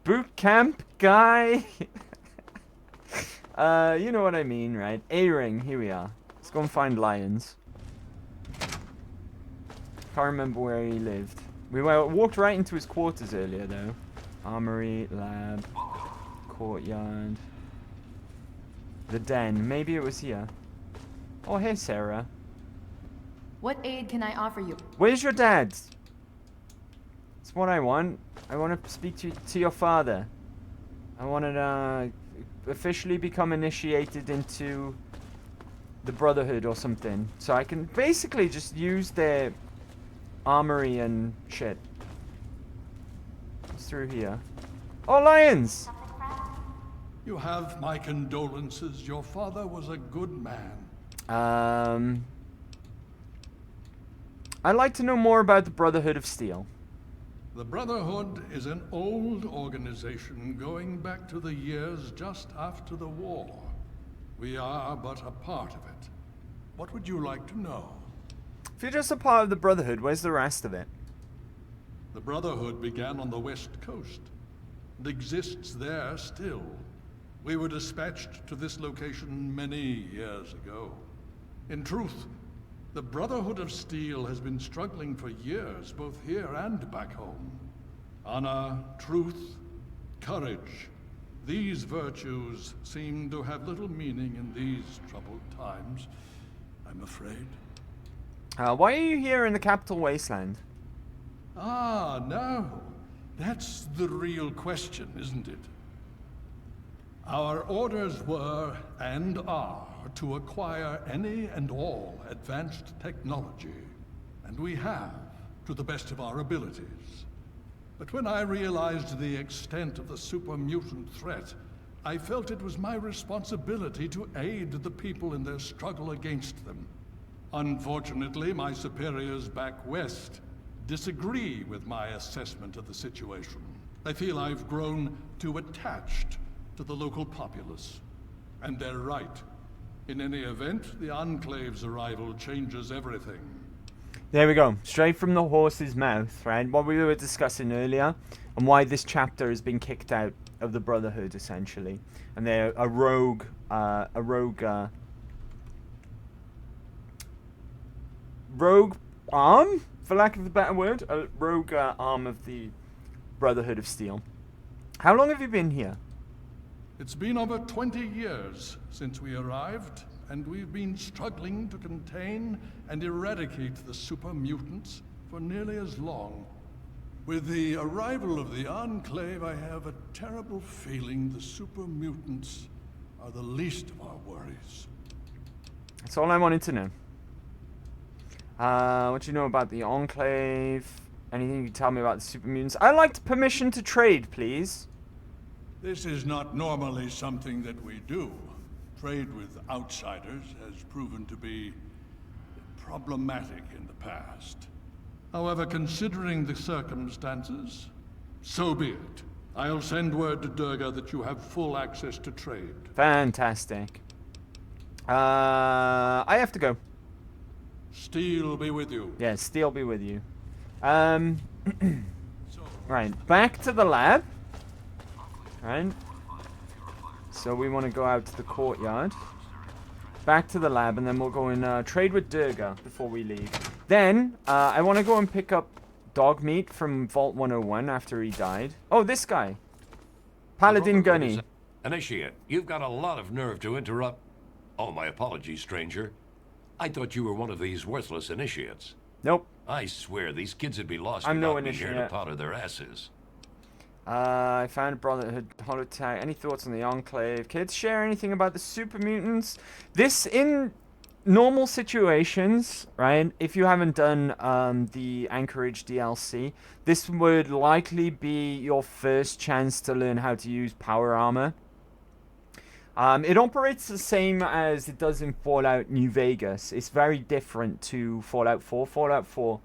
Boot camp guy? You know what I mean, right? A-ring, here we are. Let's go and find Lions. Can't remember where he lived. We walked right into his quarters earlier, though. Armory, lab, courtyard. The den. Maybe it was here. Oh, hey, Sarah. What aid can I offer you? Where's your dad? That's what I want. I want to speak to your father. I want to officially become initiated into the Brotherhood or something. So I can basically just use their armory and shit. It's through here. Oh, Lions! You have my condolences. Your father was a good man. I'd like to know more about the Brotherhood of Steel. The Brotherhood is an old organization going back to the years just after the war. We are but a part of it. What would you like to know? If you're just a part of the Brotherhood, where's the rest of it? The Brotherhood began on the West Coast. It exists there still. We were dispatched to this location many years ago. In truth, The Brotherhood of Steel has been struggling for years, both here and back home. Honor, truth, courage. These virtues seem to have little meaning in these troubled times, I'm afraid. Why are you here in the capital wasteland? Ah, no. That's the real question, isn't it? Our orders were, and are, to acquire any and all advanced technology. And we have, to the best of our abilities. But when I realized the extent of the super mutant threat, I felt it was my responsibility to aid the people in their struggle against them. Unfortunately, my superiors back west disagree with my assessment of the situation. They feel I've grown too attached to the local populace. And they're right. In any event, the Enclave's arrival changes everything. There we go. Straight from the horse's mouth, right? What we were discussing earlier, and why this chapter has been kicked out of the Brotherhood, essentially. And they're a rogue arm, for lack of a better word, a rogue arm of the Brotherhood of Steel. How long have you been here? It's been over 20 years since we arrived, and we've been struggling to contain and eradicate the super mutants for nearly as long. With the arrival of the Enclave, I have a terrible feeling the super mutants are the least of our worries. That's all I wanted to know. What do you know about the Enclave? Anything you can tell me about the super mutants? I'd like permission to trade, please. This is not normally something that we do. Trade with outsiders has proven to be problematic in the past. However, considering the circumstances, so be it. I'll send word to Durga that you have full access to trade. Fantastic. I have to go. Steel be with you. Yeah, Steel be with you. Right, back to the lab. Right. So we want to go out to the courtyard. Back to the lab, and then we'll go and trade with Durga before we leave. Then, I want to go and pick up dog meat from Vault 101 after he died. Oh, this guy. Paladin Gunny. Initiate, you've got a lot of nerve to interrupt. Oh, my apologies, stranger. I thought you were one of these worthless initiates. Nope. I swear, these kids would be lost I'm no without me here to initiate. powder their asses. I found Brotherhood holotag. Any thoughts on the Enclave? Kids share anything about the super mutants? This, in normal situations, right? If you haven't done the Anchorage DLC, this would likely be your first chance to learn how to use power armor. It operates the same as it does in Fallout New Vegas. It's very different to Fallout 4. Fallout 4,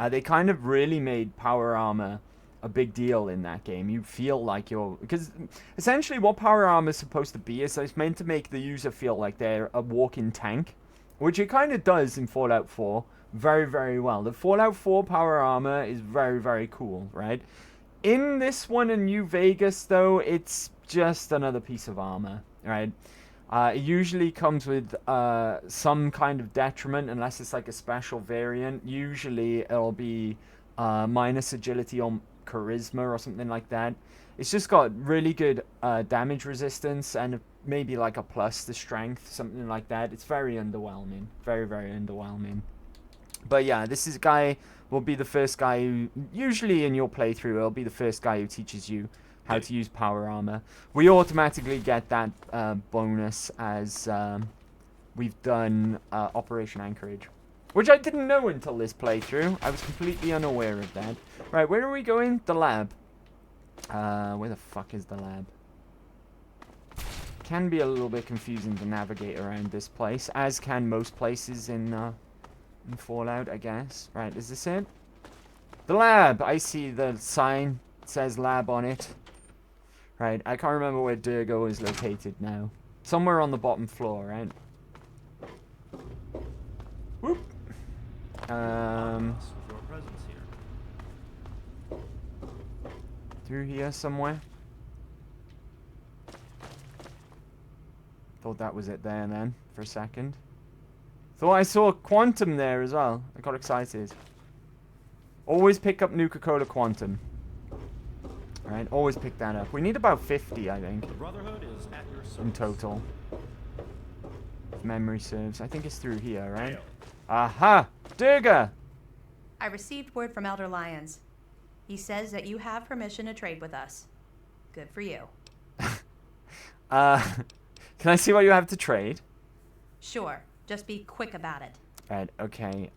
they kind of really made power armor a big deal in that game. You feel like you're... Because essentially what power armor is supposed to be is it's meant to make the user feel like they're a walking tank, which it kind of does in Fallout 4 very, very well. The Fallout 4 power armor is very, very cool, right? In this one in New Vegas, though, it's just another piece of armor, right? It usually comes with some kind of detriment, unless it's like a special variant. Usually it'll be minus agility on charisma or something like that. It's just got really good damage resistance and maybe like a plus to strength, something like that. It's very underwhelming. Very, very underwhelming. But yeah, this is guy will be the first guy who, usually in your playthrough, it'll be the first guy who teaches you how to use power armor. We automatically get that bonus as we've done Operation Anchorage, which I didn't know until this playthrough. I was completely unaware of that. Right, where are we going? The lab. Where the fuck is the lab? Can be a little bit confusing to navigate around this place, as can most places in Fallout, I guess. Right, is this it? The lab! I see the sign. It says lab on it. Right, I can't remember where Durga is located now. Somewhere on the bottom floor, right? Whoop. Through here somewhere. Thought that was it there then, for a second. Thought I saw Quantum there as well. I got excited. Always pick up Nuka-Cola Quantum. Alright, always pick that up. We need about 50, I think. The Brotherhood is at your service. In total. If memory serves. I think it's through here, right? Aha! Durga! I received word from Elder Lyons. He says that you have permission to trade with us. Good for you. Can I see what you have to trade? Sure. Just be quick about it. Right, okay.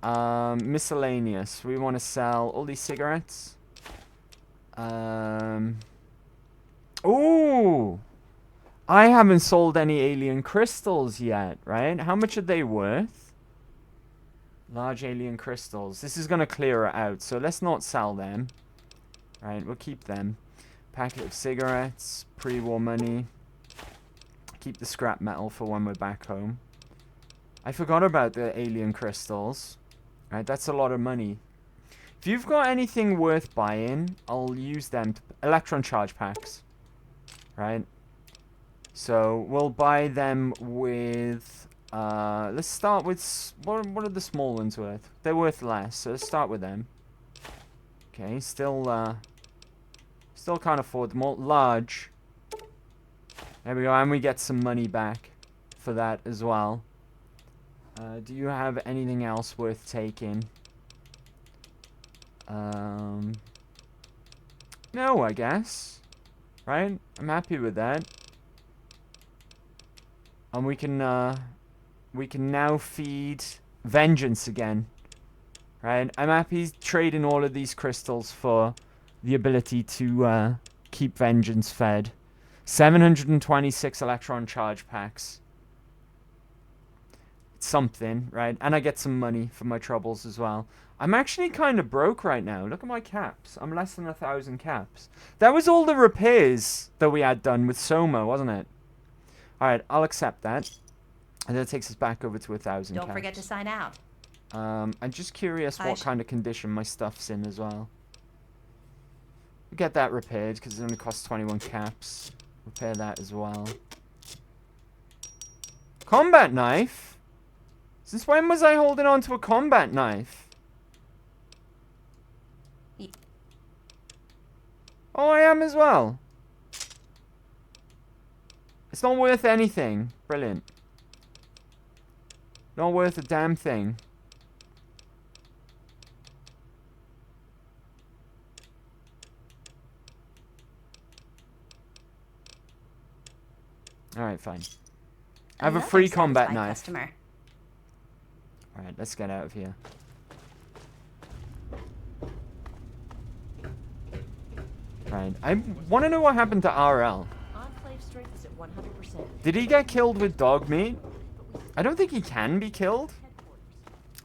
Miscellaneous. We want to sell all these cigarettes. Ooh! I haven't sold any alien crystals yet, right? How much are they worth? Large alien crystals. This is going to clear it out, so let's not sell them. Right, we'll keep them. Packet of cigarettes. Pre-war money. Keep the scrap metal for when we're back home. I forgot about the alien crystals. Right, that's a lot of money. If you've got anything worth buying, I'll use them. Electron charge packs. Right? So, we'll buy them with... let's start with... What are the small ones worth? They're worth less, so let's start with them. Okay, still can't afford them all. Large. There we go, and we get some money back for that as well. Do you have anything else worth taking? No, I guess. Right? I'm happy with that. And we can now feed Vengeance again. Right? I'm happy trading all of these crystals for the ability to keep Vengeance fed. 726 electron charge packs. It's something, right? And I get some money for my troubles as well. I'm actually kind of broke right now. Look at my caps. I'm less than 1,000 caps. That was all the repairs that we had done with Soma, wasn't it? Alright, I'll accept that. And that takes us back over to 1,000 caps. Don't forget to sign out. I'm just curious what kind of condition my stuff's in as well. We'll get that repaired because it only costs 21 caps. Repair that as well. Combat knife? Since when was I holding on to a combat knife? Oh, I am as well. It's not worth anything. Brilliant. Not worth a damn thing. Alright, fine. I have a free combat knife. Customer. Alright, let's get out of here. Right, I want to know what happened to RL. Enclave strength is at 100%. Did he get killed with dog meat? I don't think he can be killed.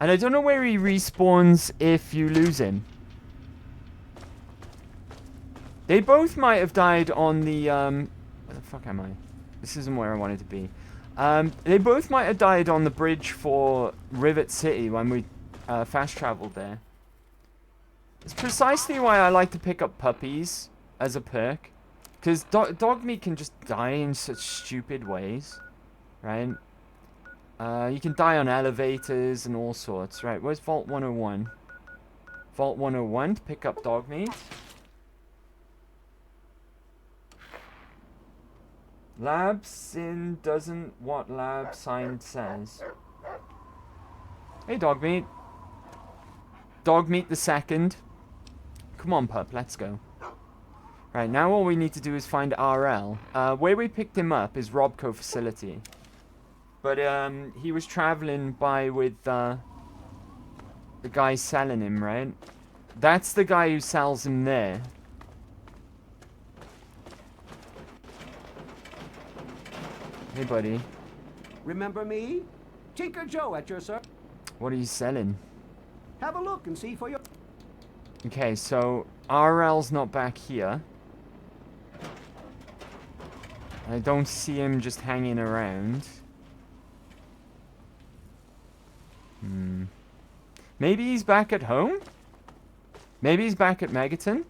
And I don't know where he respawns if you lose him. They both might have died on the, where the fuck am I? This isn't where I wanted to be. They both might have died on the bridge for Rivet City when we fast traveled there. It's precisely why I like to pick up puppies as a perk. Because dog meat can just die in such stupid ways. Right? You can die on elevators and all sorts. Right, where's Vault 101? Vault 101 to pick up dog meat. Lab Sin doesn't what lab sign says. Hey, dog meat. Dog meat the second. Come on, pup, let's go. Right, now all we need to do is find RL. Where we picked him up is Robco facility. But he was traveling by with the guy selling him, right? That's the guy who sells him there. Hey, buddy. Remember me? Tinker Joe at your service. What are you selling? Have a look and see for your... Okay, so RL's not back here. I don't see him just hanging around. Maybe he's back at home? Maybe he's back at Megaton?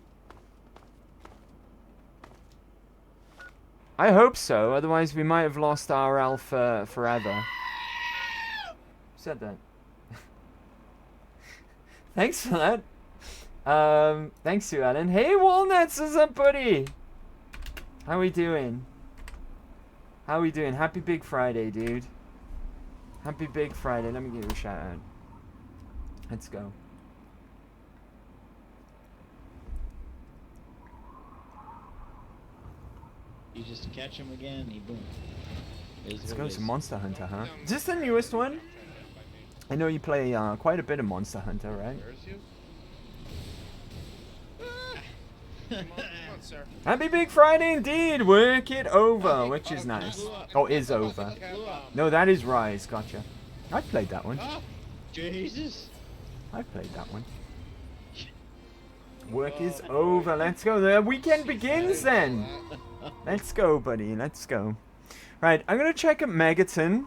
I hope so, otherwise we might have lost RL for forever. said that? Thanks for that. Thanks, Sue Ellen. Hey, Walnuts, what's up, buddy? How we doing? How we doing? Happy Big Friday, dude. Happy Big Friday. Let me give you a shout out. Let's go. You just catch him again, he boom. Let's go to Monster Hunter, huh? Is this the newest one? I know you play quite a bit of Monster Hunter, right? Happy Big Friday indeed! Work it over, which is nice. Oh, is over. No, that is Rise, gotcha. I played that one. Jesus! I played that one. Work is over, let's go. The weekend begins then! Let's go, buddy, let's go. Right, I'm gonna check at Megaton.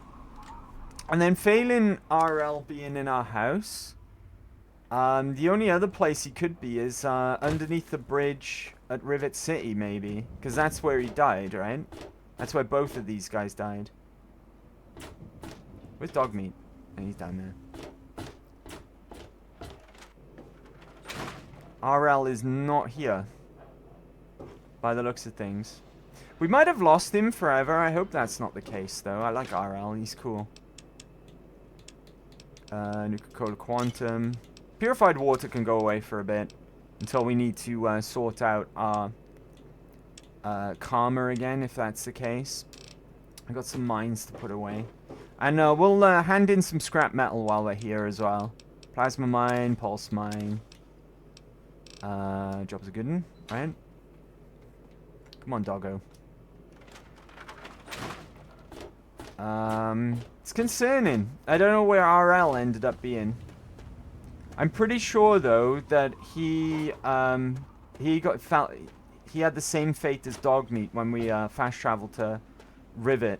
And then failing RL being in our house, the only other place he could be is underneath the bridge at Rivet City, maybe. Because that's where he died, right? That's where both of these guys died. Where's Dogmeat? And he's down there. RL is not here, by the looks of things. We might have lost him forever. I hope that's not the case, though. I like RL. He's cool. Nuka-Cola Quantum. Purified water can go away for a bit until we need to sort out our karma again, if that's the case. I got some mines to put away. And we'll hand in some scrap metal while we're here as well. Plasma mine, pulse mine. Job's a good one, right? Come on, doggo. It's concerning. I don't know where RL ended up being. I'm pretty sure though that he had the same fate as Dogmeat when we fast traveled to Rivet.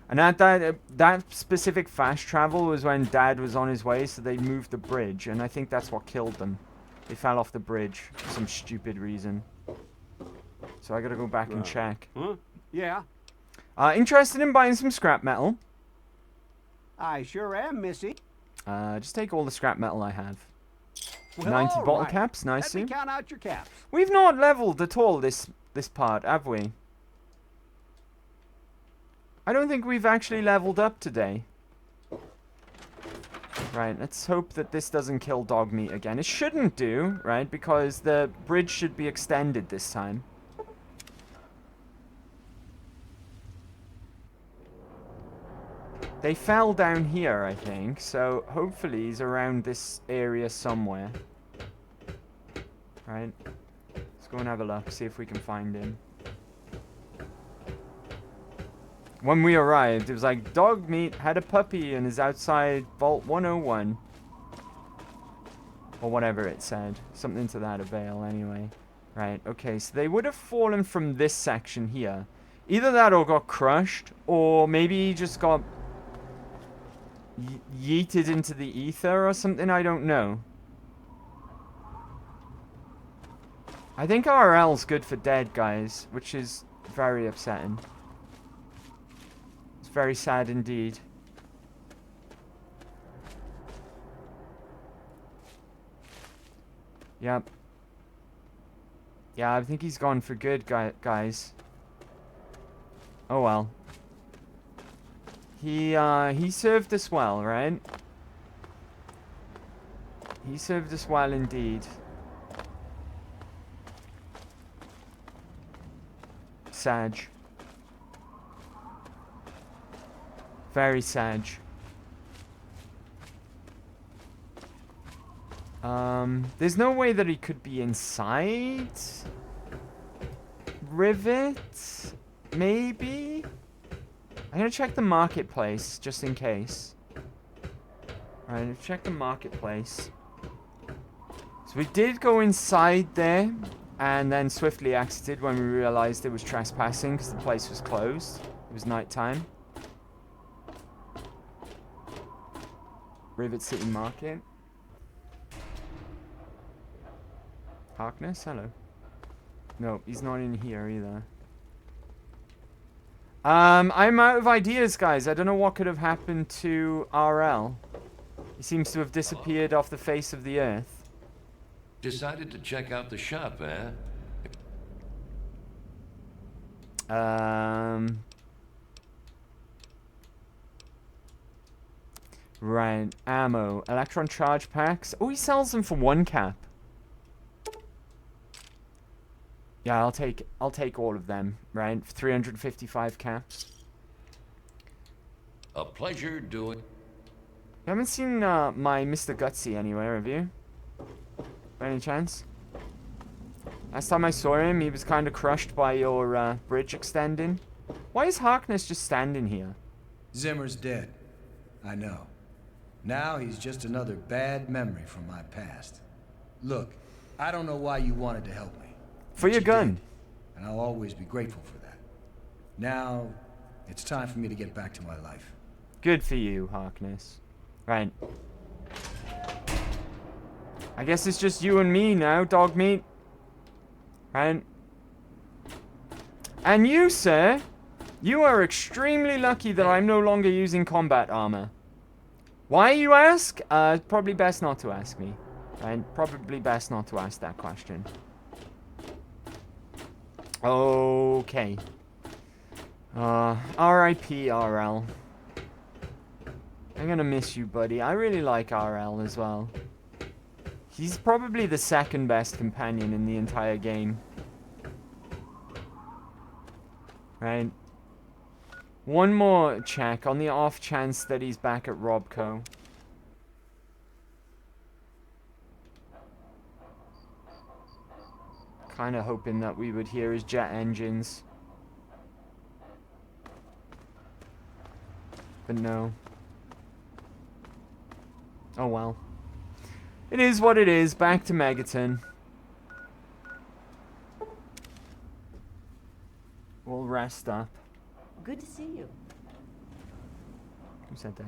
And that specific fast travel was when Dad was on his way, so they moved the bridge, and I think that's what killed them. They fell off the bridge for some stupid reason. So I gotta go back and check. Huh? Yeah. Interested in buying some scrap metal? I sure am, Missy. Just take all the scrap metal I have. Well, 90 bottle right. caps, nice. Let me count out your caps. We've not leveled at all this part, have we? I don't think we've actually leveled up today. Right, let's hope that this doesn't kill Dogmeat again. It shouldn't do, right? Because the bridge should be extended this time. They fell down here, I think, so hopefully he's around this area somewhere. Right. Let's go and have a look, see if we can find him. When we arrived, it was like, Dogmeat had a puppy and is outside Vault 101. Or whatever it said. Something to that avail, anyway. Right, okay, so they would have fallen from this section here. Either that or got crushed, or maybe he just got yeeted into the ether or something, I don't know. I think RL's good for dead, guys, which is very upsetting. It's very sad indeed. Yep. Yeah, I think he's gone for good, guys. Oh well. He served us well, right? He served us well indeed. Sag. Very sag. There's no way that he could be inside Rivet? Maybe? I'm gonna check the marketplace, just in case. Alright, let's check the marketplace. So we did go inside there, and then swiftly exited when we realized it was trespassing, because the place was closed. It was nighttime. Rivet City Market. Harkness, hello. No, he's not in here either. I'm out of ideas, guys. I don't know what could have happened to RL. He seems to have disappeared off the face of the earth. Decided to check out the shop, eh? Right, ammo, electron charge packs. Oh, he sells them for 1 cap. Yeah, I'll take all of them, right? 355 caps. A pleasure doing. You haven't seen my Mr. Gutsy anywhere, have you? By any chance? Last time I saw him, he was kind of crushed by your bridge extending. Why is Harkness just standing here? Zimmer's dead. I know. Now he's just another bad memory from my past. Look, I don't know why you wanted to help me. For your gun. Did, and I'll always be grateful for that. Now, it's time for me to get back to my life. Good for you, Harkness. Right. I guess it's just you and me now, dog meat. Right? And you, sir, you are extremely lucky that I'm no longer using combat armor. Why, you ask? Probably best not to ask me. Right? Probably best not to ask that question. Okay. R.I.P. RL. I'm gonna miss you, buddy. I really like RL as well. He's probably the second best companion in the entire game. Right. One more check on the off chance that he's back at Robco. Kind of hoping that we would hear his jet engines. But no. Oh well. It is what it is. Back to Megaton. We'll rest up. Good to see you. Who said that?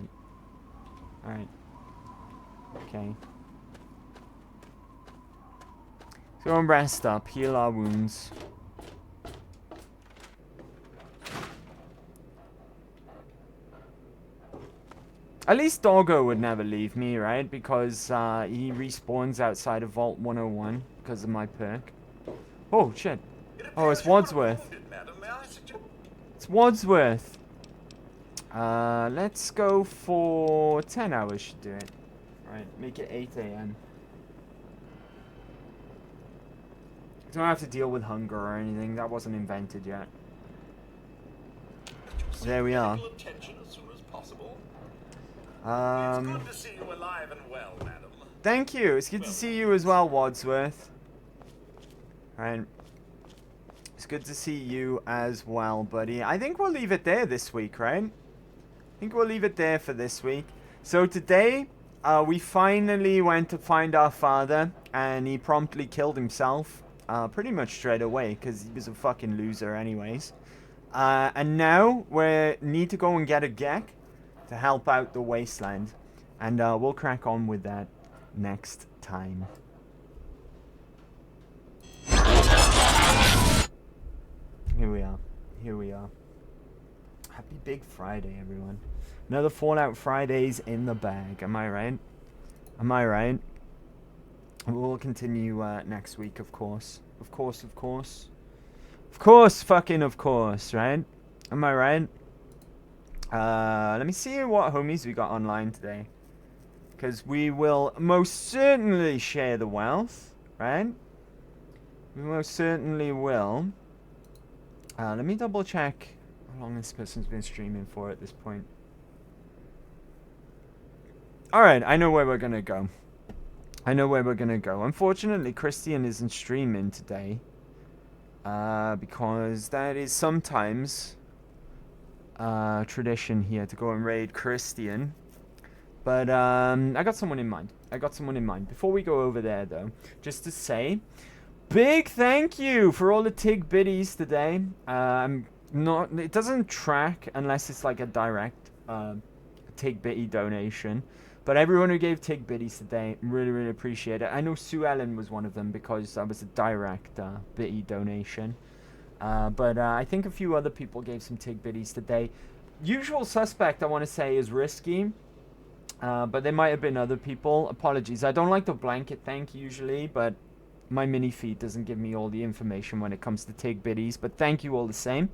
Alright. Okay. So we'll rest up, heal our wounds. At least Doggo would never leave me, right? Because he respawns outside of Vault 101 because of my perk. Oh, shit. Oh, it's Wadsworth. It's Wadsworth. Let's go for 10 hours should do it. Right, make it 8 AM. Don't have to deal with hunger or anything. That wasn't invented yet. There we are. It's good to see you alive and well, madam. Thank you. It's good to see you as well, Wadsworth. Right. It's good to see you as well, buddy. I think we'll leave it there this week, right? I think we'll leave it there for this week. So today, we finally went to find our father, and he promptly killed himself. Pretty much straight away, because he was a fucking loser anyways. And now, we need to go and get a Gek to help out the wasteland. And we'll crack on with that next time. Here we are. Here we are. Happy Big Friday, everyone. Another Fallout Fridays in the bag. Am I right? Am I right? We'll continue next week, of course. Of course, of course. Of course, fucking of course, right? Am I right? Let me see what homies we got online today. Because we will most certainly share the wealth, right? We most certainly will. Let me double check how long this person's been streaming for at this point. Alright, I know where we're gonna go. I know where we're gonna go. Unfortunately, Christian isn't streaming today. Because that is sometimes tradition here to go and raid Christian. But I got someone in mind. I got someone in mind. Before we go over there, though, just to say, big thank you for all the Tig biddies today. It doesn't track unless it's like a direct Tig biddy donation. But everyone who gave Tig biddies today, really, really appreciate it. I know Sue Ellen was one of them because that was a direct biddy donation. But I think a few other people gave some Tig biddies today. Usual suspect, I want to say, is Risky. But there might have been other people. Apologies. I don't like to blanket thank usually, but my mini feed doesn't give me all the information when it comes to Tig Biddies. But thank you all the same.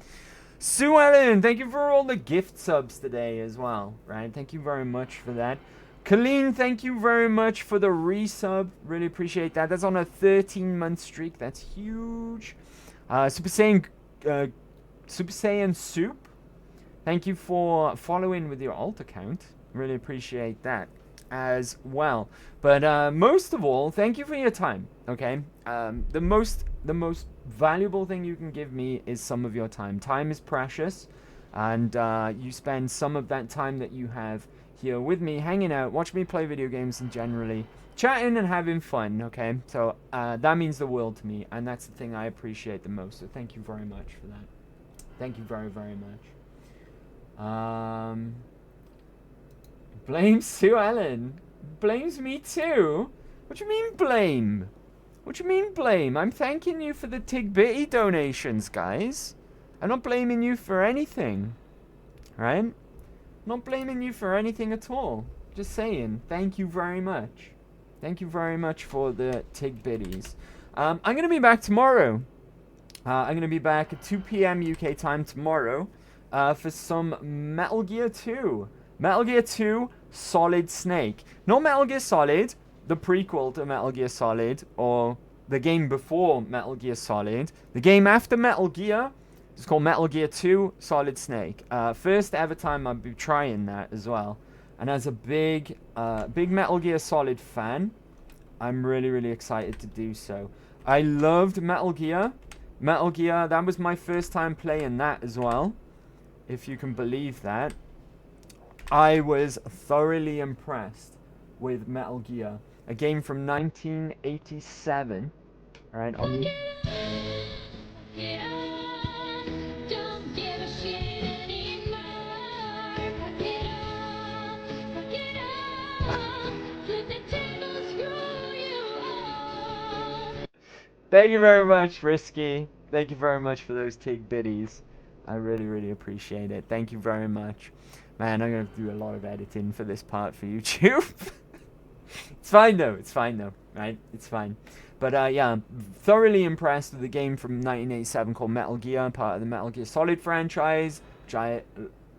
Sue Ellen, thank you for all the gift subs today as well, right? Thank you very much for that. Colleen, thank you very much for the resub. Really appreciate that. That's on a 13-month streak. That's huge. Super Saiyan Soup, thank you for following with your alt account. Really appreciate that as well. But most of all, thank you for your time. Okay, the most valuable thing you can give me is some of your time. Time is precious, and you spend some of that time that you have here with me, hanging out, watching me play video games, and generally chatting and having fun. Okay, so that means the world to me, and that's the thing I appreciate the most. So thank you very much for that. Thank you very, very much. Blame Sue Ellen. Blames me too? What do you mean blame? What do you mean blame? I'm thanking you for the Tig Bitty donations, guys. I'm not blaming you for anything. Right? I'm not blaming you for anything at all. Just saying, thank you very much. Thank you very much for the Tig Bitties. I'm going to be back tomorrow. I'm going to be back at 2 p.m. UK time tomorrow for some Metal Gear 2. Metal Gear 2 Solid Snake. Not Metal Gear Solid, the prequel to Metal Gear Solid, or the game before Metal Gear Solid. The game after Metal Gear is called Metal Gear 2 Solid Snake. First ever time I'll be trying that as well. And as a big Metal Gear Solid fan, I'm really, really excited to do so. I loved Metal Gear. Metal Gear, that was my first time playing that as well, if you can believe that. I was thoroughly impressed with Metal Gear, a game from 1987. All right. Thank you very much, Risky. Thank you very much for those Tig Bitties. I really, really appreciate it. Thank you very much. Man, I'm going to do a lot of editing for this part for YouTube. It's fine, though. It's fine, though. Right? It's fine. But, yeah, I'm thoroughly impressed with the game from 1987 called Metal Gear, part of the Metal Gear Solid franchise, which I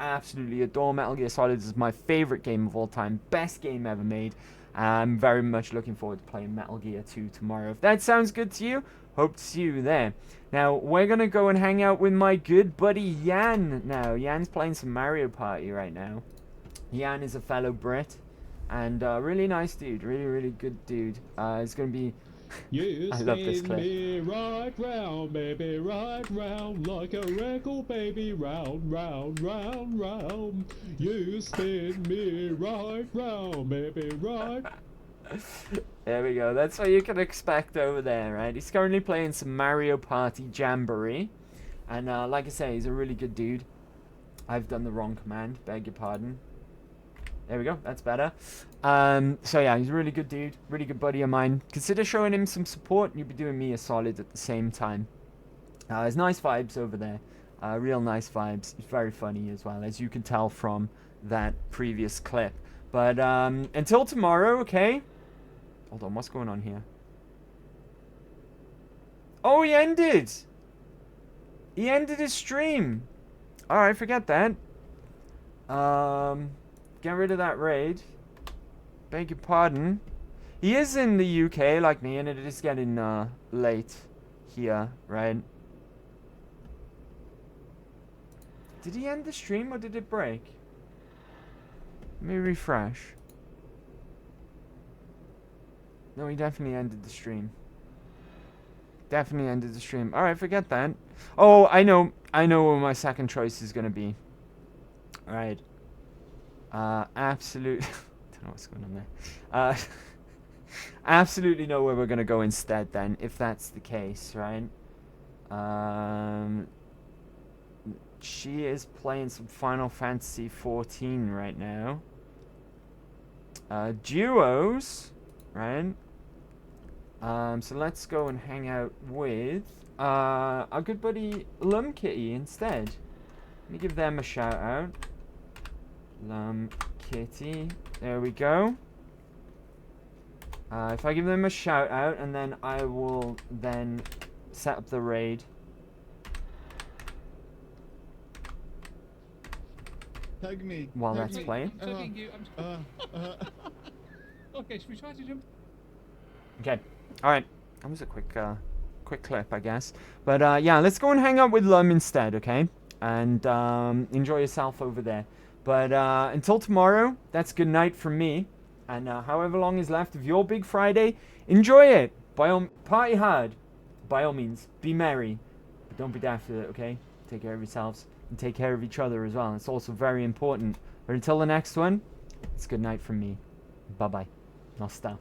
absolutely adore. Metal Gear Solid is my favorite game of all time. Best game ever made. I'm very much looking forward to playing Metal Gear 2 tomorrow. If that sounds good to you, hope to see you there. Now, we're going to go and hang out with my good buddy Yan now. Yan's playing some Mario Party right now. Yan is a fellow Brit and really nice dude. Really, really good dude. It's going to be... You I love this clip. me right round, baby, right round, like a record, baby, round, round, round, round. You spin me right round, baby, right. There we go. That's what you can expect over there, right? He's currently playing some Mario Party Jamboree. And like I say, he's a really good dude. I've done the wrong command. Beg your pardon. There we go. That's better. So yeah, he's a really good dude. Really good buddy of mine. Consider showing him some support and you'll be doing me a solid at the same time. There's nice vibes over there. Real nice vibes. He's very funny as well, as you can tell from that previous clip. But until tomorrow, okay? Hold on, what's going on here? Oh, he ended! He ended his stream! Alright, forget that. Get rid of that raid. Beg your pardon. He is in the UK like me, and it is getting late here, right? Did he end the stream or did it break? Let me refresh. No, he definitely ended the stream. Definitely ended the stream. Alright, forget that. Oh, I know what my second choice is gonna be. Alright. Absolute... I don't know what's going on there. Absolutely know where we're gonna go instead then, if that's the case, right? She is playing some Final Fantasy 14 right now. Duos, right? So let's go and hang out with our good buddy Lumkitty instead. Let me give them a shout out. Lumkitty. Kitty. There we go. If I give them a shout out, and then I will then set up the raid. Tag me. While tag that's me. playing. I'm tagging you. Okay, should we try to jump? Okay. Alright. That was a quick clip, I guess. But, yeah, let's go and hang out with Lum instead, okay? And, enjoy yourself over there. But, until tomorrow, that's good night from me. And, however long is left of your big Friday, enjoy it. Party hard. By all means, be merry. But don't be daft with it, okay? Take care of yourselves. And take care of each other as well. It's also very important. But until the next one, it's good night from me. Bye-bye. Nosta.